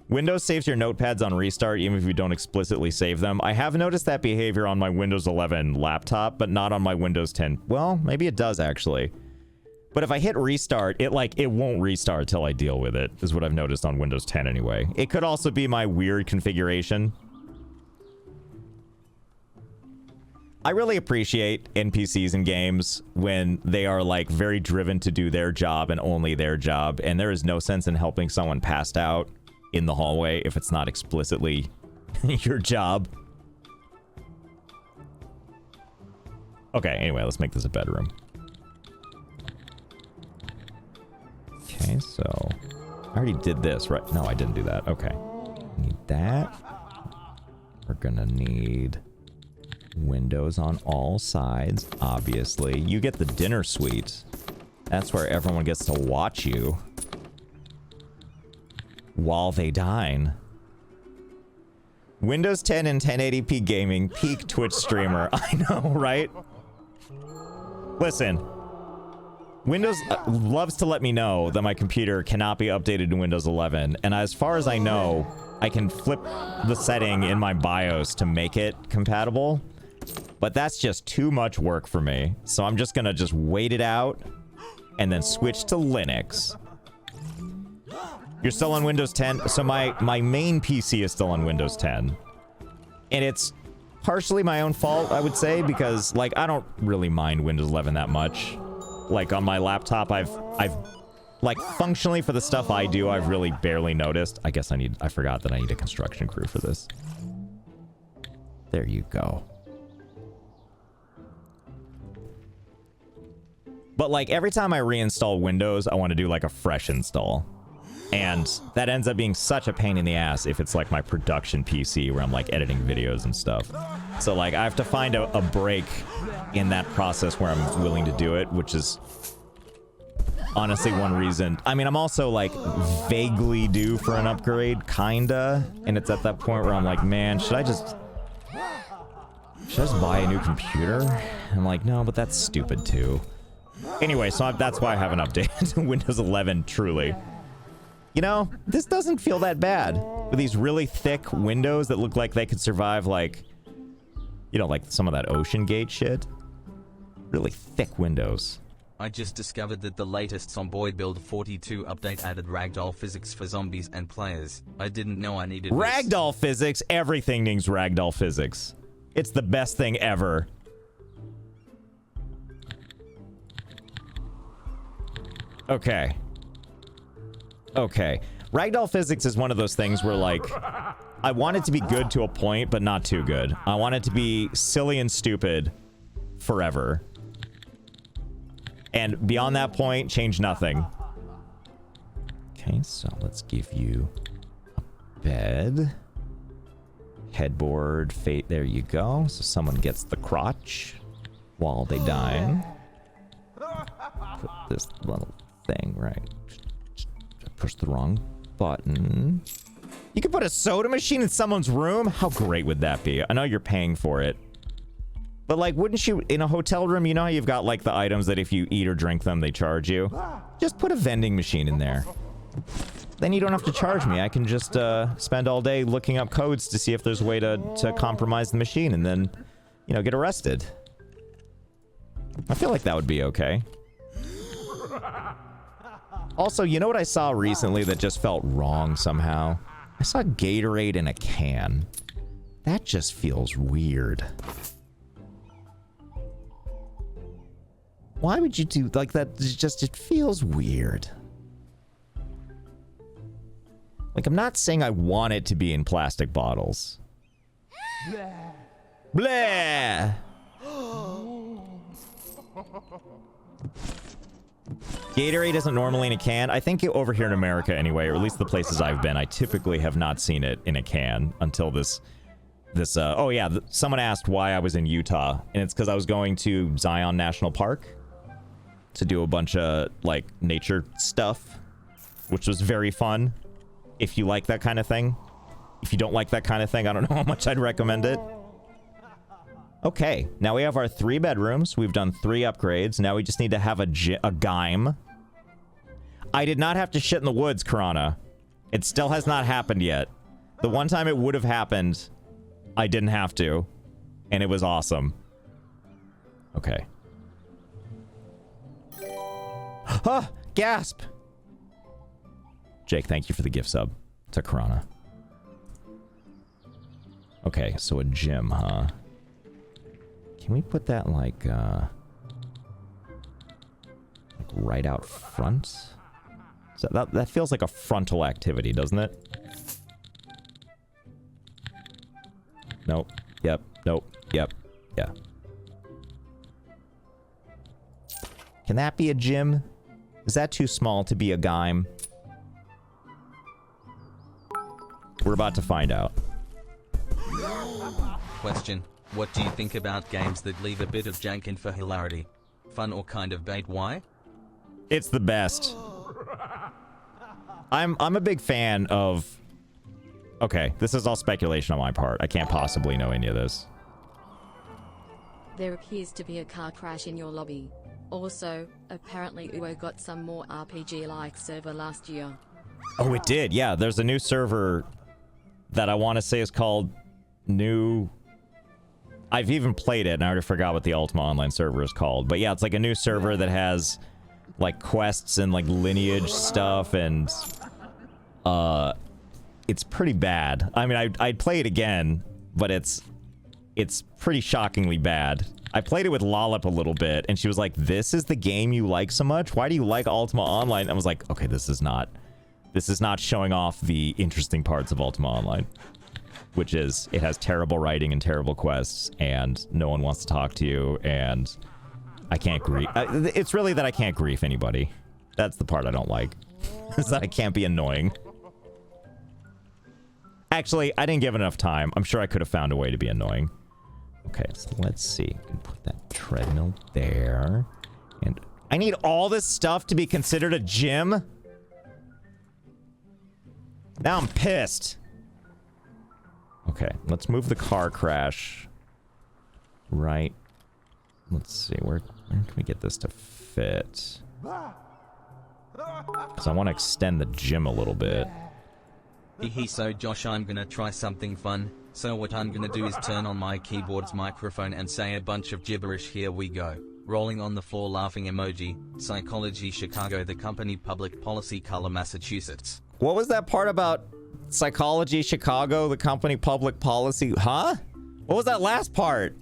Windows saves your notepads on restart even if you don't explicitly save them. I have noticed that behavior on my Windows 11 laptop, but not on my Windows 10. Well, maybe it does actually. But if I hit restart, it won't restart till I deal with it, is what I've noticed on Windows 10 anyway. It could also be my weird configuration. I really appreciate NPCs in games when they are like very driven to do their job and only their job, and there is no sense in helping someone passed out in the hallway if it's not explicitly your job. Okay, anyway, let's make this a bedroom. Okay, so I already did this, right? No, I didn't do that. Okay. Need that. We're gonna need windows on all sides, obviously. You get the dinner suite. That's where everyone gets to watch you while they dine. Windows 10 and 1080p gaming, peak Twitch streamer. I know, right? Listen. Windows loves to let me know that my computer cannot be updated to Windows 11, and as far as I know, I can flip the setting in my BIOS to make it compatible, but that's just too much work for me, so I'm just gonna wait it out and then switch to Linux. You're still on Windows 10? So my main PC is still on Windows 10, and it's partially my own fault, I would say, because like I don't really mind Windows 11 that much. Like on my laptop, I've like functionally for the stuff I do, I've really barely noticed. I guess I forgot that I need a construction crew for this. There you go. But like every time I reinstall Windows, I want to do like a fresh install. And that ends up being such a pain in the ass if it's like my production PC where I'm like editing videos and stuff. So like I have to find a break in that process where I'm willing to do it, which is honestly one reason. I mean, I'm also like vaguely due for an upgrade, kinda. And it's at that point where I'm like, man, should I just buy a new computer? I'm like, no, but that's stupid too. Anyway, so that's why I haven't updated Windows 11, truly. You know, this doesn't feel that bad. With these really thick windows that look like they could survive, like, you know, like some of that Ocean Gate shit. Really thick windows. I just discovered that the latest Zomboid Build 42 update added ragdoll physics for zombies and players. I didn't know I needed ragdoll physics? Everything needs ragdoll physics. It's the best thing ever. Okay. Okay. Ragdoll physics is one of those things where, like, I want it to be good to a point, but not too good. I want it to be silly and stupid forever. And beyond that point, change nothing. Okay, so let's give you a bed. Headboard, fate, there you go. So someone gets the crotch while they dine. Put this little thing right. Push the wrong button. You could put a soda machine in someone's room? How great would that be? I know you're paying for it. But like, wouldn't you, in a hotel room, you know how you've got like the items that if you eat or drink them, they charge you? Just put a vending machine in there. Then you don't have to charge me. I can just spend all day looking up codes to see if there's a way to compromise the machine and then, you know, get arrested. I feel like that would be okay. Also, you know what I saw recently that just felt wrong somehow? I saw Gatorade in a can. That just feels weird. Why would you do like that? It feels weird. Like, I'm not saying I want it to be in plastic bottles. Blah! Gatorade isn't normally in a can. I think over here in America anyway, or at least the places I've been, I typically have not seen it in a can until this oh yeah, someone asked why I was in Utah, and it's because I was going to Zion National Park to do a bunch of, like, nature stuff, which was very fun. If you like that kind of thing. If you don't like that kind of thing, I don't know how much I'd recommend it. Okay, now we have our 3 bedrooms. We've done 3 upgrades. Now we just need to have a GYM. I did not have to shit in the woods, Karana. It still has not happened yet. The one time it would have happened, I didn't have to. And it was awesome. Okay. Huh! Gasp! Jake, thank you for the gift sub to Karana. Okay, so a gym, huh? Can we put that, like right out front? So that feels like a frontal activity, doesn't it? Nope. Yep. Nope. Yep. Yeah. Can that be a gym? Is that too small to be a GYM? We're about to find out. Question. What do you think about games that leave a bit of jank in for hilarity? Fun or kind of bait? Why? It's the best. I'm a big fan of... Okay, this is all speculation on my part. I can't possibly know any of this. There appears to be a car crash in your lobby. Also, apparently UO got some more RPG-like server last year. Oh, it did. Yeah, there's a new server that I want to say is called New... I've even played it, and I already forgot what the Ultima Online server is called. But yeah, it's like a new server that has, like, quests and, like, lineage stuff, and... it's pretty bad. I mean, I'd play it again, but it's it's pretty shockingly bad. I played it with Lollip a little bit, and she was like, this is the game you like so much? Why do you like Ultima Online? I was like, okay, this is not showing off the interesting parts of Ultima Online. Which is, it has terrible writing and terrible quests, and no one wants to talk to you, and I can't grief. It's really that I can't grief anybody. That's the part I don't like. Is that I can't be annoying. Actually, I didn't give it enough time. I'm sure I could have found a way to be annoying. Okay, so let's see. I can put that treadmill there. And I need all this stuff to be considered a gym? Now I'm pissed. Okay, let's move the car crash. Right. Let's see, where can we get this to fit? Because I want to extend the gym a little bit. So Josh, I'm gonna try something fun. So what I'm gonna do is turn on my keyboard's microphone and say a bunch of gibberish. Here we go. Rolling on the floor laughing emoji. Psychology Chicago, the company public policy color Massachusetts. What was that part about Psychology Chicago, the company public policy? Huh? What was that last part?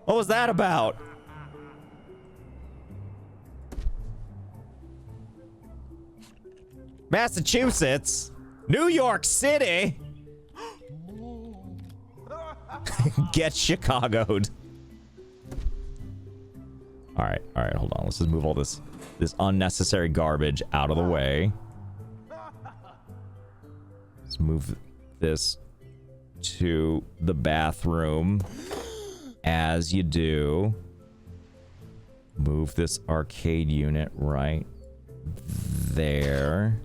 What was that about? Massachusetts? New York City? Get Chicago'd. Alright, hold on. Let's just move all this unnecessary garbage out of the way. Let's move this to the bathroom. As you do. Move this arcade unit right there.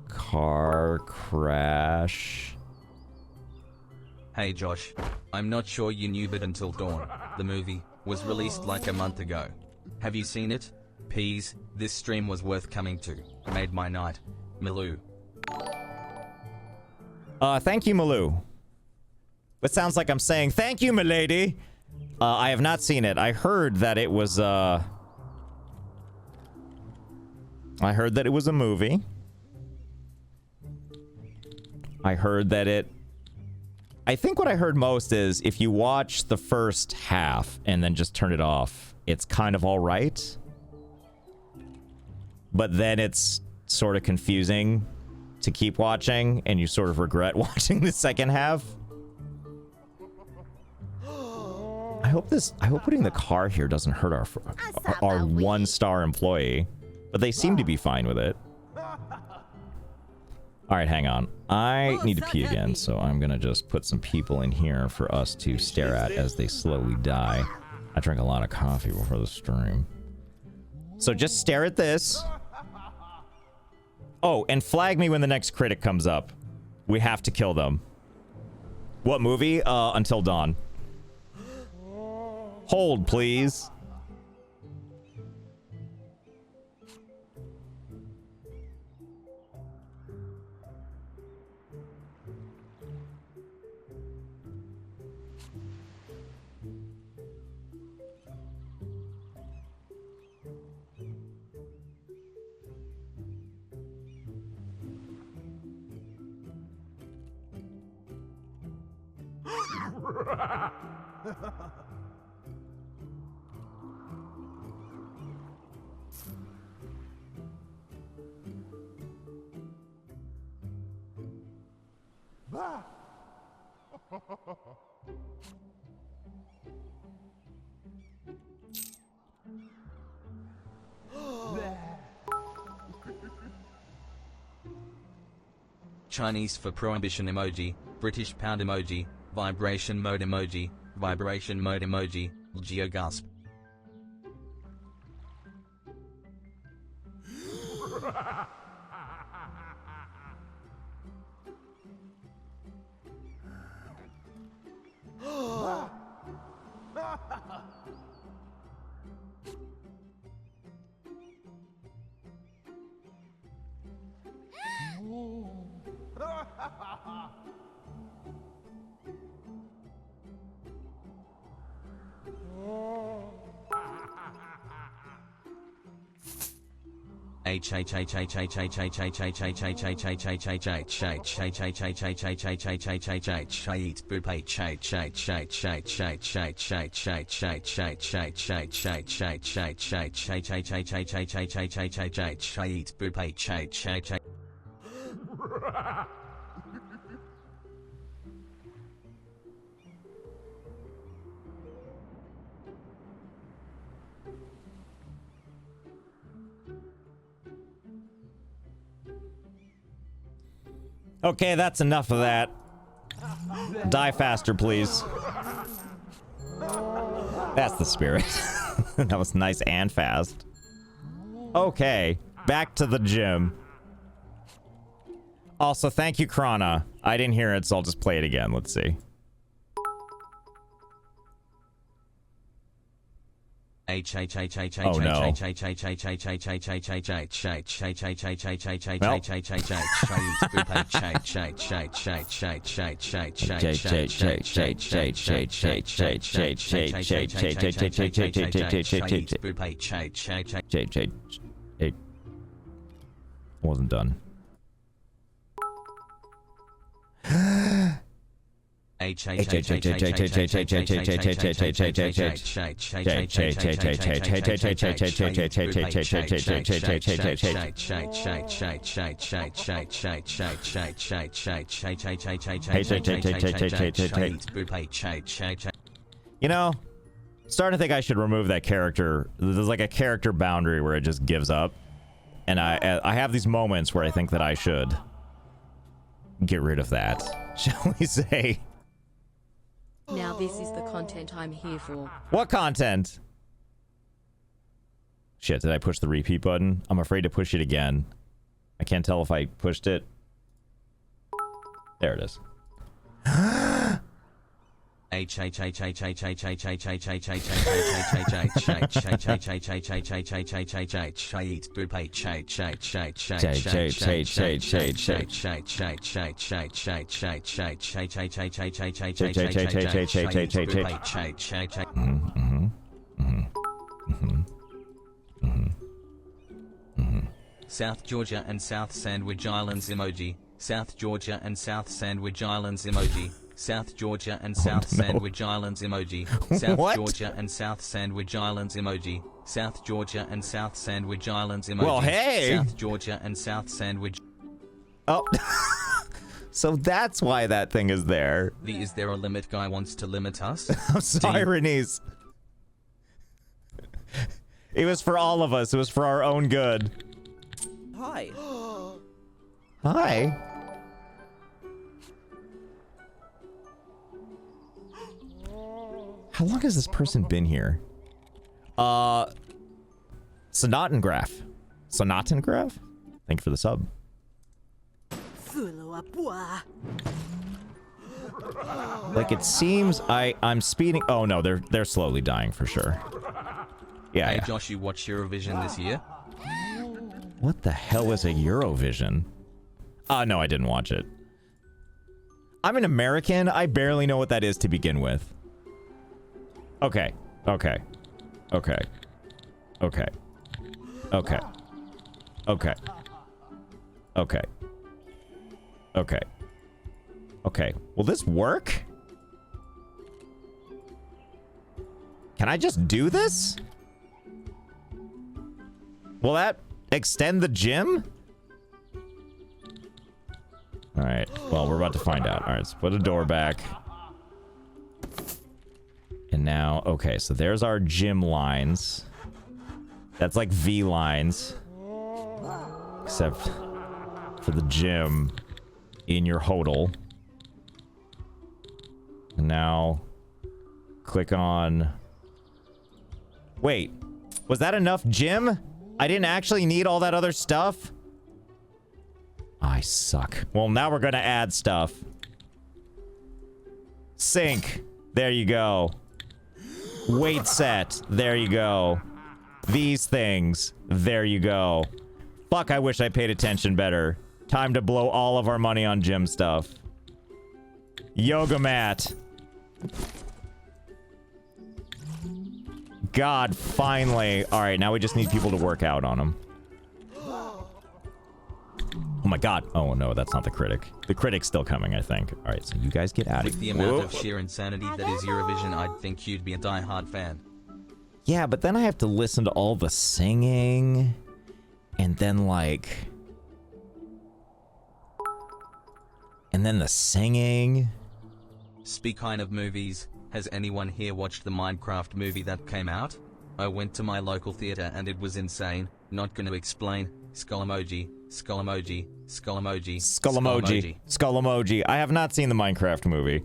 Car crash. Hey Josh, I'm not sure you knew, but Until Dawn, the movie, was released like a month ago. Have you seen it? Peas, this stream was worth coming to. Made my night. Milou. Thank you, Milou. It sounds like I'm saying, thank you, milady. I have not seen it. I heard that it was, I heard that it was a movie. I heard that it... I think what I heard most is if you watch the first half and then just turn it off, it's kind of all right. But then it's sort of confusing to keep watching, and you sort of regret watching the second half. I hope putting the car here doesn't hurt our one-star employee. But they seem to be fine with it. Alright, hang on. I need to pee again, so I'm gonna just put some people in here for us to stare at as they slowly die. I drank a lot of coffee before the stream. So just stare at this. Oh, and flag me when the next critic comes up. We have to kill them. What movie? Until Dawn. Hold, please. Chinese for prohibition emoji, British pound emoji, vibration mode emoji, geogasp. Okay, that's enough of that. Die faster, please. That's the spirit. That was nice and fast. Okay, back to the gym. Also, thank you, Krana. I didn't hear it, so I'll just play it again. Let's see. Oh no. Wasn't done. You know, starting to think I should remove that character. There's like a character boundary where it just gives up. And I have these moments where I think that I should get rid of that, shall we say. Now this is the content I'm here for. What content? Shit, did I push the repeat button? I'm afraid to push it again. I can't tell if I pushed it. There it is. South Georgia and South Sandwich Islands emoji. South Georgia and South Sandwich Islands emoji. South Georgia and South Sandwich Islands emoji. South Georgia and South Sandwich Islands emoji. South Georgia and South Sandwich Islands emoji. Well, hey! South Georgia and South Sandwich. Oh. So that's why that thing is there. The is there a limit guy wants to limit us? I'm sorry, Renese. It was for all of us. It was for our own good. Hi. Hi. How long has this person been here? Sonotengraph. Sonotengraph? Thank you for the sub. Like it seems I'm speeding. Oh no, they're slowly dying for sure. Yeah. Hey Josh, you watch Eurovision this year? What the hell is a Eurovision? No, I didn't watch it. I'm an American. I barely know what that is to begin with. Okay. Okay. Okay. Okay. Okay. Okay. Okay. Okay. Okay. Will this work? Can I just do this? Will that extend the gym? Alright. Well, we're about to find out. Alright, let's put a door back. And now, okay, so there's our gym lines. That's like V lines. Except for the gym in your hodl. And now, click on... Wait, was that enough gym? I didn't actually need all that other stuff? I suck. Well, now we're gonna add stuff. Sink. There you go. Weight set. There you go. These things. There you go. Fuck, I wish I paid attention better. Time to blow all of our money on gym stuff. Yoga mat. God, finally. Alright, now we just need people to work out on them. Oh my god. Oh no, that's not the critic. The critic's still coming, I think. Alright, so you guys get out of With here. the amount of sheer insanity that is Eurovision, I'd think you'd be a die-hard fan. Yeah, but then I have to listen to all the singing. And then like... And then the singing. Speaking of movies, has anyone here watched the Minecraft movie that came out? I went to my local theater and it was insane. Not gonna explain. Skull emoji, skull emoji, skull emoji, Skull emoji. Skull emoji. I have not seen the Minecraft movie.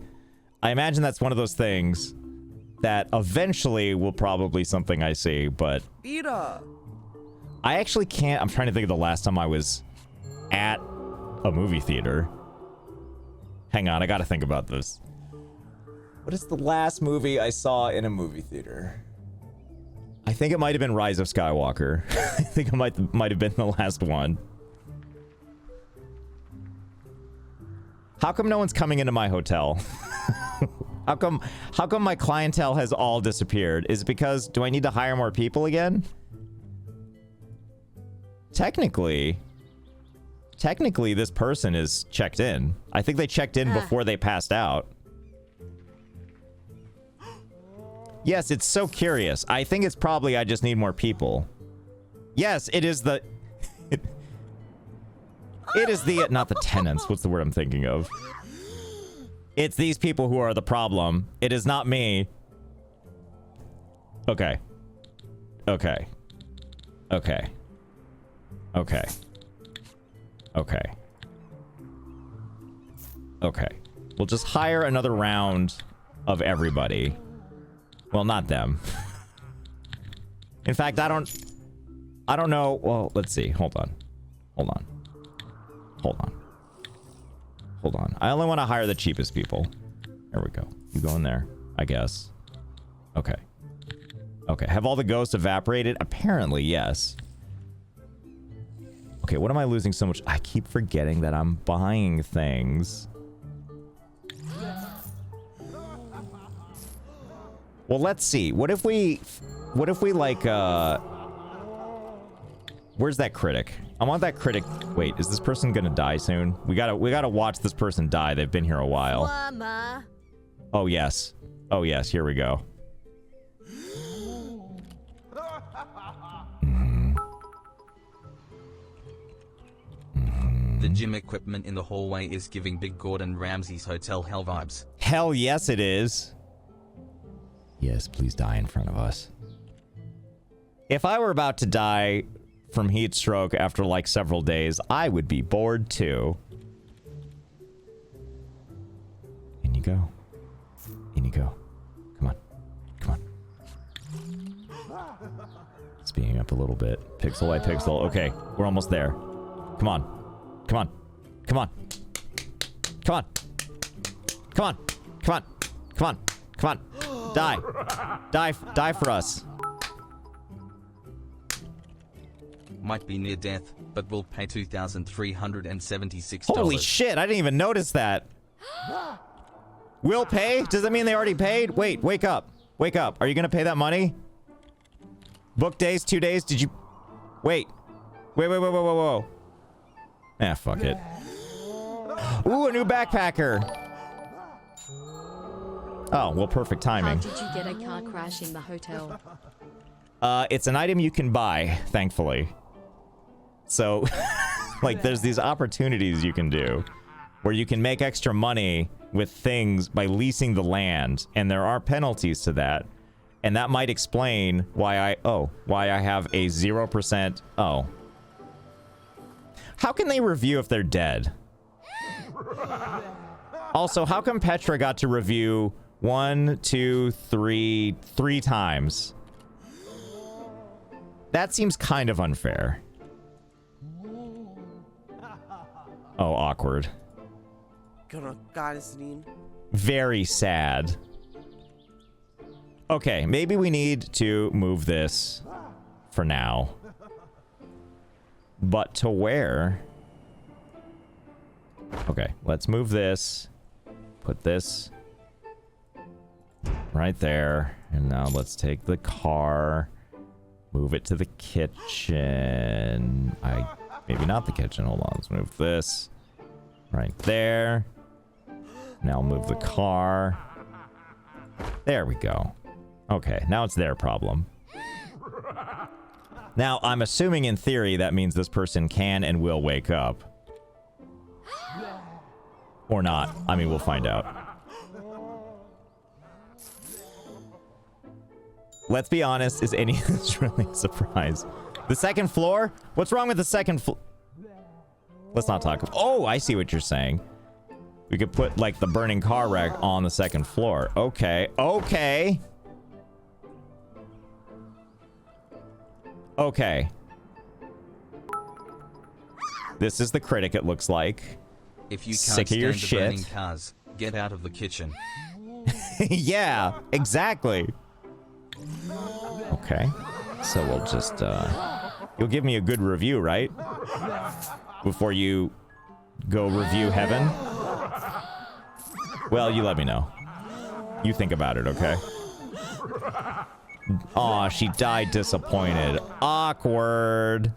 I imagine that's one of those things that eventually will probably something I see, but... Peter. I actually can't... I'm trying to think of the last time I was at a movie theater. Hang on, I gotta think about this. What is the last movie I saw in a movie theater? I think it might have been Rise of Skywalker. I think it might have been the last one. How come no one's coming into my hotel? How come my clientele has all disappeared? Is it because... Do I need to hire more people again? Technically, this person is checked in. I think they checked in before they passed out. Yes, it's so curious. I think it's probably I just need more people. Yes, it is the... It is the... Not the tenants. What's the word I'm thinking of? It's these people who are the problem. It is not me. Okay. Okay. Okay. Okay. Okay. Okay. We'll just hire another round of everybody. Well, not them. In fact, I don't know. Well, let's see. Hold on. Hold on. Hold on. Hold on. I only want to hire the cheapest people. There we go. You go in there, I guess. Okay. Okay. Have all the ghosts evaporated? Apparently, yes. Okay, what am I losing so much? I keep forgetting that I'm buying things. Well, let's see. What if we like, where's that critic? I want that critic. Wait, is this person gonna die soon? We gotta watch this person die. They've been here a while. Mama. Oh, yes. Oh, yes. Here we go. The gym equipment in the hallway is giving Big Gordon Ramsay's Hotel Hell vibes. Hell yes, it is. Yes, please die in front of us. If I were about to die from heat stroke after like several days, I would be bored too. In you go. In you go. Come on. Come on. Speeding up a little bit. Pixel by pixel. Okay, we're almost there. Come on. Come on. Come on. Come on. Come on. Come on. Come on. Come on. Die. Die for us. Might be near death, but we'll pay $2,376. Holy shit, I didn't even notice that. Will pay? Does that mean they already paid? Wait, wake up. Wake up. Are you gonna pay that money? Book days, 2 days? Did you... Wait. Whoa. Ah, fuck it. Ooh, a new backpacker. Oh, well, perfect timing. How did you get a car crash in the hotel? It's an item you can buy, thankfully. So, like, there's these opportunities you can do where you can make extra money with things by leasing the land, and there are penalties to that. And that might explain why I have a 0%. Oh. How can they review if they're dead? Also, how come Petra got to review 1, 2, 3 times? That seems kind of unfair. Oh, awkward. Very sad. Okay, maybe we need to move this for now. But to where? Okay, let's move this. Put this right there. And now let's take the car. Move it to the kitchen. Maybe not the kitchen. Hold on. Let's move this right there. Now move the car. There we go. Okay, now it's their problem. Now, I'm assuming in theory that means this person can and will wake up. Or not. I mean, we'll find out. Let's be honest, is any of this really a surprise? The second floor? What's wrong with the second floor? Let's not talk. Oh, I see what you're saying. We could put, like, the burning car wreck on the second floor. Okay. Okay. Okay. This is the critic, it looks like. If you can't Sick of stand your the shit. burning cars, get out of the kitchen. Yeah, exactly. Okay. So we'll just, you'll give me a good review, right? Before you go review heaven? Well, you let me know. You think about it, okay? Aw, she died disappointed. Awkward.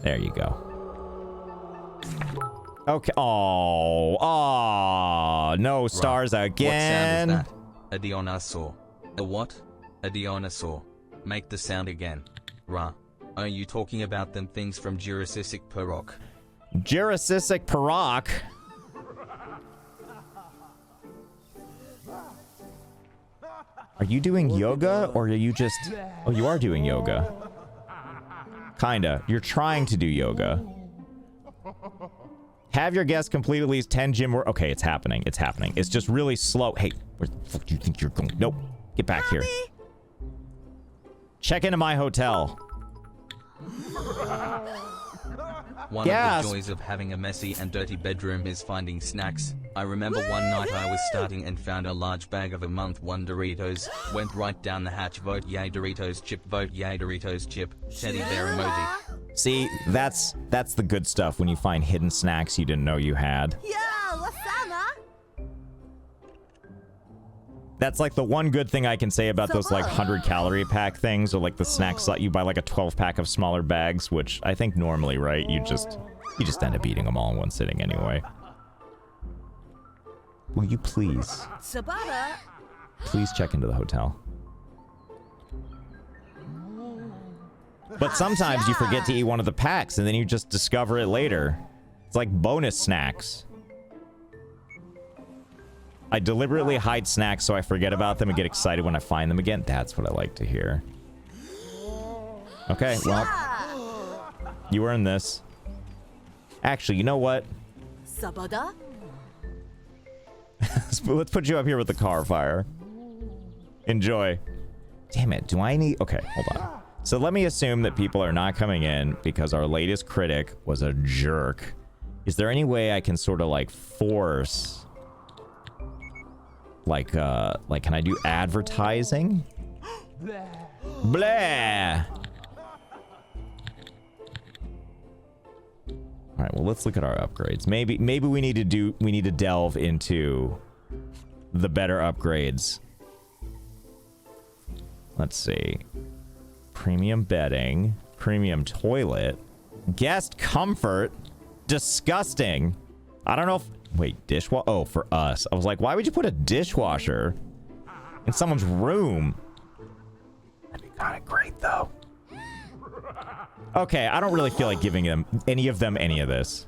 There you go. Okay. Oh, oh, no stars again. What sound is that? A dinosaur. A what? A dinosaur. Make the sound again. Rah. Are you talking about them things from Jurassic Park? Jurassic Park? Are you doing yoga or are you just... Oh, you are doing yoga. Kinda. You're trying to do yoga. Have your guests complete at least 10 gym work. Okay, it's happening. It's happening. It's just really slow. Hey, where the fuck do you think you're going? Nope. Get back here. Check into my hotel. One of the joys of having a messy and dirty bedroom is finding snacks. I remember one night I was starting and found a large bag of a month one Doritos. Went right down the hatch. Vote yay Doritos chip. Vote yay Doritos chip. Teddy bear emoji. See, that's the good stuff when you find hidden snacks you didn't know you had. That's like the one good thing I can say about those like 100-calorie pack things, or like the snacks that you buy like a 12-pack of smaller bags, which I think normally, right, you just end up eating them all in one sitting anyway. Will you please check into the hotel? But sometimes you forget to eat one of the packs and then you just discover it later. It's like bonus snacks. I deliberately hide snacks so I forget about them and get excited when I find them again. That's what I like to hear. Okay, well, you earned this. Actually, you know what? Sabada? Let's put you up here with the car fire. Enjoy. Damn it, do I need... Okay, hold on. So let me assume that people are not coming in because our latest critic was a jerk. Is there any way I can sort of like force... Like, can I do advertising? Blah! Alright, well, let's look at our upgrades. Maybe we need to delve into the better upgrades. Let's see. Premium bedding. Premium toilet. Guest comfort. Disgusting. I don't know if... Wait, dishwasher? Oh, for us. I was like, why would you put a dishwasher in someone's room? That'd be kind of great, though. Okay, I don't really feel like giving them any of this.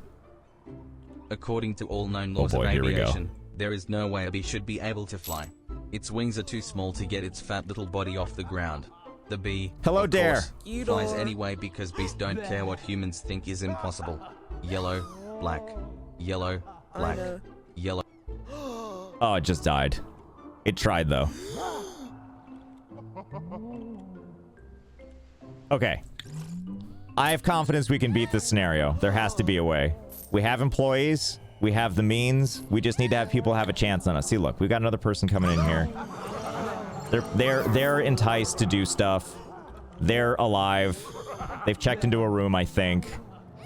According to all known laws of aviation, there is no way a bee should be able to fly. Its wings are too small to get its fat little body off the ground. The bee, hello, Dare, flies anyway because bees don't care what humans think is impossible. Yellow, black, yellow, black, yellow. Oh, it just died. It tried, though. Okay. I have confidence we can beat this scenario. There has to be a way. We have employees. We have the means. We just need to have people have a chance on us. See, look, we got another person coming in here. They're enticed to do stuff. They're alive. They've checked into a room, I think.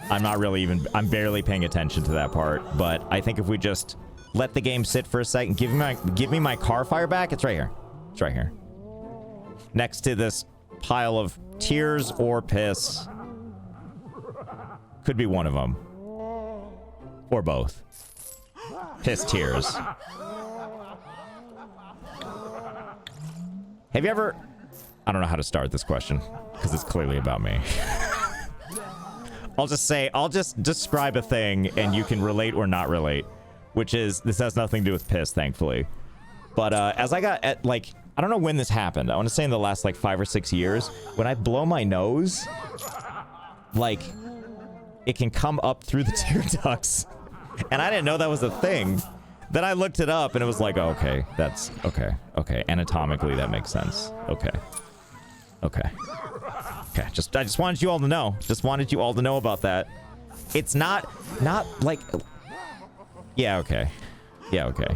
I'm barely paying attention to that part, but I think if we just let the game sit for a second, give me my car fire back. It's right here. It's right here. Next to this pile of Tears or piss. Could be one of them. Or both. Piss, tears. Have you ever... I don't know how to start this question, because it's clearly about me. I'll just describe a thing, and you can relate or not relate. Which is, this has nothing to do with piss, thankfully. But as I got at, like... I don't know when this happened. I want to say in the last, like, 5 or 6 years. When I blow my nose, like, it can come up through the tear ducts. And I didn't know that was a thing. Then I looked it up, and it was like, oh, okay, that's... Okay, okay. Anatomically, that makes sense. Okay. Okay. Okay, I just wanted you all to know. Just wanted you all to know about that. It's not like... Yeah, okay. Yeah, okay.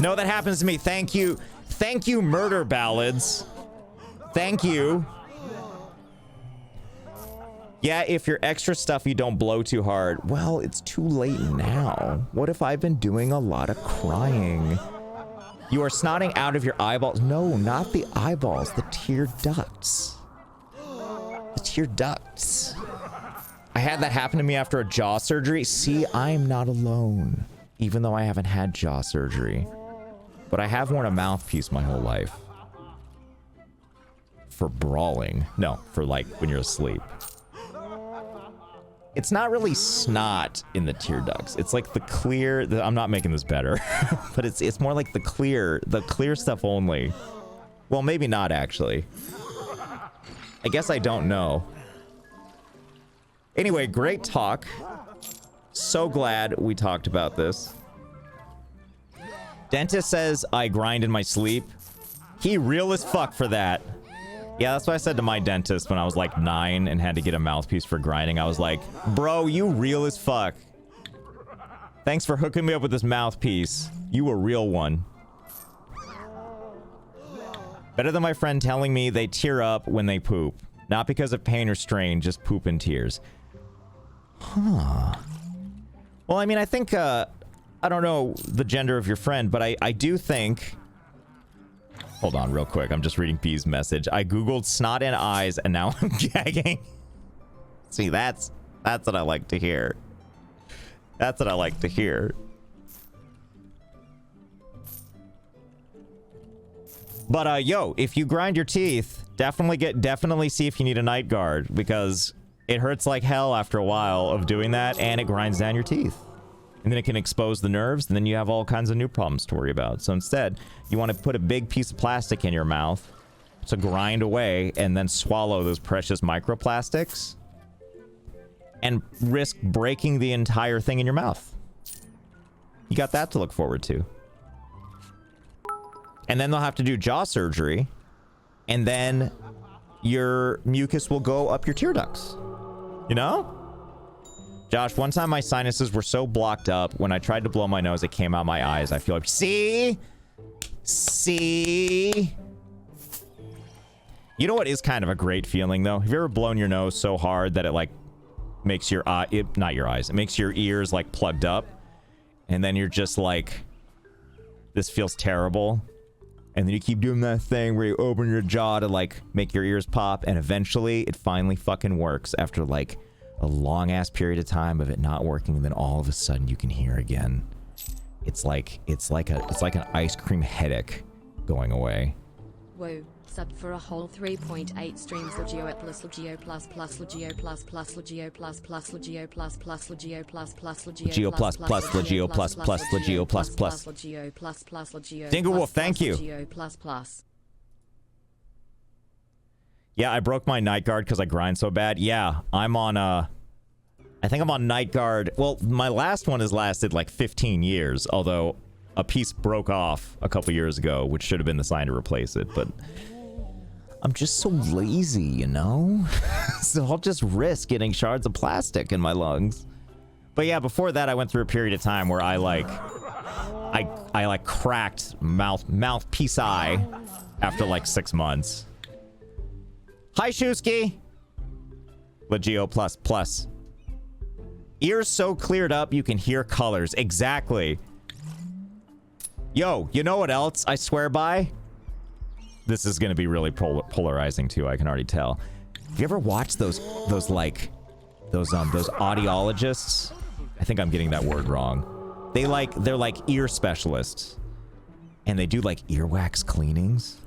No, that happens to me. Thank you. Thank you, Murder Ballads. Thank you. Yeah, if you're extra stuffy, don't blow too hard. Well, it's too late now. What if I've been doing a lot of crying? You are snotting out of your eyeballs. No, not the eyeballs. The tear ducts. The tear ducts. I had that happen to me after a jaw surgery. See, I'm not alone. Even though I haven't had jaw surgery. But I have worn a mouthpiece my whole life. For brawling. No, for like when you're asleep. It's not really snot in the tear ducts. It's like the clear... I'm not making this better. But it's more like the clear stuff only. Well, maybe not, actually. I guess I don't know. Anyway, great talk. So glad we talked about this. Dentist says I grind in my sleep. He real as fuck for that. Yeah, that's what I said to my dentist when I was like 9 and had to get a mouthpiece for grinding. I was like, bro, you real as fuck. Thanks for hooking me up with this mouthpiece. You a real one. Better than my friend telling me they tear up when they poop. Not because of pain or strain, just poop and tears. Huh. Well, I mean, I think, I don't know the gender of your friend, but I do think... Hold on real quick. I'm just reading B's message. I googled snot and eyes, and now I'm gagging. See, that's what I like to hear. That's what I like to hear. But, yo, if you grind your teeth, definitely see if you need a night guard, because it hurts like hell after a while of doing that, and it grinds down your teeth. And then it can expose the nerves, and then you have all kinds of new problems to worry about. So instead, you want to put a big piece of plastic in your mouth to grind away, and then swallow those precious microplastics, and risk breaking the entire thing in your mouth. You got that to look forward to. And then they'll have to do jaw surgery, and then your mucus will go up your tear ducts. You know? Josh, one time my sinuses were so blocked up, when I tried to blow my nose, it came out my eyes. I feel like, see? See? You know what is kind of a great feeling, though? Have you ever blown your nose so hard that it, like, makes your eye... not your eyes. It makes your ears, like, plugged up. And then you're just like, this feels terrible. And then you keep doing that thing where you open your jaw to, like, make your ears pop. And eventually, it finally fucking works after, like... a long-ass period of time of it not working, and then all of a sudden you can hear again. It's like an ice cream headache going away. Whoa, sub for a whole 3.8 streams. Legio at plus Legio plus plus Legio plus plus Legio plus plus Legio plus plus Legio plus plus Legio plus plus Legio plus plus Legio plus plus Legio plus plus Legio. Dinglewolf, thank you. Legio plus plus. Yeah, I broke my night guard because I grind so bad. Yeah, I'm on, I think I'm on night guard. Well, my last one has lasted like 15 years, although a piece broke off a couple years ago, which should have been the sign to replace it, but I'm just so lazy, you know? So I'll just risk getting shards of plastic in my lungs. But yeah, before that, I went through a period of time where I cracked mouthpiece eye after like 6 months. Hi, Shusky. Legio plus plus. Ears so cleared up you can hear colors. Exactly. Yo, you know what else I swear by? This is going to be really polarizing too, I can already tell. you ever watch those audiologists? I think I'm getting that word wrong. They're like ear specialists. And they do like earwax cleanings.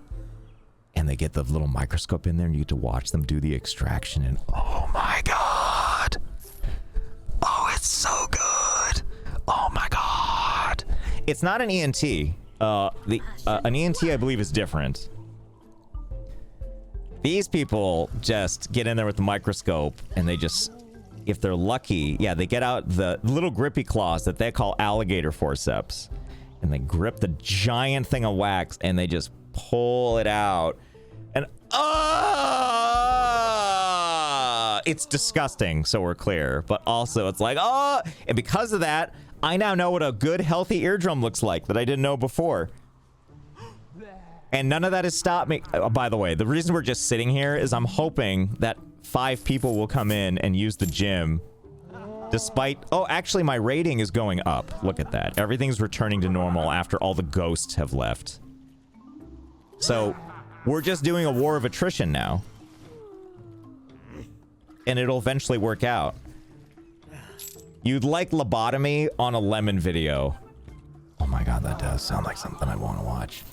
And they get the little microscope in there and you get to watch them do the extraction and oh my god. Oh, it's so good. Oh my god. It's not an ENT. An ENT I believe is different. These people just get in there with the microscope and they just, if they're lucky, yeah, they get out the little grippy claws that they call alligator forceps. And they grip the giant thing of wax and they just pull it out. And it's disgusting, so we're clear. But also it's like, and because of that, I now know what a good, healthy eardrum looks like that I didn't know before. And none of that has stopped me. By the way, the reason we're just sitting here is I'm hoping that 5 people will come in and use the gym. Despite... Oh, actually, my rating is going up. Look at that. Everything's returning to normal after all the ghosts have left. So, we're just doing a war of attrition now. And it'll eventually work out. You'd like lobotomy on a lemon video. Oh my god, that does sound like something I'd want to watch.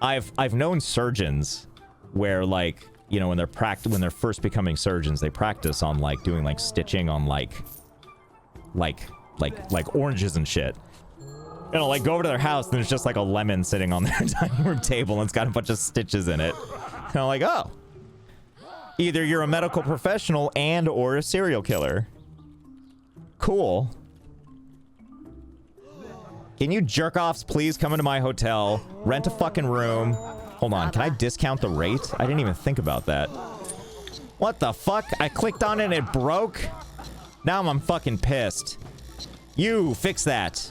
I've known surgeons where, like, you know, when they're first becoming surgeons, they practice on like doing like stitching on like oranges and shit. You know, like go over to their house and there's just like a lemon sitting on their dining room table and it's got a bunch of stitches in it. And I'm like, oh, either you're a medical professional and or a serial killer. Cool. Can you jerk-offs please come into my hotel, rent a fucking room? Hold on, can I discount the rate? I didn't even think about that. What the fuck? I clicked on it and it broke? Now I'm fucking pissed. You, fix that.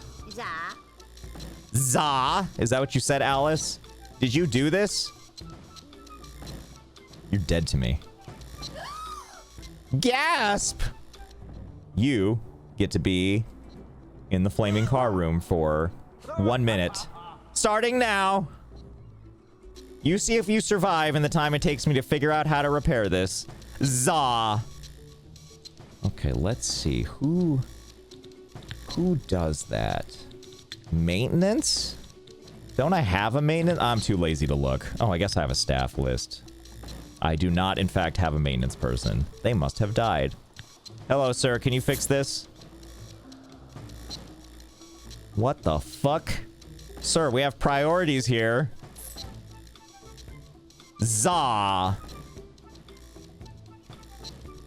Za? Is that what you said, Alice? Did you do this? You're dead to me. Gasp! You get to be in the flaming car room for 1 minute. Starting now! You see if you survive in the time it takes me to figure out how to repair this. Za! Okay, let's see. Who does that? Maintenance? Don't I have a maintenance? I'm too lazy to look. Oh, I guess I have a staff list. I do not, in fact, have a maintenance person. They must have died. Hello, sir. Can you fix this? What the fuck? Sir, we have priorities here. Za.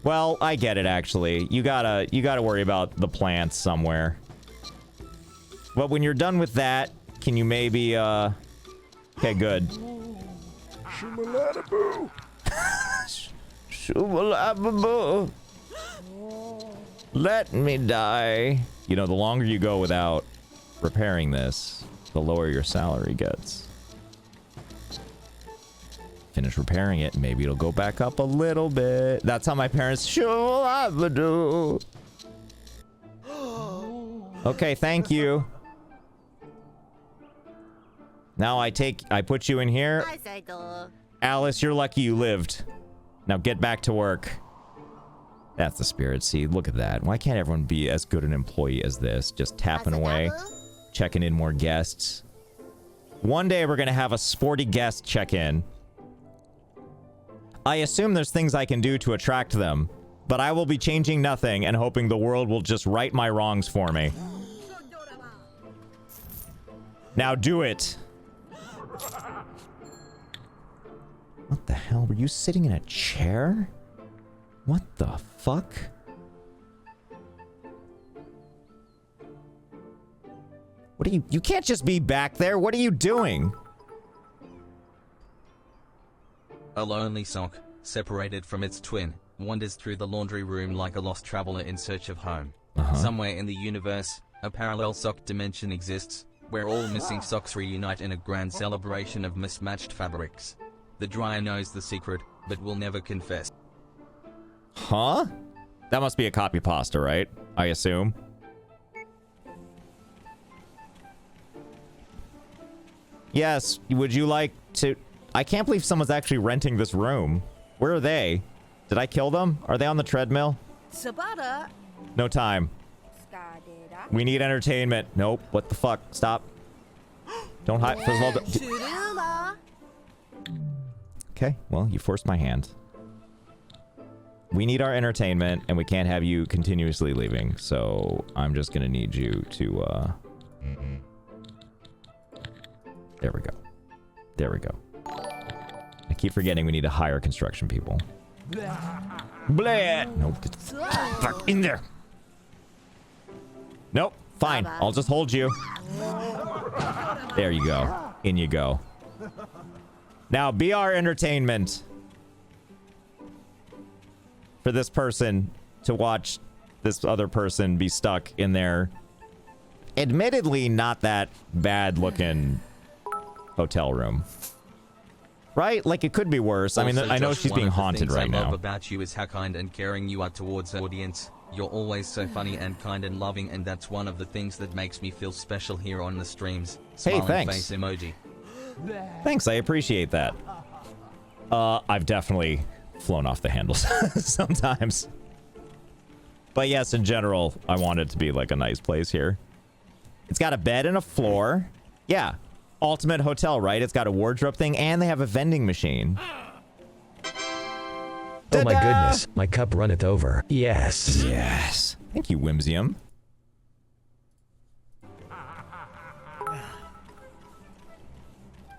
Well, I get it, actually. You gotta worry about the plants somewhere. But when you're done with that, can you maybe, okay, good. Shoo-ma-la-da-boo. Shoo-ma-la-ba-boo. Let me die. You know, the longer you go without repairing this, the lower your salary gets. Finish repairing it, maybe it'll go back up a little bit. That's how my parents shoo-la-ba-doo. Okay, thank you. Now I put you in here. Alice, you're lucky you lived. Now get back to work. That's the spirit. See, look at that. Why can't everyone be as good an employee as this? Just tapping away, checking in more guests. One day we're gonna have a sporty guest check in. I assume there's things I can do to attract them, but I will be changing nothing and hoping the world will just right my wrongs for me. Now do it. What the hell? Were you sitting in a chair? What the fuck? What are you... You can't just be back there. What are you doing? A lonely sock, separated from its twin, wanders through the laundry room like a lost traveler in search of home. Somewhere in the universe, a parallel sock dimension exists, where all missing socks reunite in a grand celebration of mismatched fabrics. The dryer knows the secret, but will never confess. Huh? That must be a copy pasta, right? I assume. Yes, would you like to... I can't believe someone's actually renting this room. Where are they? Did I kill them? Are they on the treadmill? Sabada. No time. We need entertainment. Nope. What the fuck? Stop. Don't hide. First of all, Churuma. okay, well, you forced my hand. We need our entertainment, and we can't have you continuously leaving, so I'm just gonna need you to, There we go. There we go. I keep forgetting we need to hire construction people. Blah! Nope. Fuck, in there! Nope. Fine. I'll just hold you. There you go. In you go. Now, be our entertainment for this person to watch this other person be stuck in their admittedly not that bad looking hotel room. Right? Like, it could be worse. I mean, Also, I know Josh, she's one being of the haunted things right I love now. about you is how kind and caring you are towards the audience. You're always so funny and kind and loving, and that's one of the things that makes me feel special here on the streams. Hey, Smiling thanks. face emoji. Thanks, I appreciate that. I've definitely flown off the handles sometimes. But yes, in general, I want it to be like a nice place here. It's got a bed and a floor. Yeah. Ultimate hotel, right? It's got a wardrobe thing, and they have a vending machine. Oh my goodness, my cup runneth over. Yes. Yes. Thank you, Whimsium.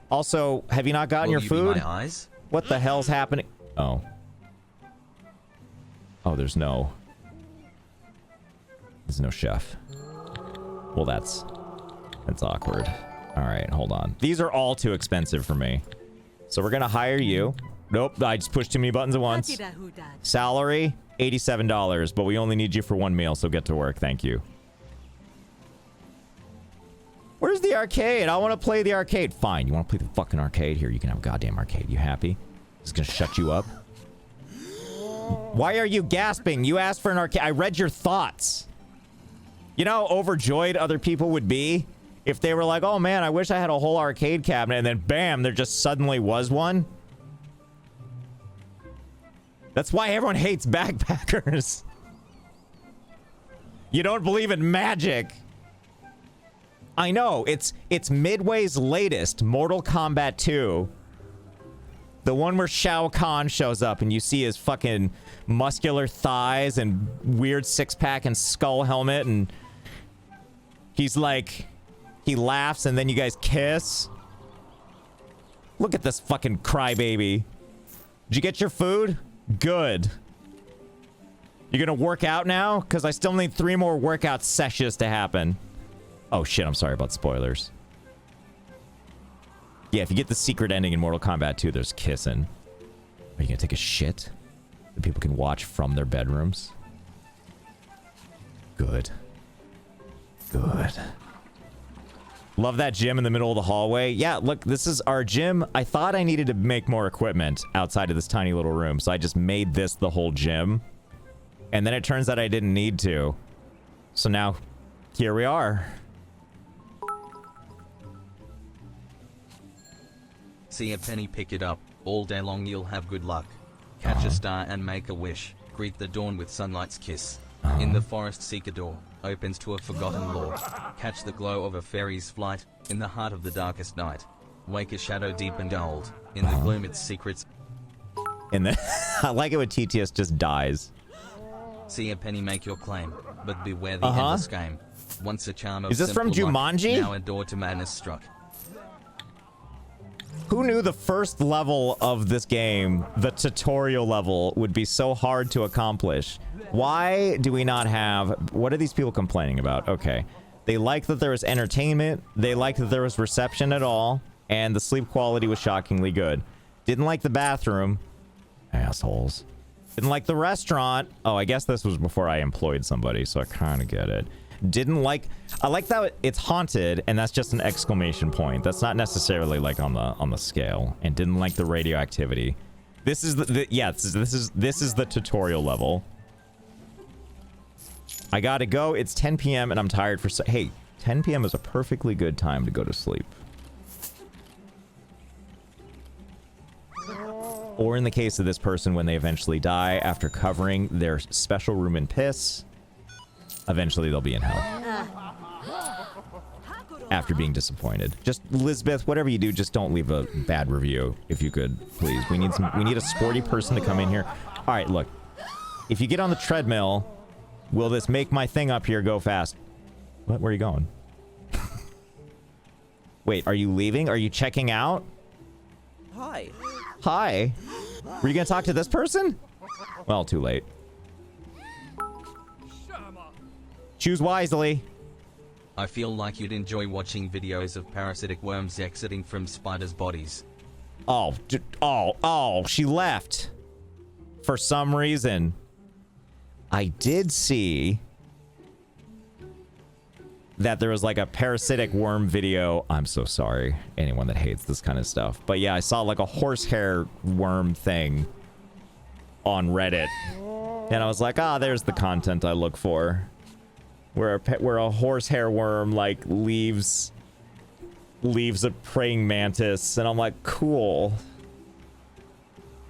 Also, have you not gotten your Will you be food? my eyes? What the hell's happening? Oh. Oh, there's no chef. Well, that's awkward. All right, hold on. These are all too expensive for me. So we're gonna hire you. Nope, I just pushed too many buttons at once. Salary, $87, but we only need you for one meal, so get to work. Thank you. Where's the arcade? I want to play the arcade. Fine, you want to play the fucking arcade? Here, you can have a goddamn arcade. You happy? Just gonna shut you up. Why are you gasping? You asked for an arcade. I read your thoughts. You know how overjoyed other people would be if they were like, oh man, I wish I had a whole arcade cabinet, and then bam, there just suddenly was one. That's why everyone hates backpackers. You don't believe in magic. I know, it's Midway's latest, Mortal Kombat 2. The one where Shao Kahn shows up and you see his fucking muscular thighs and weird six-pack and skull helmet, and he's like, he laughs and then you guys kiss. Look at this fucking crybaby. Did you get your food? Good. You gonna work out now? Because I still need 3 more workout sessions to happen. Oh shit, I'm sorry about spoilers. Yeah, if you get the secret ending in Mortal Kombat 2, there's kissing. Are you gonna take a shit that people can watch from their bedrooms? Good. Good. Love that gym in the middle of the hallway. Yeah, look, this is our gym. I thought I needed to make more equipment outside of this tiny little room, so I just made this the whole gym. And then it turns out I didn't need to. So now, here we are. See a penny, pick it up. All day long you'll have good luck. Catch a star and make a wish. Greet the dawn with sunlight's kiss. In the forest seek a door. Opens to a forgotten lore. Catch the glow of a fairy's flight. In the heart of the darkest night. Wake a shadow deep and old. In the gloom its secrets. And then I like it when TTS just dies. See a penny, make your claim. But beware the endless game. Once a charm of Is this from simple luck, Jumanji? now a door to madness struck. Who knew the first level of this game, the tutorial level, would be so hard to accomplish? Why do we not have... What are these people complaining about? Okay. They like that there was entertainment. They like that there was reception at all. And the sleep quality was shockingly good. Didn't like the bathroom. Assholes. Didn't like the restaurant. Oh, I guess this was before I employed somebody, so I kind of get it. Didn't like... I like that it's haunted, and that's just an exclamation point. That's not necessarily like on the scale. And didn't like the radioactivity. This is this is the tutorial level. I gotta go. It's 10 p.m. and I'm tired for... Hey, 10 p.m. is a perfectly good time to go to sleep. Or in the case of this person, when they eventually die after covering their special room in piss, eventually they'll be in hell. After being disappointed. Just, Lisbeth, whatever you do, just don't leave a bad review, if you could, please. We need a sporty person to come in here. All right, look. If you get on the treadmill, will this make my thing up here go fast? What? Where are you going? Wait, are you leaving? Are you checking out? Hi. Hi. Were you gonna talk to this person? Well, too late. Choose wisely. I feel like you'd enjoy watching videos of parasitic worms exiting from spiders' bodies. Oh, she left. For some reason. I did see that there was like a parasitic worm video. I'm so sorry, anyone that hates this kind of stuff. But yeah, I saw like a horsehair worm thing on Reddit. And I was like, there's the content I look for. Where a horsehair worm like leaves a praying mantis, and I'm like, cool.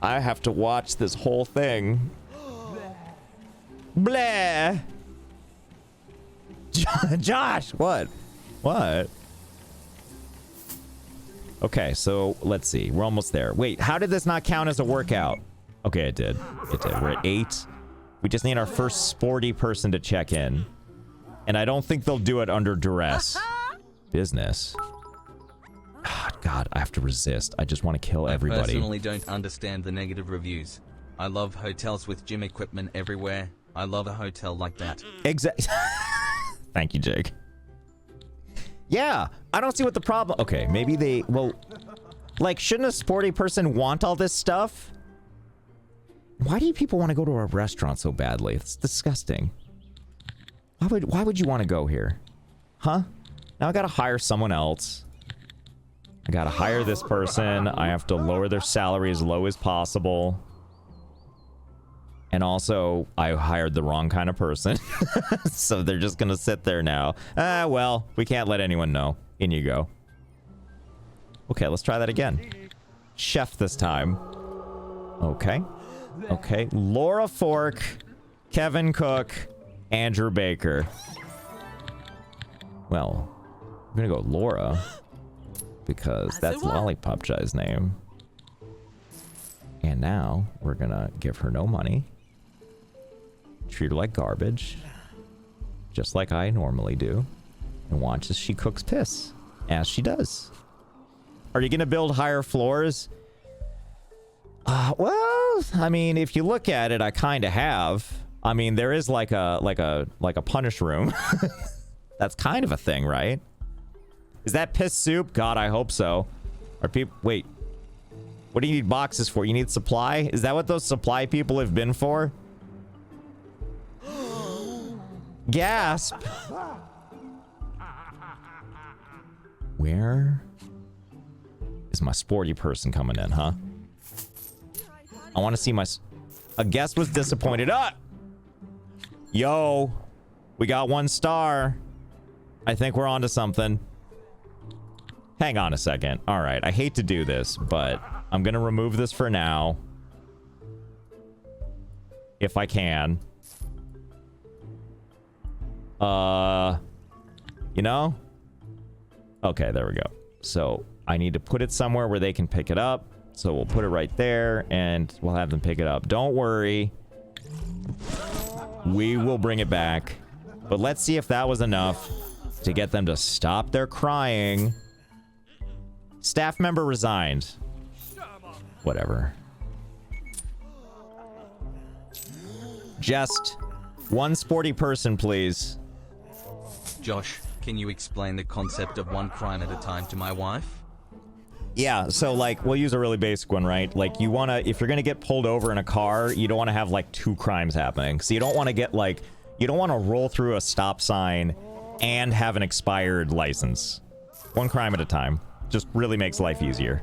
I have to watch this whole thing. Blah. Josh, what? What? Okay, so let's see. We're almost there. Wait, how did this not count as a workout? Okay, it did. It did. We're at 8. We just need our first sporty person to check in. And I don't think they'll do it under duress. Business. God, I have to resist. I just want to kill everybody. I personally don't understand the negative reviews. I love hotels with gym equipment everywhere. I love a hotel like that. Exactly. Thank you, Jake. Yeah, I don't see what the problem... Okay, maybe they... Well, like, shouldn't a sporty person want all this stuff? Why do people want to go to a restaurant so badly? It's disgusting. Why would you want to go here? Huh? Now I gotta hire someone else. I gotta hire this person. I have to lower their salary as low as possible. And also, I hired the wrong kind of person. So they're just gonna sit there now. Well, we can't let anyone know. In you go. Okay, let's try that again. Chef this time. Okay. Okay. Laura Fork, Kevin Cook, Andrew Baker. Well, I'm gonna go Laura. Because that's Lollipop Jai's name. And now, we're gonna give her no money. Treat her like garbage. Just like I normally do. And watch as she cooks piss. As she does. Are you gonna build higher floors? Well, I mean, if you look at it, I kind of have. I mean, there is like a punish room. That's kind of a thing, right? Is that piss soup? God, I hope so. Are people... Wait. What do you need boxes for? You need supply? Is that what those supply people have been for? Gasp. Where is my sporty person coming in, huh? I want to see my... A guest was disappointed. Yo. We got 1 star. I think we're onto something. Hang on a second. All right. I hate to do this, but I'm going to remove this for now. If I can. You know? Okay, there we go. So I need to put it somewhere where they can pick it up. So we'll put it right there and we'll have them pick it up. Don't worry. We will bring it back. But let's see if that was enough to get them to stop their crying. Staff member resigned. Whatever. Just 1 sporty person, please. Josh, can you explain the concept of 1 crime at a time to my wife? Yeah, so like, we'll use a really basic one, right? Like, you want to, if you're going to get pulled over in a car, you don't want to have like 2 crimes happening. So you don't want to get like, you don't want to roll through a stop sign and have an expired license. 1 crime at a time. Just really makes life easier.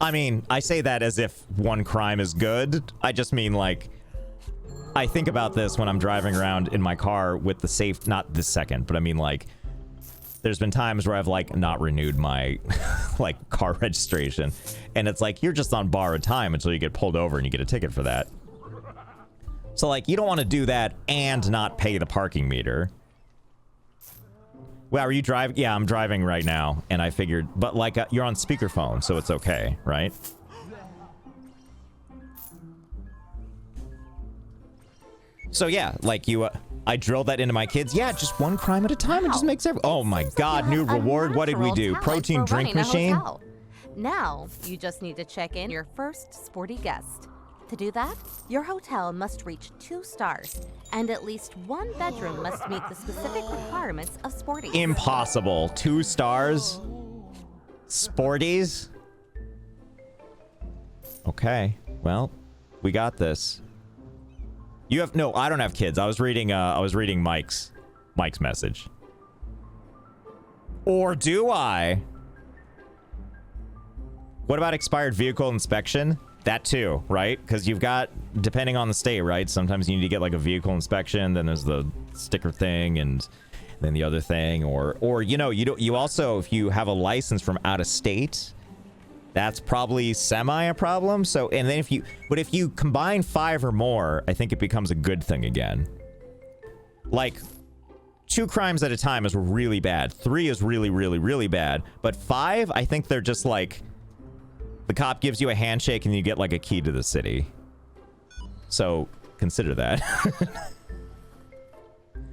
I mean, I say that as if 1 crime is good. I just mean like, I think about this when I'm driving around in my car with the safe, not this second, but I mean like, there's been times where I've like not renewed my like car registration, and it's like you're just on borrowed time until you get pulled over and you get a ticket for that. So like you don't want to do that and not pay the parking meter. Well, are you driving? Yeah, I'm driving right now, and I figured, but like you're on speakerphone, so it's okay, right? So yeah, like you, I drilled that into my kids. Yeah, just one crime at a time. It just makes every. Oh my God, new reward. What did we do? Protein drink machine. Now you just need to check in your first sporty guest. To do that, your hotel must reach 2 stars, and at least 1 bedroom must meet the specific requirements of sporties. Impossible. 2 stars? Sporties? Okay. Well, we got this. You have no, I don't have kids. I was reading Mike's message. Or do I? What about expired vehicle inspection? That too, right? Because you've got, depending on the state, right? Sometimes you need to get like a vehicle inspection, then there's the sticker thing, and then the other thing, or you know, you also, if you have a license from out of state, that's probably semi a problem. So, and then if you combine 5 or more, I think it becomes a good thing again. Like 2 crimes at a time is really bad. 3 is really, really, really bad. But 5, I think they're just like, the cop gives you a handshake and you get like a key to the city. So consider that.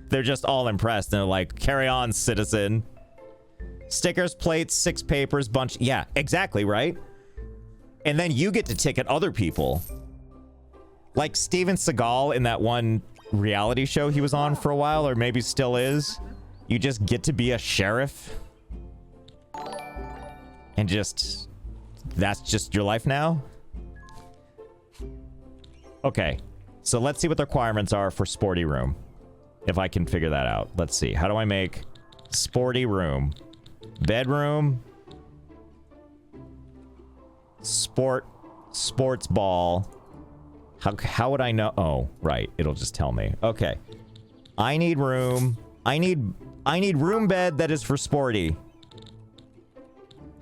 They're just all impressed and they're like, carry on, citizen. Stickers, plates, 6 papers, bunch. Yeah, exactly, right? And then you get to ticket other people. Like Steven Seagal in that one reality show he was on for a while, or maybe still is. You just get to be a sheriff. And just... that's just your life now? Okay. So let's see what the requirements are for sporty room. If I can figure that out. Let's see. How do I make sporty room? Bedroom. Sports ball. How would I know? Oh, right. It'll just tell me. Okay. I need room. I need room bed that is for sporty.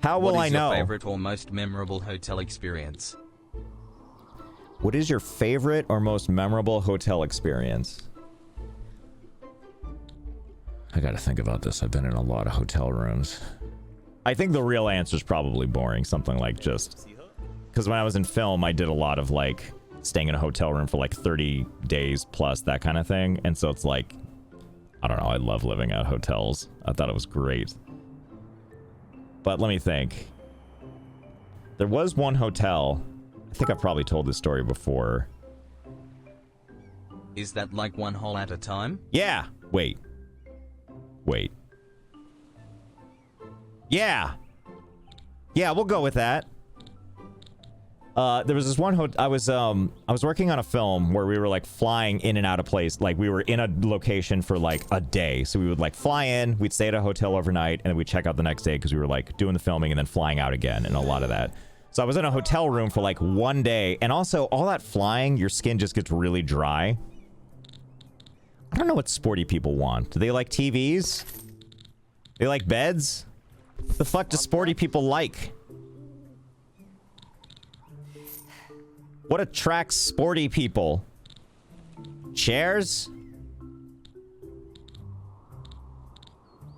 How will I know? What is your favorite or most memorable hotel experience? What is your favorite or most memorable hotel experience? I gotta think about this. I've been in a lot of hotel rooms. I think the real answer is probably boring. Something like just... because when I was in film, I did a lot of like staying in a hotel room for like 30 days plus, that kind of thing. And so it's like, I don't know. I love living at hotels. I thought it was great. But let me think. There was one hotel. I think I've probably told this story before. Is that like one hole at a time? Yeah. Wait. Yeah. Yeah, we'll go with that. There was this one I was working on a film where we were like flying in and out of place. Like we were in a location for like a day. So we would like fly in, we'd stay at a hotel overnight, and then we'd check out the next day because we were like doing the filming and then flying out again, and a lot of that. So I was in a hotel room for like one day, and also all that flying, your skin just gets really dry. I don't know what sporty people want. Do they like TVs? They like beds? What the fuck do sporty people like? What attracts sporty people? Chairs?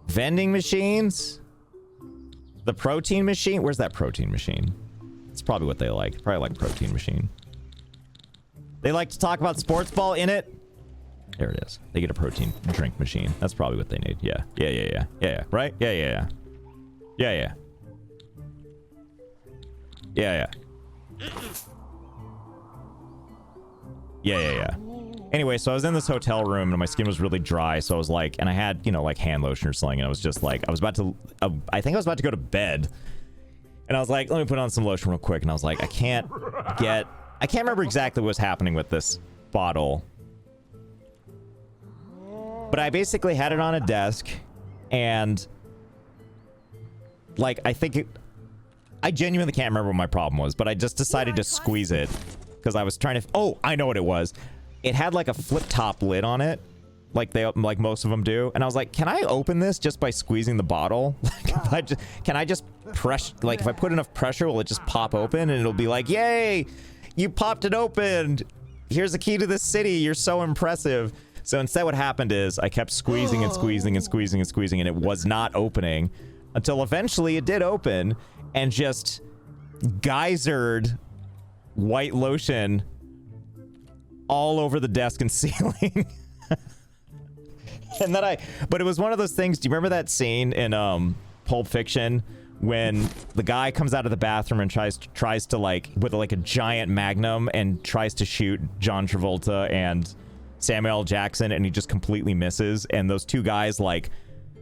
Vending machines? The protein machine? Where's that protein machine? It's probably what they like. Probably like protein machine. They like to talk about sports ball in it. There it is. They get a protein drink machine. That's probably what they need. Yeah. Yeah. Right? Yeah. Yeah. Anyway, so I was in this hotel room and my skin was really dry, so I was like, and I had, you know, like hand lotion or something, and I was just like, I think I was about to go to bed, and I was like, let me put on some lotion real quick, and I was like, I can't remember exactly what was happening with this bottle, but I basically had it on a desk, and like, I genuinely can't remember what my problem was, but I just decided to squeeze it. Because I was trying to... oh, I know what it was. It had like a flip-top lid on it. like most of them do. And I was like, can I open this just by squeezing the bottle? Like, can I just press, like if I put enough pressure, will it just pop open and it'll be like, yay, you popped it open. Here's the key to the city. You're so impressive. So instead what happened is I kept squeezing and squeezing and squeezing and squeezing, and it was not opening until eventually it did open and just geysered white lotion all over the desk and ceiling. And then but it was one of those things. Do you remember that scene in Pulp Fiction when the guy comes out of the bathroom and tries to like with like a giant magnum and tries to shoot John Travolta and Samuel L. Jackson, and he just completely misses, and those two guys, like,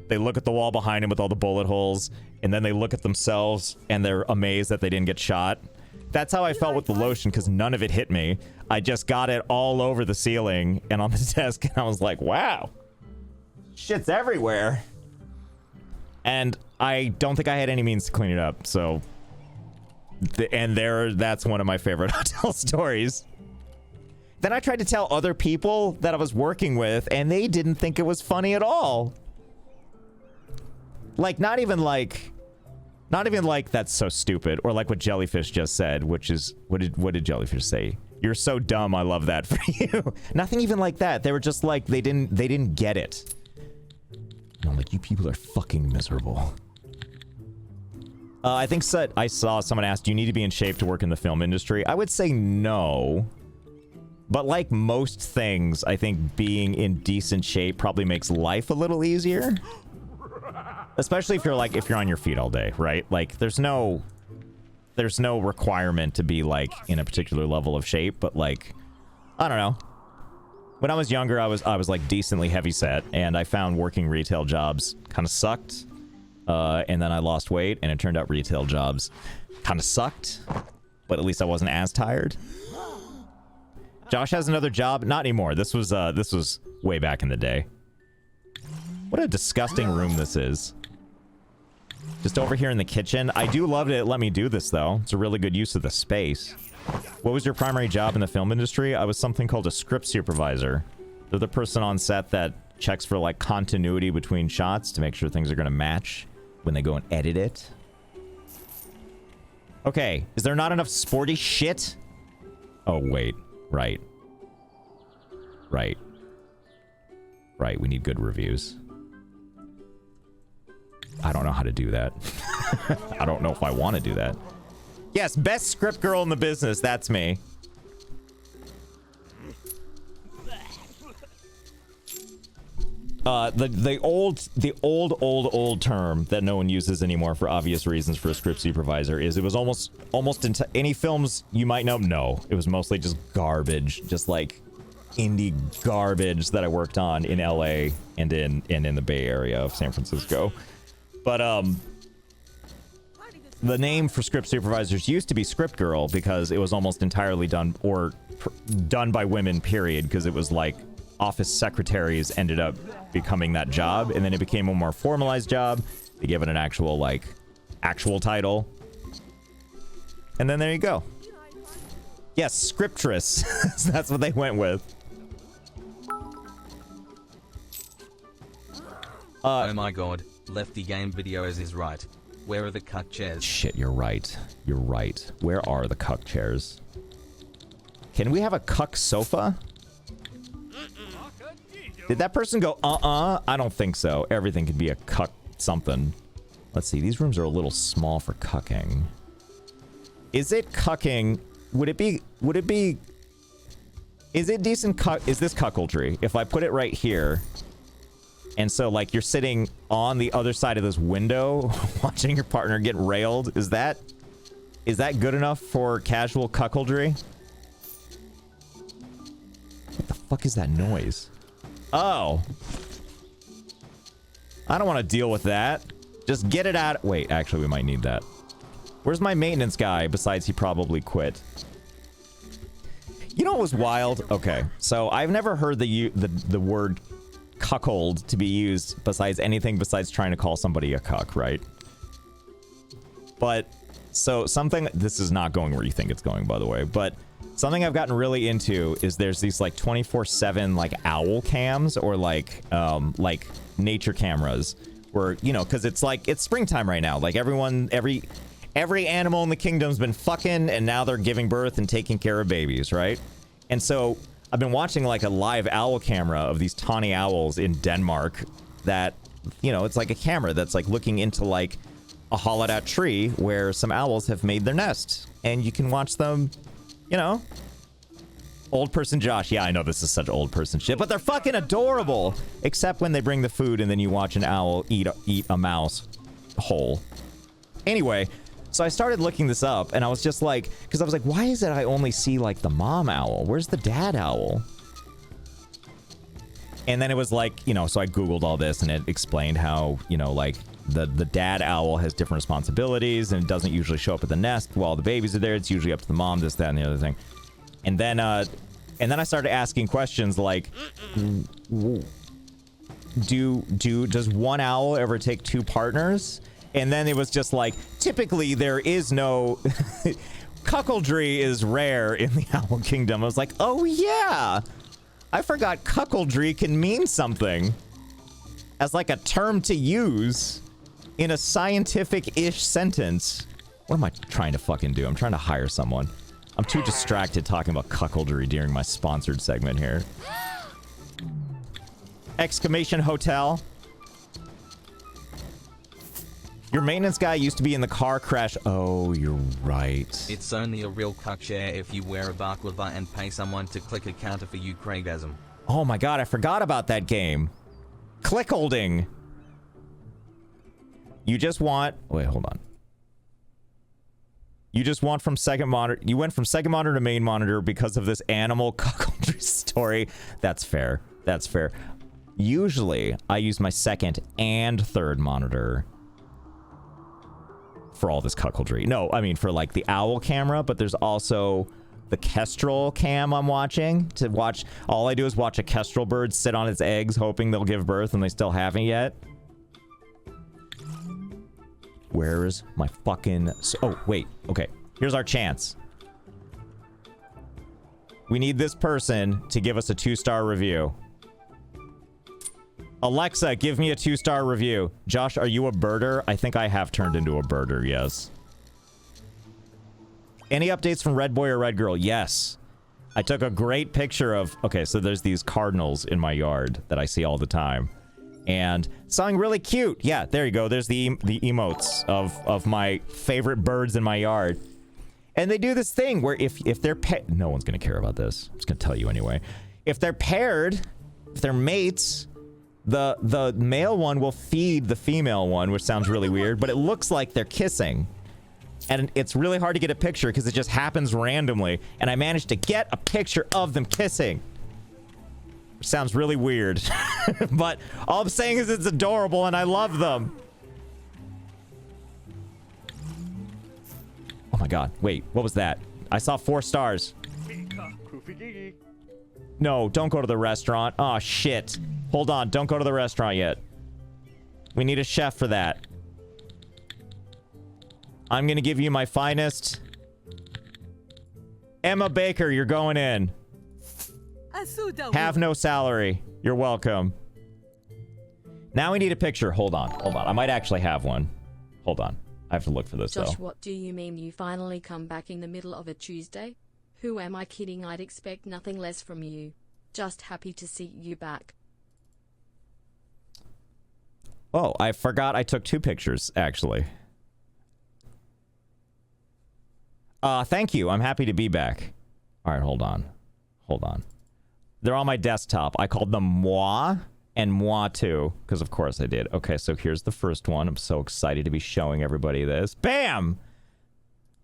they look at the wall behind him with all the bullet holes, and then they look at themselves and they're amazed that they didn't get shot. That's how I felt with the lotion, because none of it hit me. I just got it all over the ceiling and on the desk, and I was like, wow, shit's everywhere. And I don't think I had any means to clean it up, so that's one of my favorite hotel stories. Then I tried to tell other people that I was working with, and they didn't think it was funny at all. Like, not even like that's so stupid, or like what Jellyfish just said, which is, what did Jellyfish say? You're so dumb, I love that for you. Nothing even like that. They were just like, they didn't get it. And I'm like, you people are fucking miserable. I think I saw someone ask, do you need to be in shape to work in the film industry? I would say no. But like most things, I think being in decent shape probably makes life a little easier. Especially if you're on your feet all day, right? Like there's no requirement to be like in a particular level of shape, but like, I don't know. When I was younger, I was like decently heavy set, and I found working retail jobs kind of sucked. And then I lost weight, and it turned out retail jobs kind of sucked, but at least I wasn't as tired. Josh has another job. Not anymore. This was way back in the day. What a disgusting room this is. Just over here in the kitchen. I do love it. Let me do this, though. It's a really good use of the space. What was your primary job in the film industry? I was something called a script supervisor. They're the person on set that checks for, like, continuity between shots to make sure things are going to match when they go and edit it. Okay. Is there not enough sporty shit? Oh, wait. Right. We need good reviews. I don't know how to do that. I don't know if I want to do that. Yes, best script girl in the business. That's me. The old term that no one uses anymore for obvious reasons for a script supervisor is it was almost any films you might know. No, it was mostly just garbage, just like indie garbage that I worked on in LA and in the Bay Area of San Francisco. But the name for script supervisors used to be script girl because it was almost entirely done by women, period, because it was like office secretaries ended up becoming that job, and then it became a more formalized job. They gave it an actual title, and then there you go. Yes, scriptress. That's what they went with. Oh my god, Lefty Game Videos is right. Where are the cuck chairs? Shit, you're right. You're right. Where are the cuck chairs? Can we have a cuck sofa? Did that person go, I don't think so. Everything could be a cuck something. Let's see. These rooms are a little small for cucking. Is it cucking? Is it decent cuck? Is this cuckoldry? If I put it right here, and so like you're sitting on the other side of this window watching your partner get railed, is that good enough for casual cuckoldry? What the fuck is that noise? Oh. I don't want to deal with that. Just get it out. Wait, actually, we might need that. Where's my maintenance guy? Besides, he probably quit. You know what was wild? Okay, so I've never heard the word cuckold to be used besides anything besides trying to call somebody a cuck, right? But, so something... This is not going where you think it's going, by the way, but Something I've gotten really into is there's these like 24/7 like owl cams or like nature cameras where, you know, because it's like it's springtime right now. Like every animal in the kingdom's been fucking and now they're giving birth and taking care of babies, right? And so I've been watching like a live owl camera of these tawny owls in Denmark that, you know, it's like a camera that's like looking into like a hollowed out tree where some owls have made their nest and you can watch them. You know, old person Josh. Yeah, I know this is such old person shit, but they're fucking adorable. Except when they bring the food and then you watch an owl eat a mouse whole. Anyway, so I started looking this up and I was just like, because I was like, why is it I only see like the mom owl? Where's the dad owl? And then it was like, you know, so I Googled all this and it explained how, you know, like the dad owl has different responsibilities and it doesn't usually show up at the nest while the babies are there. It's usually up to the mom, this, that, and the other thing. And then I started asking questions like, does one owl ever take two partners? And then it was just like, typically there is no cuckoldry is rare in the owl kingdom. I was like, oh yeah, I forgot cuckoldry can mean something as like a term to use in a scientific-ish sentence. What am I trying to fucking do? I'm trying to hire someone. I'm too distracted talking about cuckoldry during my sponsored segment here. Exclamation hotel. Your maintenance guy used to be in the car crash. Oh, you're right. It's only a real cuck share if you wear a baklava and pay someone to click a counter for you, Craigasm. Oh my god, I forgot about that game. Click holding. You just want... Wait, hold on. You just want from second monitor... You went from second monitor to main monitor because of this animal cuckoldry story. That's fair. That's fair. Usually, I use my second and third monitor for all this cuckoldry. No, I mean for like the owl camera, but there's also the kestrel cam I'm watching. To watch... All I do is watch a kestrel bird sit on its eggs hoping they'll give birth and they still haven't yet. Where's my fucking... Oh, wait. Okay. Here's our chance. We need this person to give us a 2-star review. Alexa, give me a 2-star review. Josh, are you a birder? I think I have turned into a birder, yes. Any updates from Red Boy or Red Girl? Yes. I took a great picture of... Okay, so there's these cardinals in my yard that I see all the time. And something really cute. Yeah, there you go. There's the emotes of my favorite birds in my yard. And they do this thing where if they're no one's gonna care about this. I'm just gonna tell you anyway. If they're paired, if they're mates, the male one will feed the female one, which sounds really weird, but it looks like they're kissing. And it's really hard to get a picture because it just happens randomly. And I managed to get a picture of them kissing. Sounds really weird. But all I'm saying is it's adorable and I love them. Oh my god. Wait, what was that? I saw 4 stars. No, don't go to the restaurant. Oh, shit. Hold on, don't go to the restaurant yet. We need a chef for that. I'm gonna give you my finest. Emma Baker, you're going in. Have no salary. You're welcome. Now we need a picture. Hold on. Hold on. I might actually have one. Hold on. I have to look for this, Josh, though. what do you mean you finally come back in the middle of a Tuesday? Who am I kidding? I'd expect nothing less from you. Just happy to see you back. Oh, I forgot I took 2 pictures, actually. Thank you. I'm happy to be back. All right, hold on. Hold on. They're on my desktop. I called them Moi and Moi 2, because of course I did. Okay, so here's the first one. I'm so excited to be showing everybody this. Bam!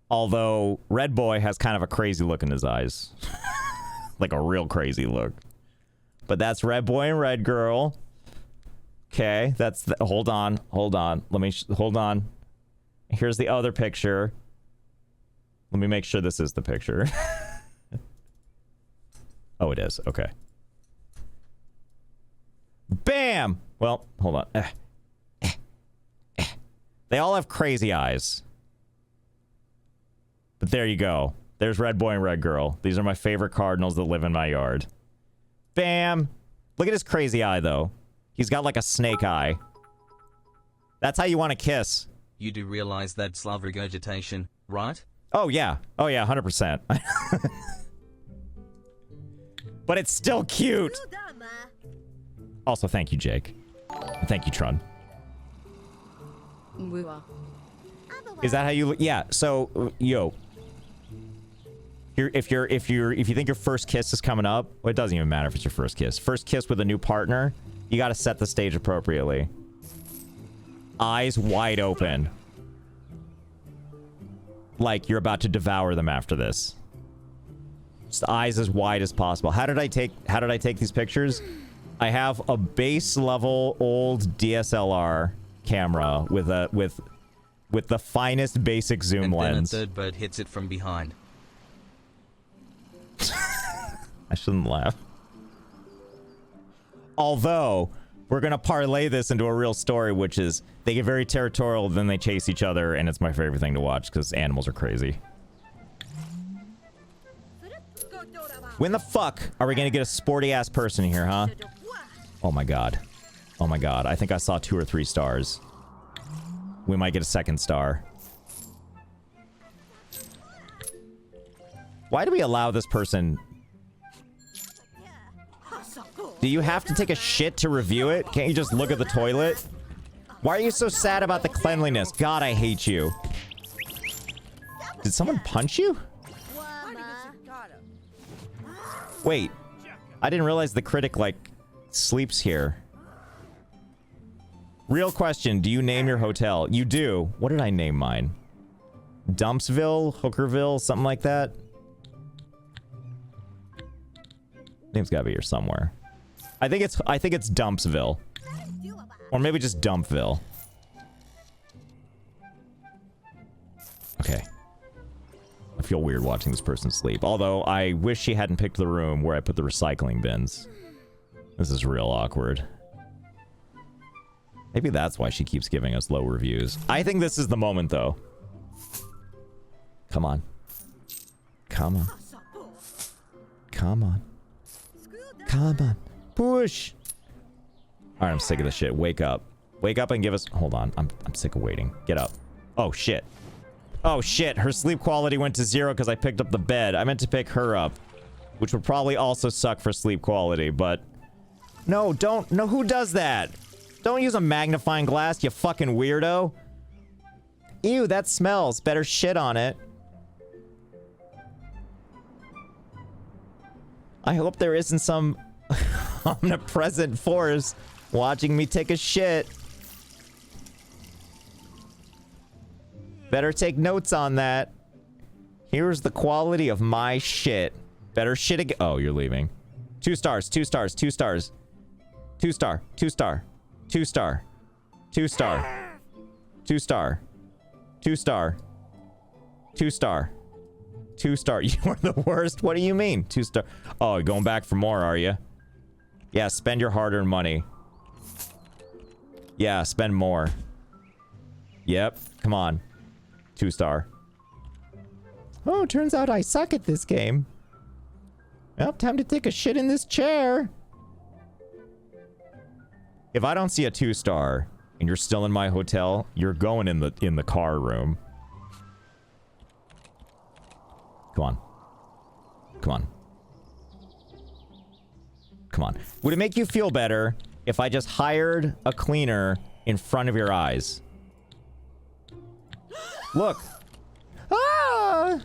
Although, Red Boy has kind of a crazy look in his eyes. Like a real crazy look. But that's Red Boy and Red Girl. Okay, that's... hold on. Hold on. Let me... hold on. Here's the other picture. Let me make sure this is the picture. Oh, it is. Okay. Bam! Well, hold on. They all have crazy eyes. But there you go. There's Red Boy and Red Girl. These are my favorite cardinals that live in my yard. Bam! Look at his crazy eye, though. He's got like a snake eye. That's how you want to kiss. You do realize that's love regurgitation, right? Oh, yeah. Oh, yeah, 100%. But it's still cute. Also, thank you, Jake. And thank you, Trun. Is that how you look? Yeah, so, yo. If you think your first kiss is coming up, well, it doesn't even matter if it's your first kiss. First kiss with a new partner, you gotta set the stage appropriately. Eyes wide open. Like you're about to devour them after this. Just eyes as wide as possible. How did I take these pictures? I have a base level old DSLR camera with the finest basic zoom and lens. Then a third bird hits it from behind. I shouldn't laugh. Although, we're gonna parlay this into a real story, which is they get very territorial, then they chase each other, and it's my favorite thing to watch because animals are crazy. When the fuck are we gonna get a sporty ass person here, huh? Oh my god. Oh my god. I think I saw 2 or 3 stars. We might get a 2nd star. Why do we allow this person? Do you have to take a shit to review it? Can't you just look at the toilet? Why are you so sad about the cleanliness? God, I hate you. Did someone punch you? Wait. I didn't realize the critic, like, sleeps here. Real question. Do you name your hotel? You do. What did I name mine? Dumpsville? Hookerville? Something like that? Name's gotta be here somewhere. I think it's Dumpsville. Or maybe just Dumpville. Okay. I feel weird watching this person sleep. Although, I wish she hadn't picked the room where I put the recycling bins. This is real awkward. Maybe that's why she keeps giving us low reviews. I think this is the moment, though. Come on. Come on. Come on. Come on. Push! Alright, I'm sick of this shit. Wake up. Wake up and give us... Hold on. I'm sick of waiting. Get up. Oh, shit. Oh, shit. Her sleep quality went to 0 because I picked up the bed. I meant to pick her up. Which would probably also suck for sleep quality, but... No, don't... No, who does that? Don't use a magnifying glass, you fucking weirdo. Ew, that smells. Better shit on it. I hope there isn't some omnipresent force watching me take a shit. Better take notes on that. Here's the quality of my shit. Better shit again. Oh, you're leaving. 2 stars, 2 stars, 2 stars. 2 star, 2 star, 2 star, 2 star, 2 star, 2 star, 2 star. 2 star. You are the worst. What do you mean? 2 star. Oh, you're going back for more, are you? Yeah, spend your hard-earned money. Yeah, spend more. Yep. Come on. 2 star. Oh, turns out I suck at this game. Well, time to take a shit in this chair. If I don't see a 2 star and you're still in my hotel, you're going in the car room. Come on. Come on. Come on. Would it make you feel better if I just hired a cleaner in front of your eyes? Look. Ah!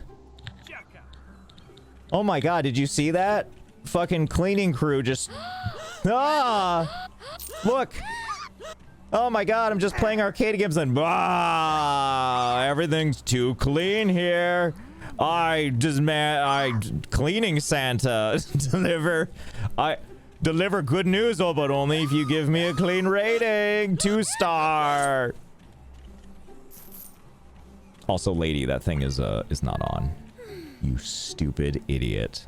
Oh my god, did you see that? Fucking cleaning crew just... Ah! Look! Oh my god, I'm just playing arcade games and... Ah! Everything's too clean here. Cleaning Santa. Deliver good news, oh, but only if you give me a clean rating. 2 star. Also, lady, that thing is not on. You stupid idiot.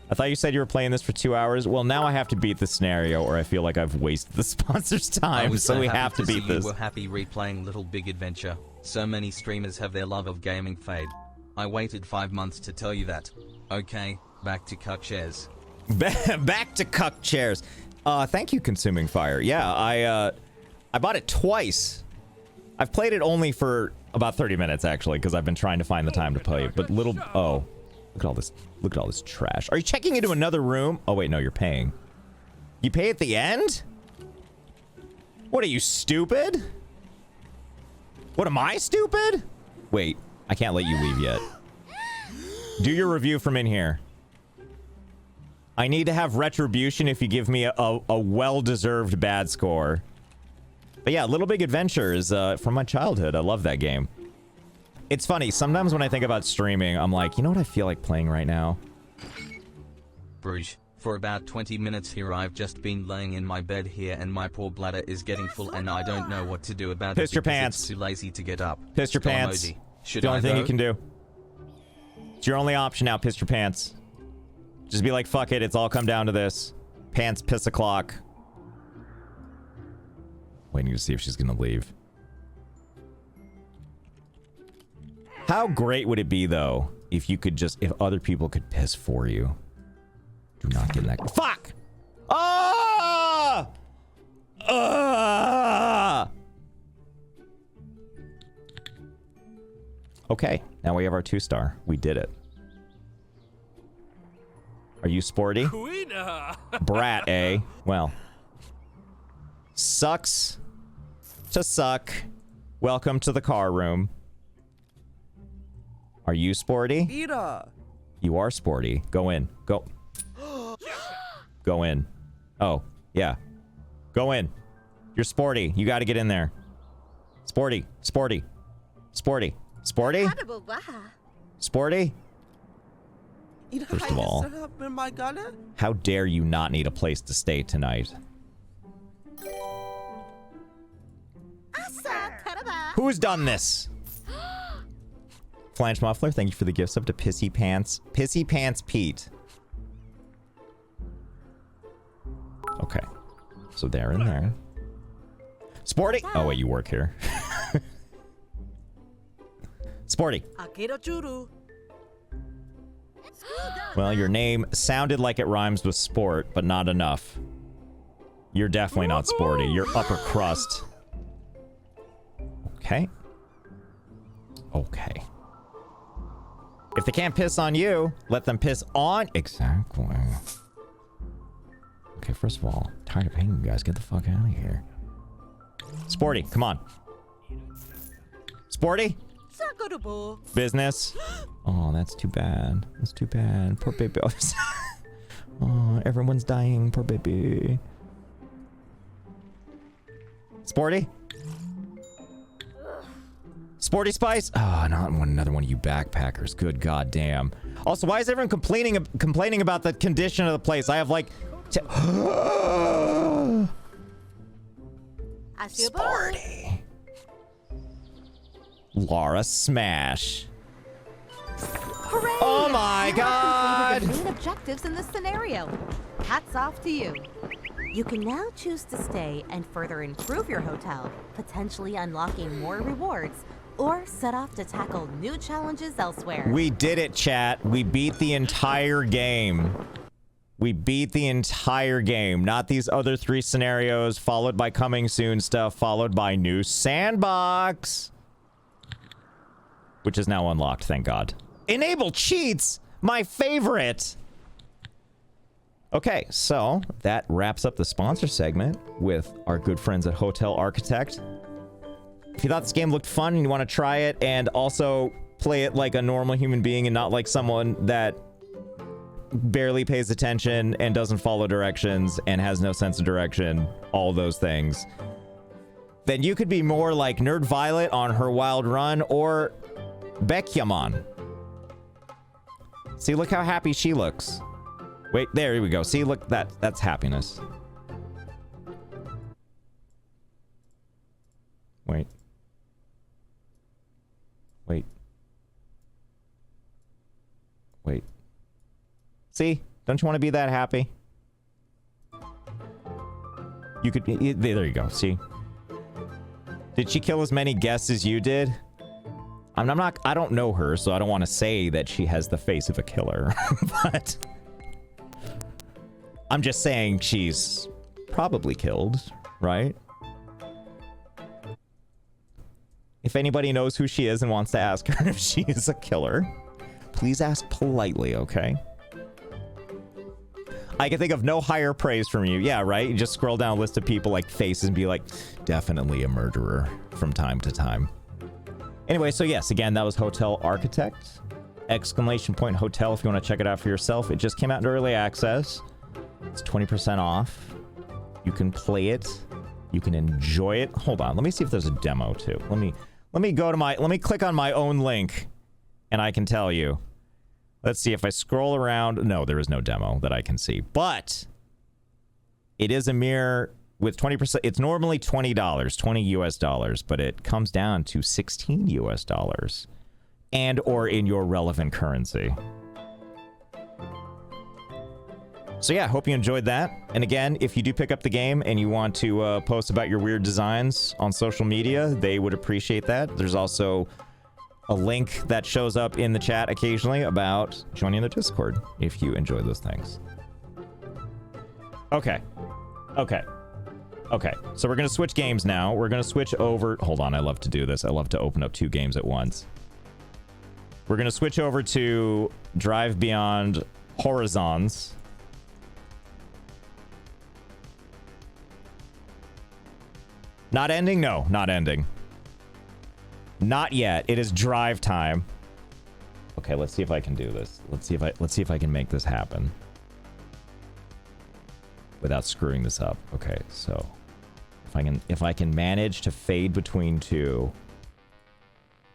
I thought you said you were playing this for 2 hours. Well, now I have to beat the scenario, or I feel like I've wasted the sponsor's time, so we have to beat this. You were happy replaying Little Big Adventure. So many streamers have their love of gaming fade. I waited 5 months to tell you that. Okay, back to cuck chairs. Back to cuck chairs. Thank you, Consuming Fire. Yeah, I bought it twice. I've played it only for about 30 minutes, actually, because I've been trying to find the time to play it. But oh, look at all this. Look at all this trash. Are you checking into another room? Oh, wait, no, you're paying. You pay at the end? What are you, stupid? What, am I stupid? Wait, I can't let you leave yet. Do your review from in here. I need to have retribution if you give me a well-deserved bad score. But yeah, Little Big Adventure is from my childhood. I love that game. It's funny, sometimes when I think about streaming, I'm like, you know what I feel like playing right now? Bruges. For about 20 minutes here I've just been laying in my bed here and my poor bladder is getting full and I don't know what to do about Piss it your because pants. it's too lazy to get up. Piss your Skull pants. emoji. Should The only I thing though? you can do. It's your only option now, piss your pants. Just be like, fuck it, it's all come down to this. Pants, piss o'clock. Waiting to see if she's gonna leave. How great would it be, though, if you could just, if other people could piss for you? Do not get in that. Fuck! Ah! Ah! Okay, now we have our 2-star. We did it. Are you sporty? Brat, eh? Well. Sucks to suck. Welcome to the car room. Are you sporty? Ira. You are sporty. Go in. Go. Go in. Oh, yeah. Go in. You're sporty. You got to get in there. Sporty. Sporty. Sporty. Sporty? Sporty? First of all, how dare you not need a place to stay tonight? Who's done this? Flange Muffler, thank you for the gift sub to Pissy Pants. Pissy Pants Pete. Okay. So they're in there. Sporty! Oh, wait, you work here. Sporty. Well, your name sounded like it rhymes with sport, but not enough. You're definitely not sporty. You're upper crust. Okay. Okay. If they can't piss on you, let them piss on... Exactly. Okay, first of all, I'm tired of hanging, you guys. Get the fuck out of here. Sporty, come on. Sporty? Business? Oh, that's too bad. That's too bad. Poor baby. Oh, everyone's dying. Poor baby. Sporty? Sporty Spice? Oh, not another one of you backpackers. Good goddamn. Also, why is everyone complaining about the condition of the place? I have like... Sporty. Laura Smash. Hooray! Oh my You have God! completed the main objectives in this scenario. Hats off to you. You can now choose to stay and further improve your hotel, potentially unlocking more rewards, or set off to tackle new challenges elsewhere. We did it, chat. We beat the entire game. We beat the entire game. Not these other 3 scenarios, followed by coming soon stuff, followed by new sandbox. Which is now unlocked, thank God. Enable cheats! My favorite! Okay, so that wraps up the sponsor segment with our good friends at Hotel Architect. If you thought this game looked fun and you want to try it and also play it like a normal human being and not like someone that barely pays attention and doesn't follow directions and has no sense of direction, all those things, then you could be more like Nerd Violet on her wild run or Bekyamon. See, look how happy she looks. Wait, there we go. See, look, that's happiness. Wait. Wait. Wait. See? Don't you want to be that happy? You could... There you go. See? Did she kill as many guests as you did? I don't know her, so I don't want to say that she has the face of a killer, but I'm just saying she's probably killed, right? If anybody knows who she is and wants to ask her if she is a killer, please ask politely, okay? I can think of no higher praise from you. Yeah, right? You just scroll down a list of people like faces and be like, definitely a murderer from time to time. Anyway, so yes, again, that was Hotel Architect. Exclamation point hotel if you want to check it out for yourself. It just came out in early access. It's 20% off. You can play it. You can enjoy it. Hold on, let me see if there's a demo too. Let me go to let me click on my own link and I can tell you. Let's see if I scroll around. No, there is no demo that I can see, but it is a mere with 20%. It's normally $20, 20 US dollars, but it comes down to 16 US dollars and or in your relevant currency. So yeah, hope you enjoyed that. And again, if you do pick up the game and you want to post about your weird designs on social media, they would appreciate that. There's also a link that shows up in the chat occasionally about joining the Discord if you enjoy those things. Okay. So we're going to switch games now. We're going to switch over. Hold on. I love to do this. I love to open up 2 games at once. We're going to switch over to Drive Beyond Horizons. Not ending? No, not ending. Not yet. It is drive time. Okay, let's see if I can do this. Let's see if I can make this happen without screwing this up. Okay, so if I can manage to fade between 2.